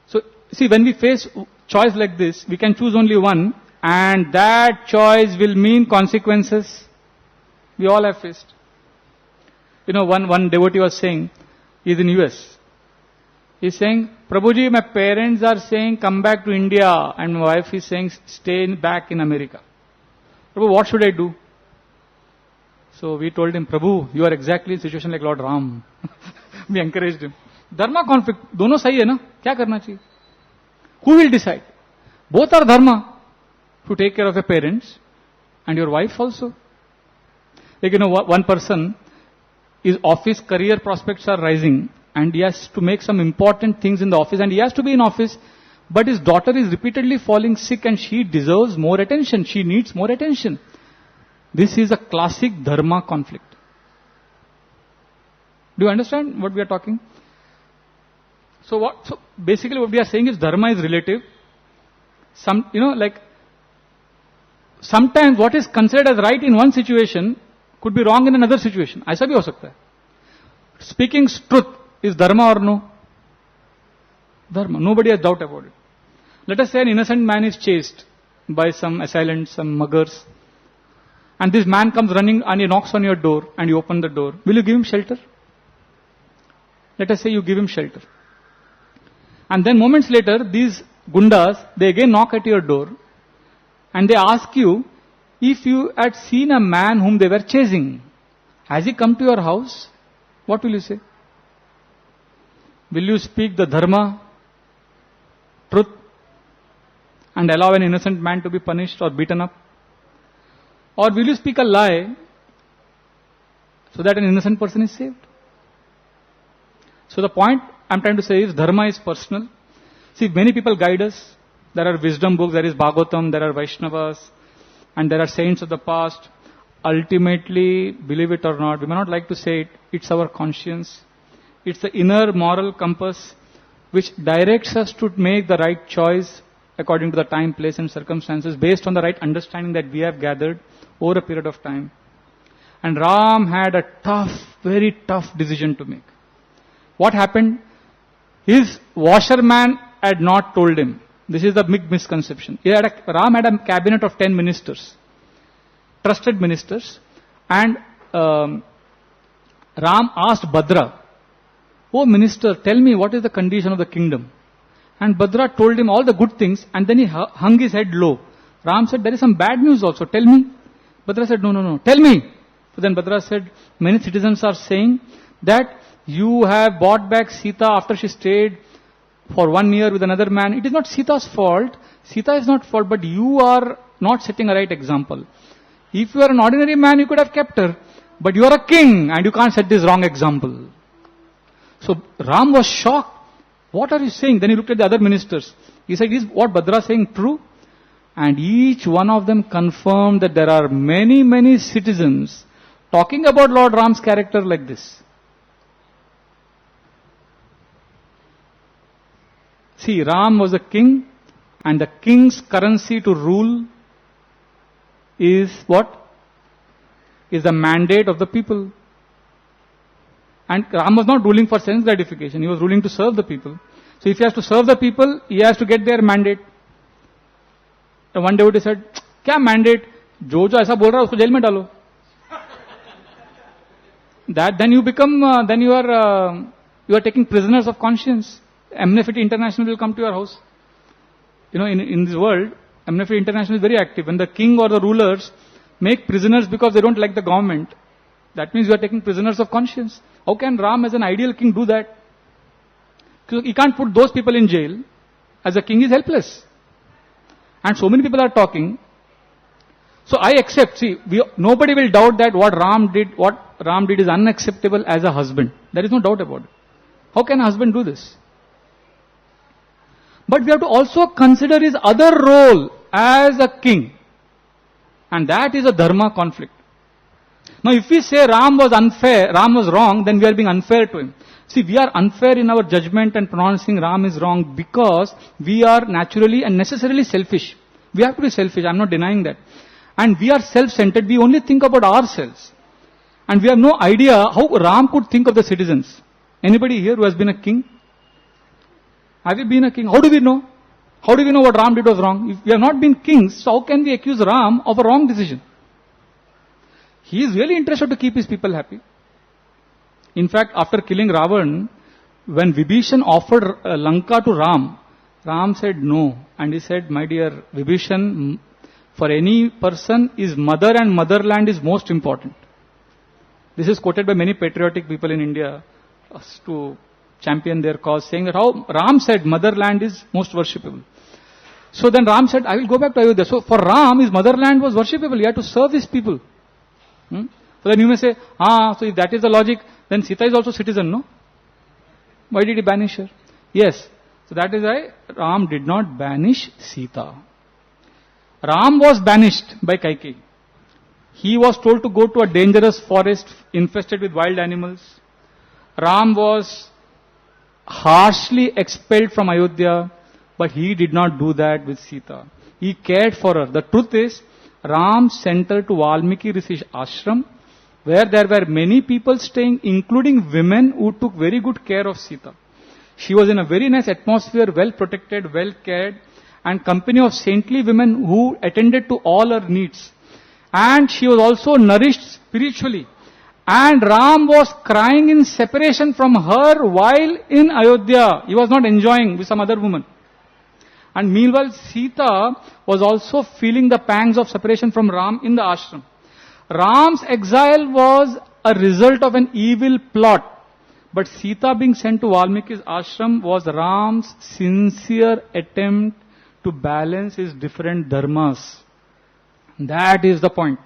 So, see, when we face choice like this, we can choose only one, and that choice will mean consequences. We all have faced. You know, one devotee was saying, he's in US. He's saying, Prabhuji, my parents are saying come back to India, and my wife is saying stay back in America. Prabhu, what should I do? So we told him, Prabhu, you are exactly in a situation like Lord Ram. We encouraged him. Dharma conflict, दोनों सही है ना? क्या करना चाहिए? Who will decide? Both are dharma. To take care of your parents and your wife also. Like, you know, one person, his office career prospects are rising, and he has to make some important things in the office, and he has to be in office, but his daughter is repeatedly falling sick and she deserves more attention. She needs more attention. This is a classic dharma conflict. Do you understand what we are talking? So basically what we are saying is dharma is relative. Sometimes what is considered as right in one situation could be wrong in another situation. ऐसा भी हो सकता है. Speaking truth is dharma or no? Dharma. Nobody has doubt about it. Let us say an innocent man is chased by some assailants, some muggers, and this man comes running and he knocks on your door and you open the door. Will you give him shelter? Let us say you give him shelter. And then moments later, these gundas, they again knock at your door and they ask you if you had seen a man whom they were chasing. Has he come to your house? What will you say? Will you speak the dharma, truth? and allow an innocent man to be punished or beaten up? Or will you speak a lie so that an innocent person is saved? So the point I'm trying to say is Dharma is personal. See, many people guide us. There are wisdom books, there is Bhagavatam, there are Vaishnavas, and there are saints of the past. Ultimately, believe it or not, we may not like to say it, it's our conscience. It's the inner moral compass which directs us to make the right choice according to the time, place and circumstances based on the right understanding that we have gathered over a period of time. And Ram had a very tough decision to make. What happened? His washerman had not told him. This is the big misconception. Ram had a cabinet of 10 ministers, trusted ministers, and Ram asked Bhadra, "Oh minister, tell me what is the condition of the kingdom?" And Bhadra told him all the good things, and then he hung his head low. Ram said, "There is some bad news also, tell me." Bhadra said, No, tell me. So then Bhadra said, "Many citizens are saying that you have bought back Sita after she stayed for 1 year with another man. It is not Sita's fault. Sita is not fault, but you are not setting a right example. If you are an ordinary man, you could have kept her. But you are a king and you can't set this wrong example." So Ram was shocked. "What are you saying?" Then he looked at the other ministers. He said, "Is what Bhadra saying true?" And each one of them confirmed that there are many citizens talking about Lord Ram's character like this. See, Ram was a king, and the king's currency to rule is what? Is the mandate of the people. And Ram was not ruling for sense gratification, he was ruling to serve the people. So if he has to serve the people, he has to get their mandate. So one devotee said, "Kya mandate? जो ऐसा बोल रहा है उसको jail में डालो." That then you become, then you are taking prisoners of conscience. Amnesty International will come to your house. You know, in this world, Amnesty International is very active. When the king or the rulers make prisoners because they don't like the government, that means you are taking prisoners of conscience. How can Ram as an ideal king do that? Because he can't put those people in jail. As a king, he is helpless. And so many people are talking. So I accept, see, nobody will doubt that what Ram did is unacceptable as a husband. There is no doubt about it. How can a husband do this? But we have to also consider his other role as a king. And that is a dharma conflict. Now if we say Ram was unfair, Ram was wrong, then we are being unfair to him. See, we are unfair in our judgment and pronouncing Ram is wrong because we are naturally and necessarily selfish. We have to be selfish, I am not denying that. And we are self-centered, we only think about ourselves. And we have no idea how Ram could think of the citizens. Anybody here who has been a king? Have you been a king? How do we know? How do we know what Ram did was wrong? If we have not been kings, so how can we accuse Ram of a wrong decision? He is really interested to keep his people happy. In fact, after killing Ravana, when Vibhishan offered Lanka to Ram, Ram said no. And he said, "My dear Vibhishan, for any person, his mother and motherland is most important." This is quoted by many patriotic people in India to champion their cause, saying that how Ram said motherland is most worshipable. So then Ram said, "I will go back to Ayodhya." So for Ram, his motherland was worshipable. He had to serve his people. So then you may say, so if that is the logic, then Sita is also citizen, no? Why did he banish her? Yes. So that is why Ram did not banish Sita. Ram was banished by Kaikeyi. He was told to go to a dangerous forest infested with wild animals. Ram was harshly expelled from Ayodhya, but he did not do that with Sita. He cared for her. The truth is, Ram sent her to Valmiki Rishi's ashram, where there were many people staying, including women who took very good care of Sita. She was in a very nice atmosphere, well protected, well cared, and company of saintly women who attended to all her needs. And she was also nourished spiritually. And Ram was crying in separation from her while in Ayodhya. He was not enjoying with some other woman. And meanwhile, Sita was also feeling the pangs of separation from Ram in the ashram. Ram's exile was a result of an evil plot. But Sita being sent to Valmiki's ashram was Ram's sincere attempt to balance his different dharmas. That is the point.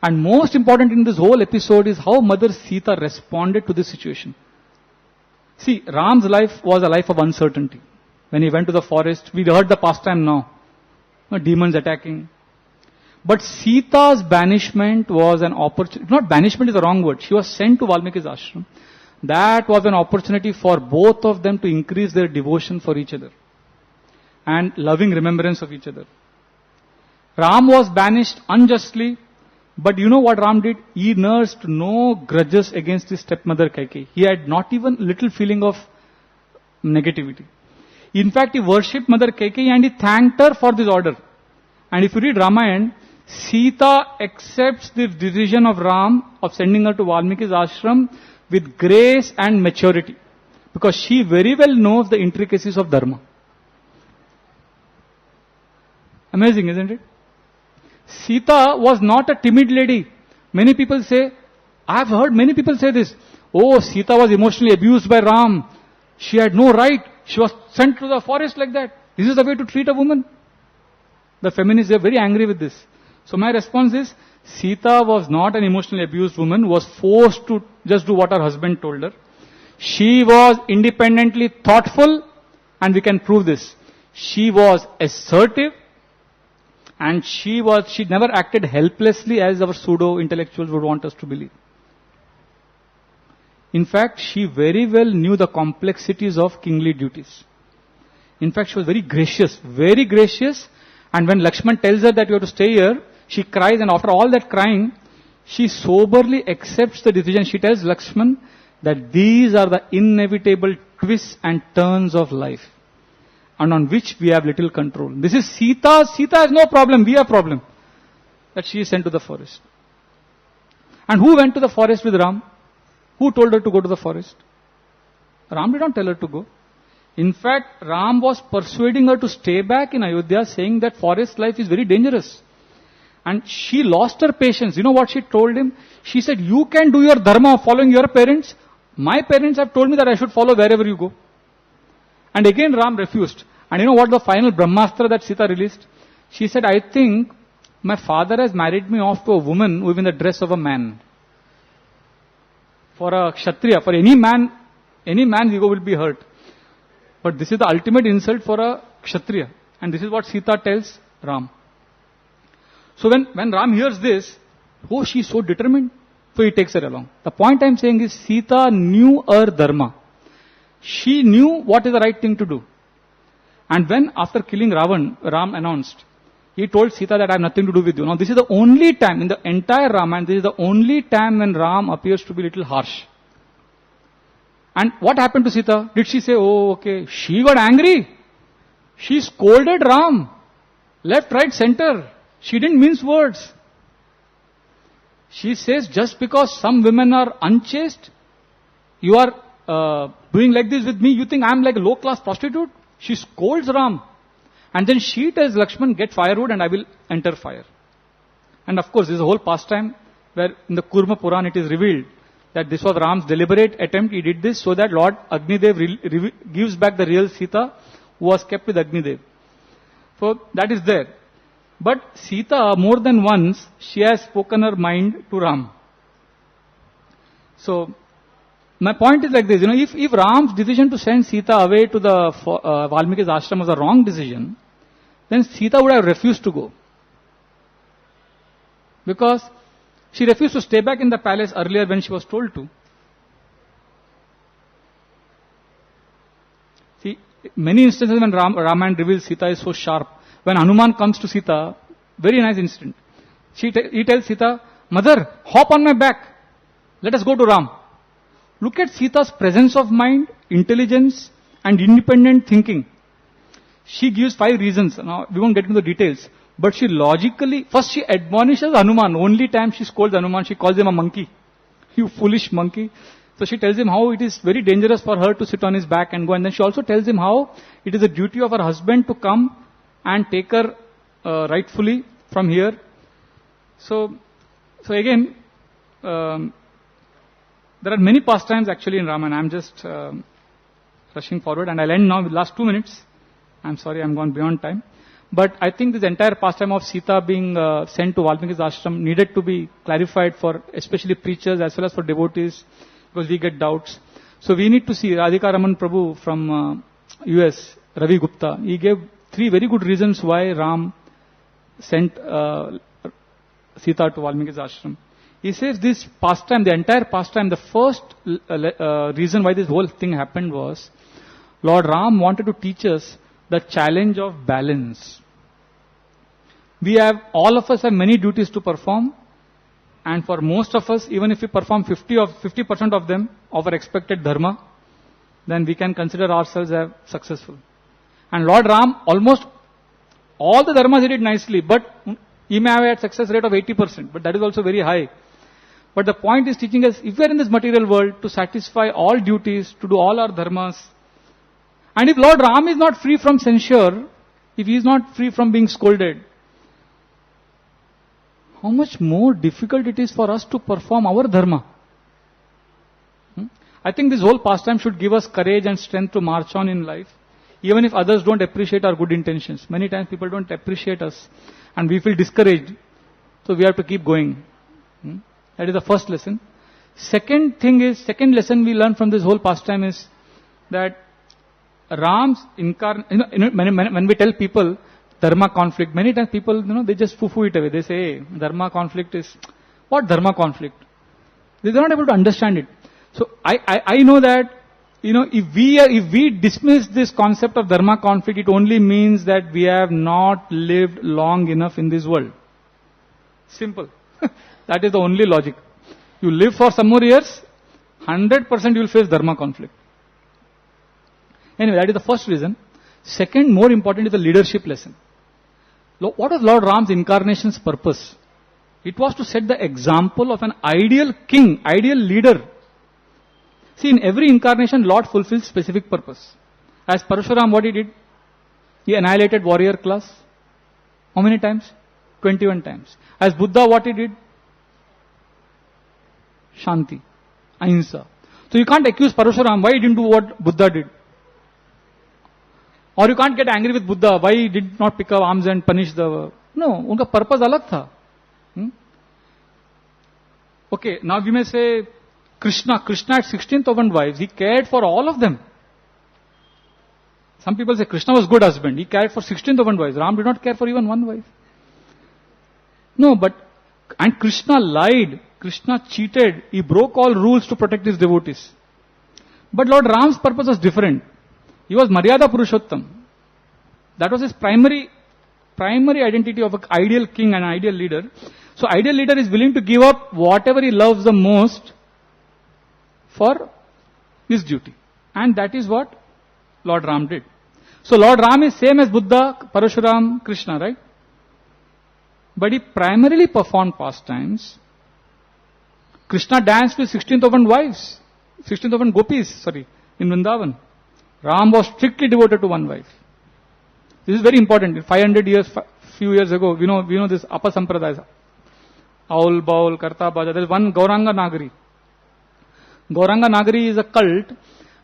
And most important in this whole episode is how Mother Sita responded to this situation. See, Ram's life was a life of uncertainty. When he went to the forest, we heard the pastime now. Demons attacking. But Sita's banishment was an opportunity. Not banishment is the wrong word. She was sent to Valmiki's ashram. That was an opportunity for both of them to increase their devotion for each other. And loving remembrance of each other. Ram was banished unjustly. But you know what Ram did? He nursed no grudges against his stepmother Kaikeyi. He had not even little feeling of negativity. In fact, he worshipped Mother Kaikeyi and he thanked her for this order. And if you read Ramayana, Sita accepts the decision of Ram of sending her to Valmiki's ashram with grace and maturity. Because she very well knows the intricacies of Dharma. Amazing, isn't it? Sita was not a timid lady. Many people say, I have heard many people say this. Oh, Sita was emotionally abused by Ram. She had no right. She was sent to the forest like that. This is the way to treat a woman. The feminists are very angry with this. So my response is, Sita was not an emotionally abused woman, was forced to just do what her husband told her. She was independently thoughtful, and we can prove this. She was assertive, and she never acted helplessly as our pseudo-intellectuals would want us to believe. In fact, she very well knew the complexities of kingly duties. In fact, she was very gracious, and when Lakshman tells her that you have to stay here, she cries, and after all that crying, she soberly accepts the decision. She tells Lakshman that these are the inevitable twists and turns of life, and on which we have little control. This is Sita. Sita has no problem. We have problem. That she is sent to the forest. And who went to the forest with Ram? Who told her to go to the forest? Ram did not tell her to go. In fact, Ram was persuading her to stay back in Ayodhya, saying that forest life is very dangerous. And she lost her patience. You know what she told him? She said, you can do your dharma following your parents. My parents have told me that I should follow wherever you go. And again Ram refused. And you know what the final Brahmastra that Sita released? She said, I think my father has married me off to a woman who is in the dress of a man. For a Kshatriya, for any man's ego will be hurt. But this is the ultimate insult for a Kshatriya. And this is what Sita tells Ram. So when Ram hears this, oh, she's so determined. So he takes her along. The point I'm saying is Sita knew her dharma. She knew what is the right thing to do. And when after killing Ram announced, he told Sita that I have nothing to do with you. Now this is the only time in the entire Ramayana, this is the only time when Ram appears to be a little harsh. And what happened to Sita? Did she say, oh, okay. She got angry. She scolded Ram. Left, right, center. She didn't mince words. She says, just because some women are unchaste, you are doing like this with me, you think I'm like a low-class prostitute? She scolds Ram. And then she tells Lakshman, get firewood and I will enter fire. And of course, this is a whole pastime where in the Kurma Puran it is revealed that this was Ram's deliberate attempt. He did this so that Lord Agnidev gives back the real Sita who was kept with Agnidev. So that is there. But Sita, more than once, she has spoken her mind to Ram. So, my point is like this, if Ram's decision to send Sita away to the Valmiki's ashram was a wrong decision, then Sita would have refused to go. Because she refused to stay back in the palace earlier when she was told to. See, many instances when Ramayana reveals Sita is so sharp. When Hanuman comes to Sita, very nice incident. He tells Sita, Mother, hop on my back. Let us go to Ram. Look at Sita's presence of mind, intelligence, and independent thinking. She gives 5 reasons. Now, we won't get into the details. But she logically, first she admonishes Hanuman. Only time she scolds Hanuman, she calls him a monkey. You foolish monkey. So she tells him how it is very dangerous for her to sit on his back and go. And then she also tells him how it is the duty of her husband to come and take her rightfully from here. So again, there are many pastimes actually in Ramayana. I'm just rushing forward and I'll end now with last 2 minutes. I'm sorry, I'm gone beyond time. But I think this entire pastime of Sita being sent to Valmiki's ashram needed to be clarified for especially preachers as well as for devotees, because we get doubts. So we need to see Radhika Raman Prabhu from US, Ravi Gupta. He gave 3 very good reasons why Ram sent Sita to Valmiki's ashram. He says this pastime, the entire pastime, the first reason why this whole thing happened was Lord Ram wanted to teach us the challenge of balance. All of us have many duties to perform, and for most of us, even if we perform 50% of them, of our expected dharma, then we can consider ourselves as successful. And Lord Ram, almost all the dharmas he did nicely, but he may have had success rate of 80%, but that is also very high. But the point is teaching us, if we are in this material world, to satisfy all duties, to do all our dharmas, and if Lord Ram is not free from censure, if he is not free from being scolded, how much more difficult it is for us to perform our dharma. I think this whole pastime should give us courage and strength to march on in life, even if others don't appreciate our good intentions. Many times people don't appreciate us and we feel discouraged. So we have to keep going. That is the first lesson. Second lesson we learn from this whole pastime is that Ram's when we tell people dharma conflict, many times people, they just poo-poo it away. They say, hey, dharma conflict is, what dharma conflict? They are not able to understand it. So I know that, if we dismiss this concept of dharma conflict, it only means that we have not lived long enough in this world. Simple. That is the only logic. You live for some more years, 100% you will face dharma conflict. Anyway, that is the first reason. Second, more important, is the leadership lesson. What was Lord Ram's incarnation's purpose? It was to set the example of an ideal king, ideal leader. See, in every incarnation, Lord fulfills specific purpose. As Parashuram, what he did? He annihilated warrior class. How many times? 21 times. As Buddha, what he did? Shanti, Ahimsa. So you can't accuse Parashuram, why he didn't do what Buddha did. Or you can't get angry with Buddha, why he did not pick up arms and punish the... No, unka purpose alag tha. Okay, now we may say, Krishna had 16,000 wives, he cared for all of them. Some people say Krishna was good husband, he cared for 16,000 wives. Ram did not care for even one wife. No, and Krishna lied, Krishna cheated, he broke all rules to protect his devotees. But Lord Ram's purpose was different. He was Maryada Purushottam. That was his primary identity of an ideal king and ideal leader. So ideal leader is willing to give up whatever he loves the most for his duty. And that is what Lord Ram did. So Lord Ram is same as Buddha, Parashuram, Krishna, right? But he primarily performed pastimes. Krishna danced with 16,000 wives, 16,000 gopis, in Vrindavan. Ram was strictly devoted to one wife. This is very important. 500 years, few years ago, we know this Apa Sampradaya. Aul, Baul, Karta, Baja. There is one Gauranga Nagari. Gauranga Nagari is a cult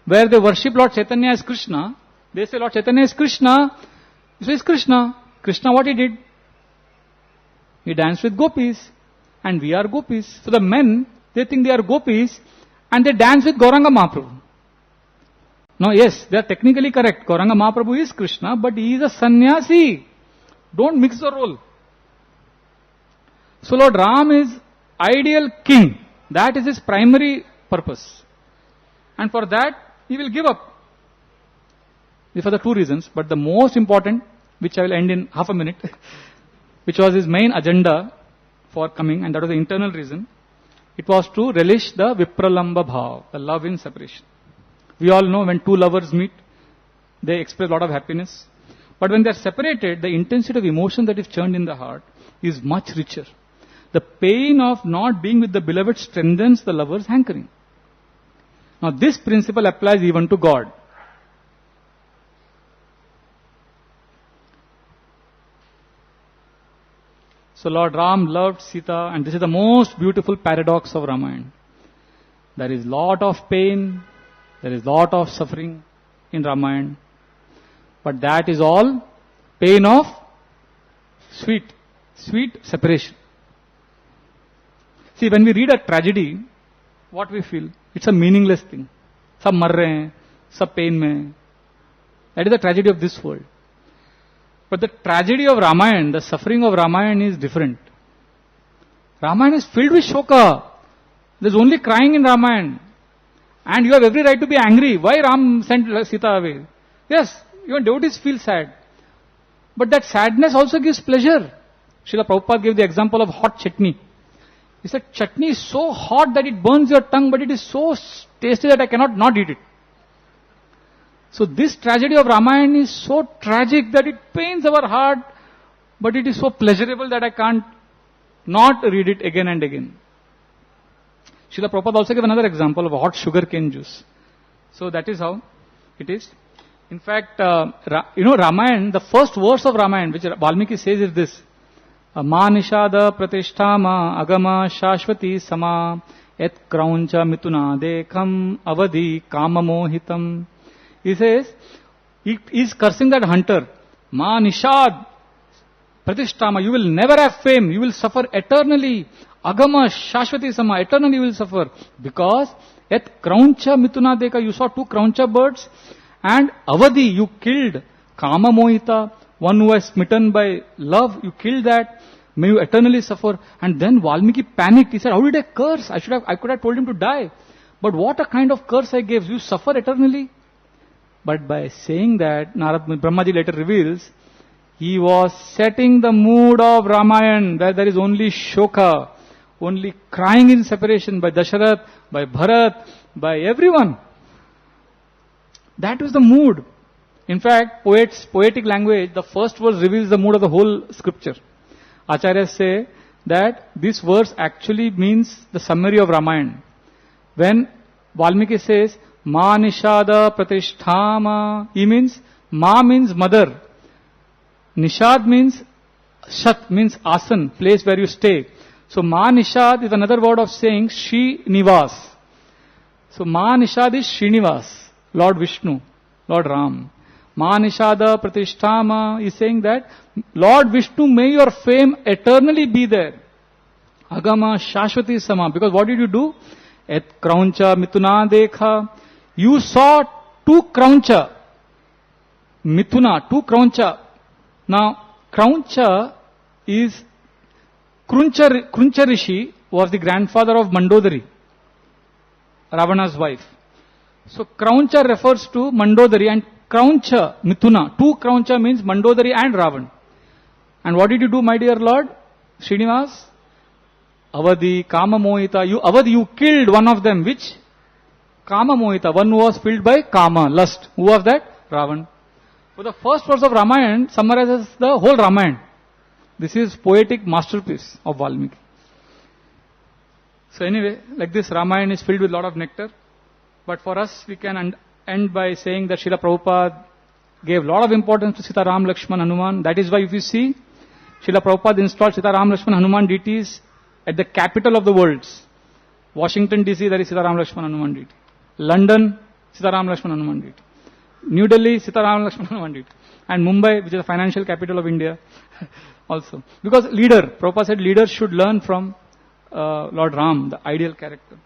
where they worship Lord Chaitanya as Krishna. They say Lord Chaitanya is Krishna. He says Krishna. Krishna, what he did? He danced with gopis. And we are gopis. So the men, they think they are gopis and they dance with Gauranga Mahaprabhu. Now yes, they are technically correct. Gauranga Mahaprabhu is Krishna, but he is a sannyasi. Don't mix the role. So Lord Ram is ideal king. That is his primary purpose. And for that, he will give up. These are the 2 reasons. But the most important, which I will end in half a minute, which was his main agenda for coming, and that was the internal reason, it was to relish the Vipralamba Bhav, the love in separation. We all know when 2 lovers meet, they express a lot of happiness. But when they are separated, the intensity of emotion that is churned in the heart is much richer. The pain of not being with the beloved strengthens the lover's hankering. Now this principle applies even to God. So Lord Ram loved Sita, and this is the most beautiful paradox of Ramayana. There is lot of pain, there is lot of suffering in Ramayana. But that is all pain of sweet separation. See, when we read a tragedy, what we feel? It's a meaningless thing. Sab mar rahe hain, sab pain mein. That is the tragedy of this world. But the tragedy of Ramayana, the suffering of Ramayana is different. Ramayana is filled with shoka. There's only crying in Ramayana. And you have every right to be angry. Why Ram sent Sita away? Yes, even devotees feel sad. But that sadness also gives pleasure. Srila Prabhupada gave the example of hot chutney. He said, chutney is so hot that it burns your tongue, but it is so tasty that I cannot not eat it. So this tragedy of Ramayana is so tragic that it pains our heart, but it is so pleasurable that I can't not read it again and again. Srila Prabhupada also gave another example of hot sugar cane juice. So that is how it is. In fact, Ramayana, the first verse of Ramayana, which Valmiki says is this. Ma nishada pratishtama agama shashvati sama et krauncha mituna dekham avadhi kamamohitam. He says, he is cursing that hunter. Ma nishad pratishtama, you will never have fame, you will suffer eternally. Agama shashvati sama, eternally you will suffer. Because et krauncha mituna dekha, you saw 2 krauncha birds. And avadhi, you killed. Kama mohita, one who was smitten by love, you killed that. May you eternally suffer. And then Valmiki panicked. He said, how did I curse? I could have told him to die. But what a kind of curse I gave. You suffer eternally. But by saying that, Brahmaji later reveals, he was setting the mood of Ramayana, where there is only shoka, only crying in separation by Dasharath, by Bharat, by everyone. That was the mood. In fact, poetic language, the first verse reveals the mood of the whole scripture. Acharyas say that this verse actually means the summary of Ramayana. When Valmiki says, Ma nishada pratisthama, he means, Ma means mother. Nishad means, Shat means asan, place where you stay. So Ma nishad is another word of saying Srinivas. So Ma nishad is Srinivas, Lord Vishnu, Lord Ram. Ma nishada pratishtama is saying that Lord Vishnu, may your fame eternally be there. Agama shashvati sama. Because what did you do? Et krauncha mituna dekha. You saw 2 krauncha. Mituna, 2 krauncha. Now, krauncha is Kruncha Rishi was the grandfather of Mandodari, Ravana's wife. So krauncha refers to Mandodari, and krauncha, Mithuna, 2 krauncha means Mandodari and Ravan. And what did you do, my dear Lord? Srinivas? Avadhi, Kama Mohita. You killed one of them. Which? Kama Mohita, one who was filled by Kama, lust. Who was that? Ravan. So the first verse of Ramayana summarizes the whole Ramayana. This is poetic masterpiece of Valmiki. So anyway, like this, Ramayana is filled with a lot of nectar. But for us, we can end by saying that Srila Prabhupada gave a lot of importance to Sita, Ram, Lakshman, Hanuman. That is why if you see, Srila Prabhupada installed Sita, Ram, Lakshman, Hanuman deities at the capital of the world. Washington DC, there is Sita, Ram, Lakshman, Hanuman deity. London, Sita, Ram, Lakshman, Hanuman deity. New Delhi, Sita, Ram, Lakshman, Hanuman deity. And Mumbai, which is the financial capital of India, also. Because Prabhupada said leaders should learn from Lord Ram, the ideal character.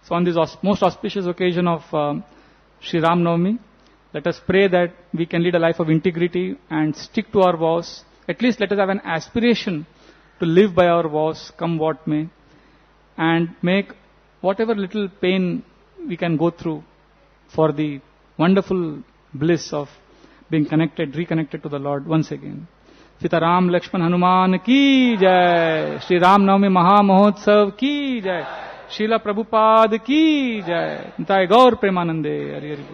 So on this most auspicious occasion of Sri Ram Navami, let us pray that we can lead a life of integrity and stick to our vows. At least let us have an aspiration to live by our vows, come what may, and make whatever little pain we can go through for the wonderful bliss of being reconnected to the Lord once again. Sita Ram Lakshman Hanuman ki jai. Shri Ram Navami Maha Mahotsav ki jai. Srila Prabhupada ki jai. Nitai Gaur Premanande. Hari Hari.